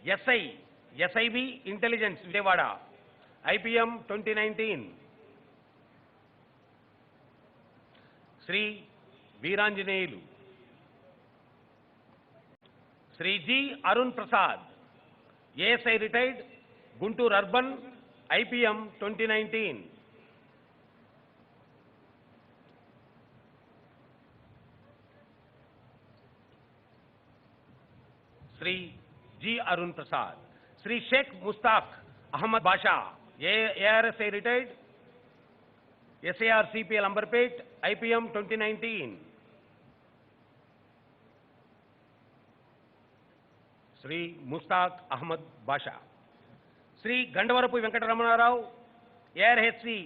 SI, SIB Intelligence, Vijayawada, IPM 2019. Sri Veeranjaneyulu. Sri G. Arun Prasad, ASI retired, Guntur Urban, IPM 2019. Shri G Arun Prasad, Shri Sheikh Mushtaq Ahmed Basha, ARSA retired, SAR CPL Amberpet, IPM 2019. Shri Mushtaq Ahmed Basha, Shri Gandavarapu Venkataramana Rao, ARHC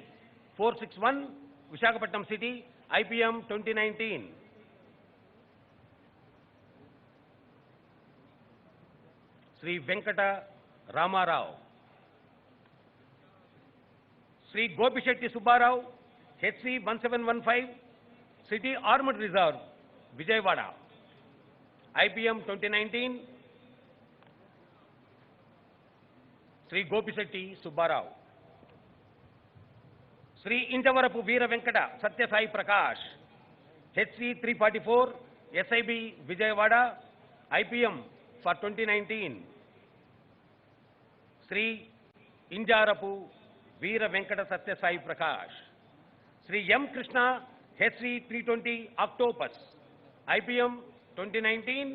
461, Visakhapatnam city, IPM 2019. Shri Venkata Rama Rao, Shri Gopisetti Subba Rao, HC 1715, city armed reserve, Vijayawada, IPM 2019. Shri Gopisetti Subba Rao, Shri Injavarapu Veera Venkata Satyasai Prakash, HC 344, SIB Vijayawada, IPM for 2019. Shri Injarapu Veera Venkata Satyasai Prakash, Shri M Krishna, HC 320 octopus, IPM 2019.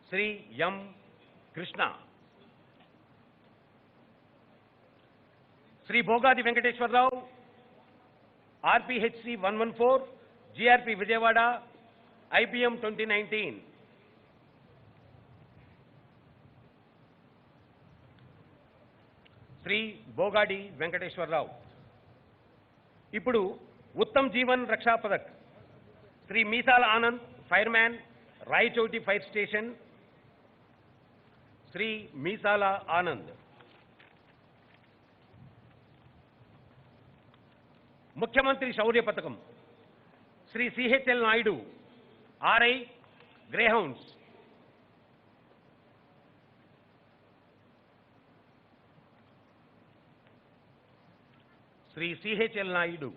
Shri M Krishna, Shri Bhogadi Venkateswara Rao, RPHC 114, GRP Vijayawada, IPM 2019. Shri Bhogadi Venkateswara Rao. ఇప్పుడు Uttam Jeevan Raksha Padak Shri Meesala Anand, fireman, Rayachoti fire station, Shri Meesala Anand. ముఖ్యమంత్రి శౌర్య పథకం Shri CHL Naidu, RI, greyhounds, Shri CHL Naidu.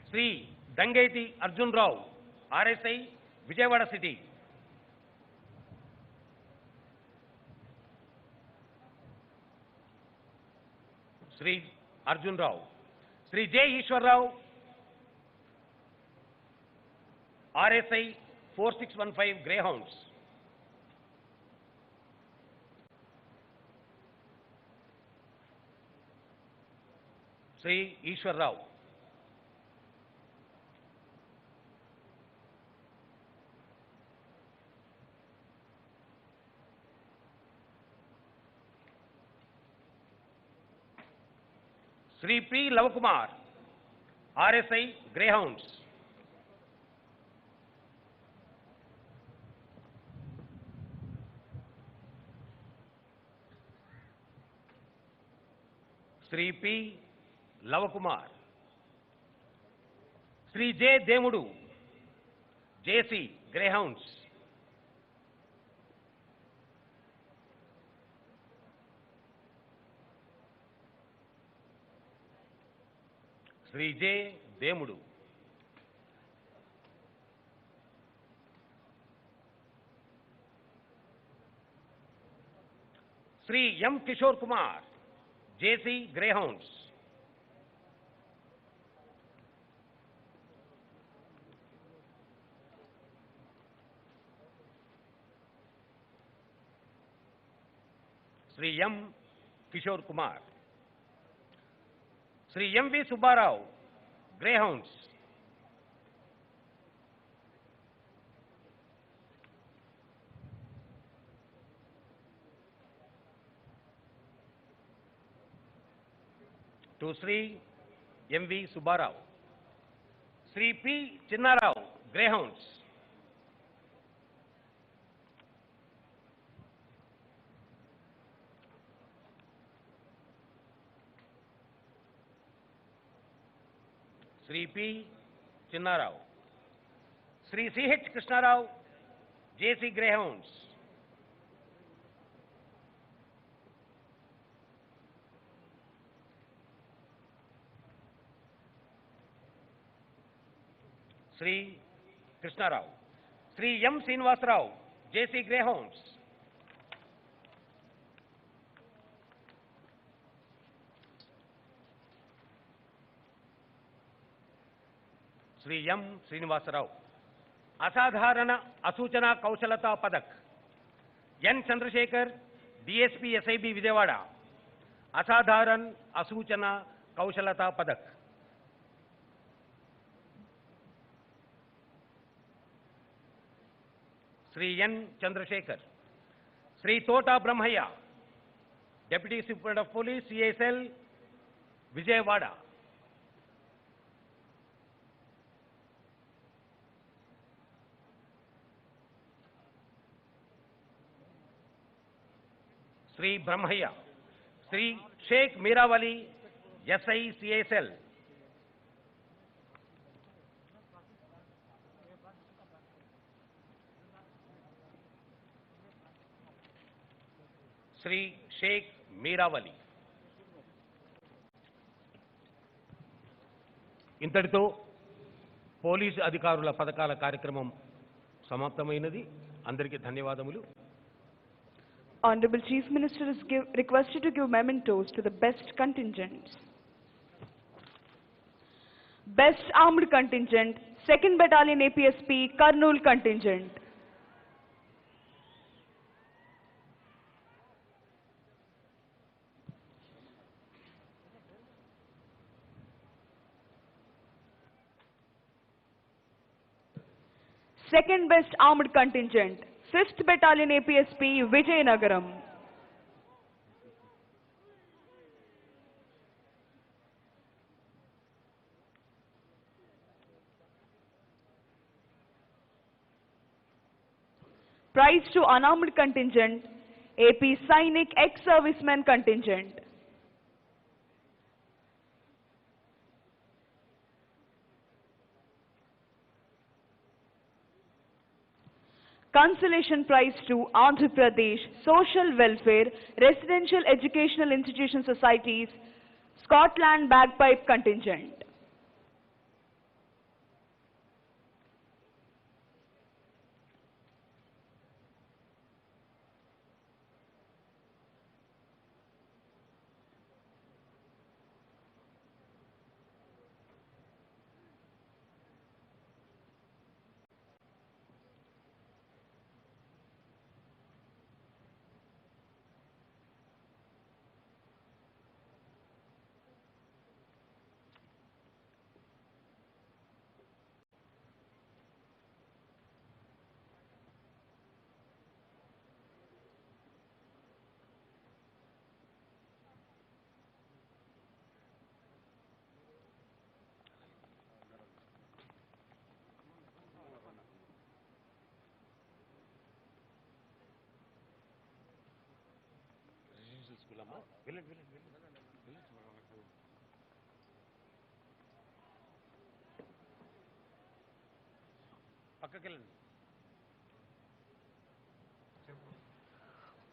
Shri Dangeti Arjun Rao, RSI, Vijayawada city. Shri Arjun Rao, Shri J Eshwar Rao, RSI 4615, greyhounds. Shri Eshwar Rao, Shri P Lava Kumar, RSI, greyhounds. Shri P Lava Kumar, Shri J Demudu, JC, greyhounds. Shri J Demudu, Shri M Kishore Kumar, JC, greyhounds. Shri M Kishore Kumar, Shri MV Subba Rao, greyhounds. to Shri MV Subba Rao, Shri P Chinna Rao, greyhounds. Shri P Chinna Rao, Shri CH Krishna Rao, JC, greyhounds. Shri Krishna Rao, Shri M Srinivasa Rao, JC, greyhounds. Shri M Srinivasa Rao, असाधारण असूचना कौशलता पदक N Chandrashekar, DSP SIB Vijayawada, असाधारण असूचना कौशलता पदक Shri N Chandrashekar, Shri Tota Brahmaiah, deputy superintendent of police CSL Vijayawada, Shri Brahmaiah, Shri Sheikh Meeravali SI CSL, Shri Sheikh Meeravali. ఇంతటితో police అధికారుల పథకాల కార్యక్రమం సమాప్తమైనది. అందరికీ ధన్యవాదములు. Honorable Chief Minister is requested to give mementos to the best contingents. Best Armed Contingent, 2nd Battalion APSP, Kurnool Contingent. Second Best Armed Contingent, 5th Battalion APSP, Vijayanagaram. Prize to Unarmed Contingent, AP Sainik Ex-Servicemen Contingent. Consolation Prize to Andhra Pradesh Social Welfare Residential Educational Institution Societies, Scotland Bagpipe Contingent.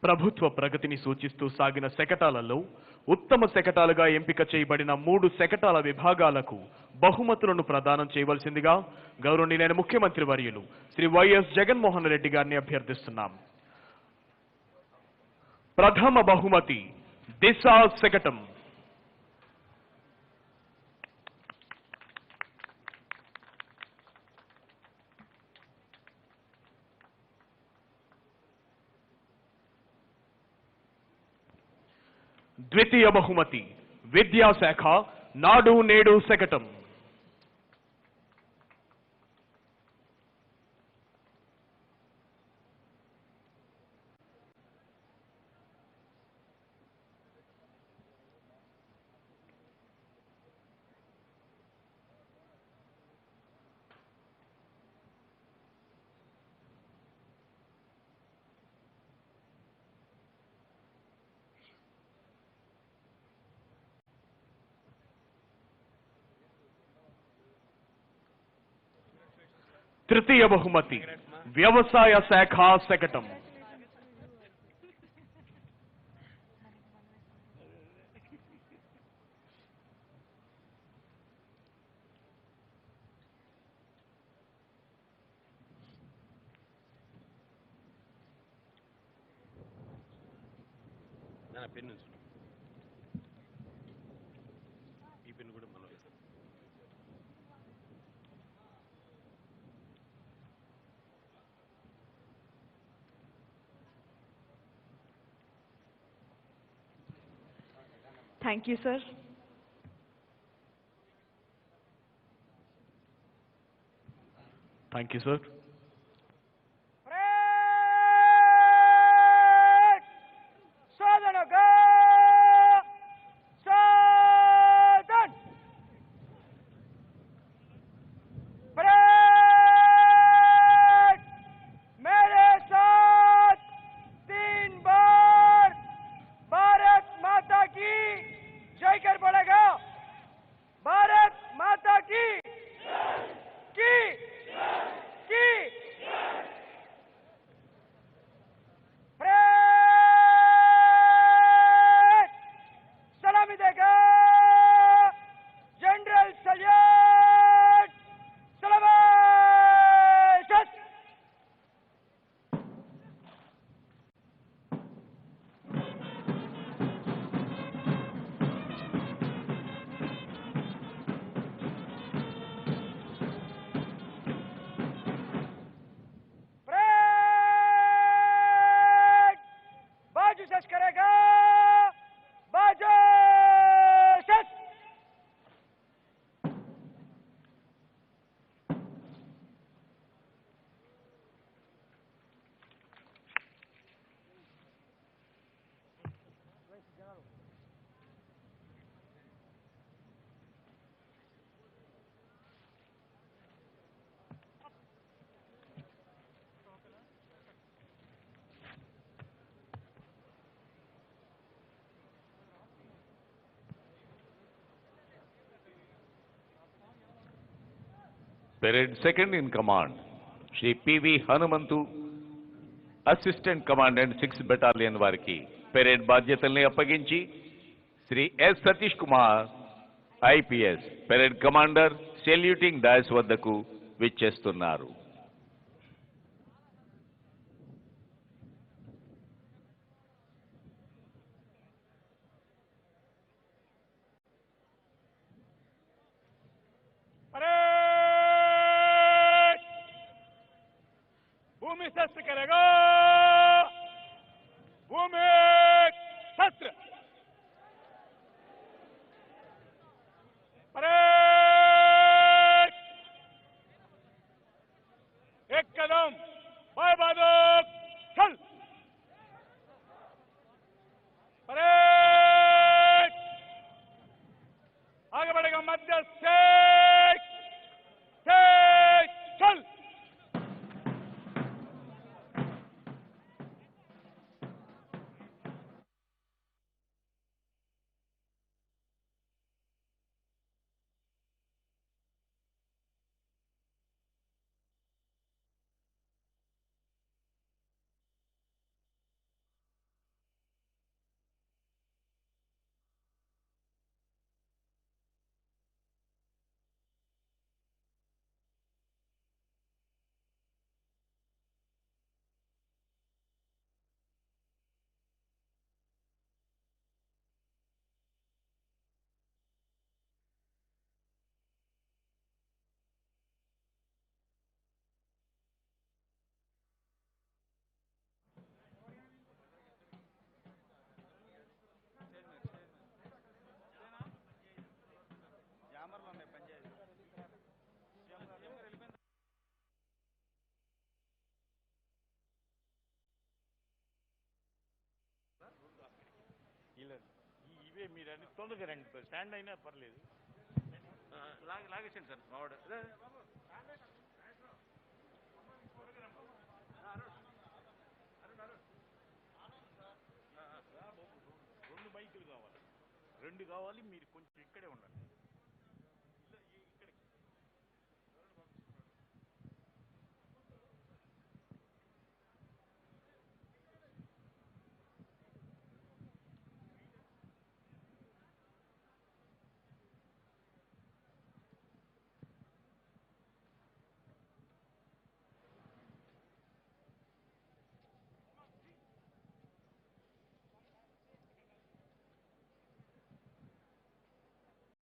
ప్రభుత్వ ప్రగతిని సూచిస్తూ సాగిన శకటాలలో ఉత్తమ శకటాలుగా ఎంపిక చేయబడిన 3 శకటాల విభాగాలకు బహుమతులను ప్రదానం చేయవలసిందిగా గౌరవనీయులైన ముఖ్యమంత్రి వర్యులు శ్రీ వైఎస్ జగన్మోహన్ రెడ్డి గారిని అభ్యర్థిస్తున్నాం. ప్రథమ బహుమతి దిశ శకటం. ద్వితీయ బహుమతి విద్యాశాఖ నాడు నేడు శకటం. తృతీయ బహుమతి వ్యవసాయ శాఖ శకటం. పెన్ను ఈ పెన్ను కూడా మనం Thank you, sir. Thank you, sir. Break! Sadhanaga! Sadhan! Break! मेरे साथ 3 बार भारत माता की जय कर पड़ेगा। भारत माता की परेड सलामी देगा जनरल सैयद सलामत। परेड बाजू सच करेगा। बाजू सच। Parade second in command, Shri P.V. Hanumantu, Assistant Commandant 6th Battalion వారికి పెరేడ్ బాధ్యతల్ని అప్పగించి Shri S Satish Kumar IPS parade commander saluting dais వద్దకు విచ్చేస్తున్నారు. परेड भूमि शस्त्र करेगा। भूमि शस्त्र। परेड एक कदम बाएं बंदूक चल। परेड आगे बढ़ेगा मध्य से चल। ఇవే మీరు అన్ని తొందరగా రండి. స్టాండ్ అయినా పర్లేదు. లాగేసండి సార్ మావాడు. రెండు మైకులు కావాలి. 2 కావాలి. మీరు కొంచెం ఇక్కడే ఉండండి.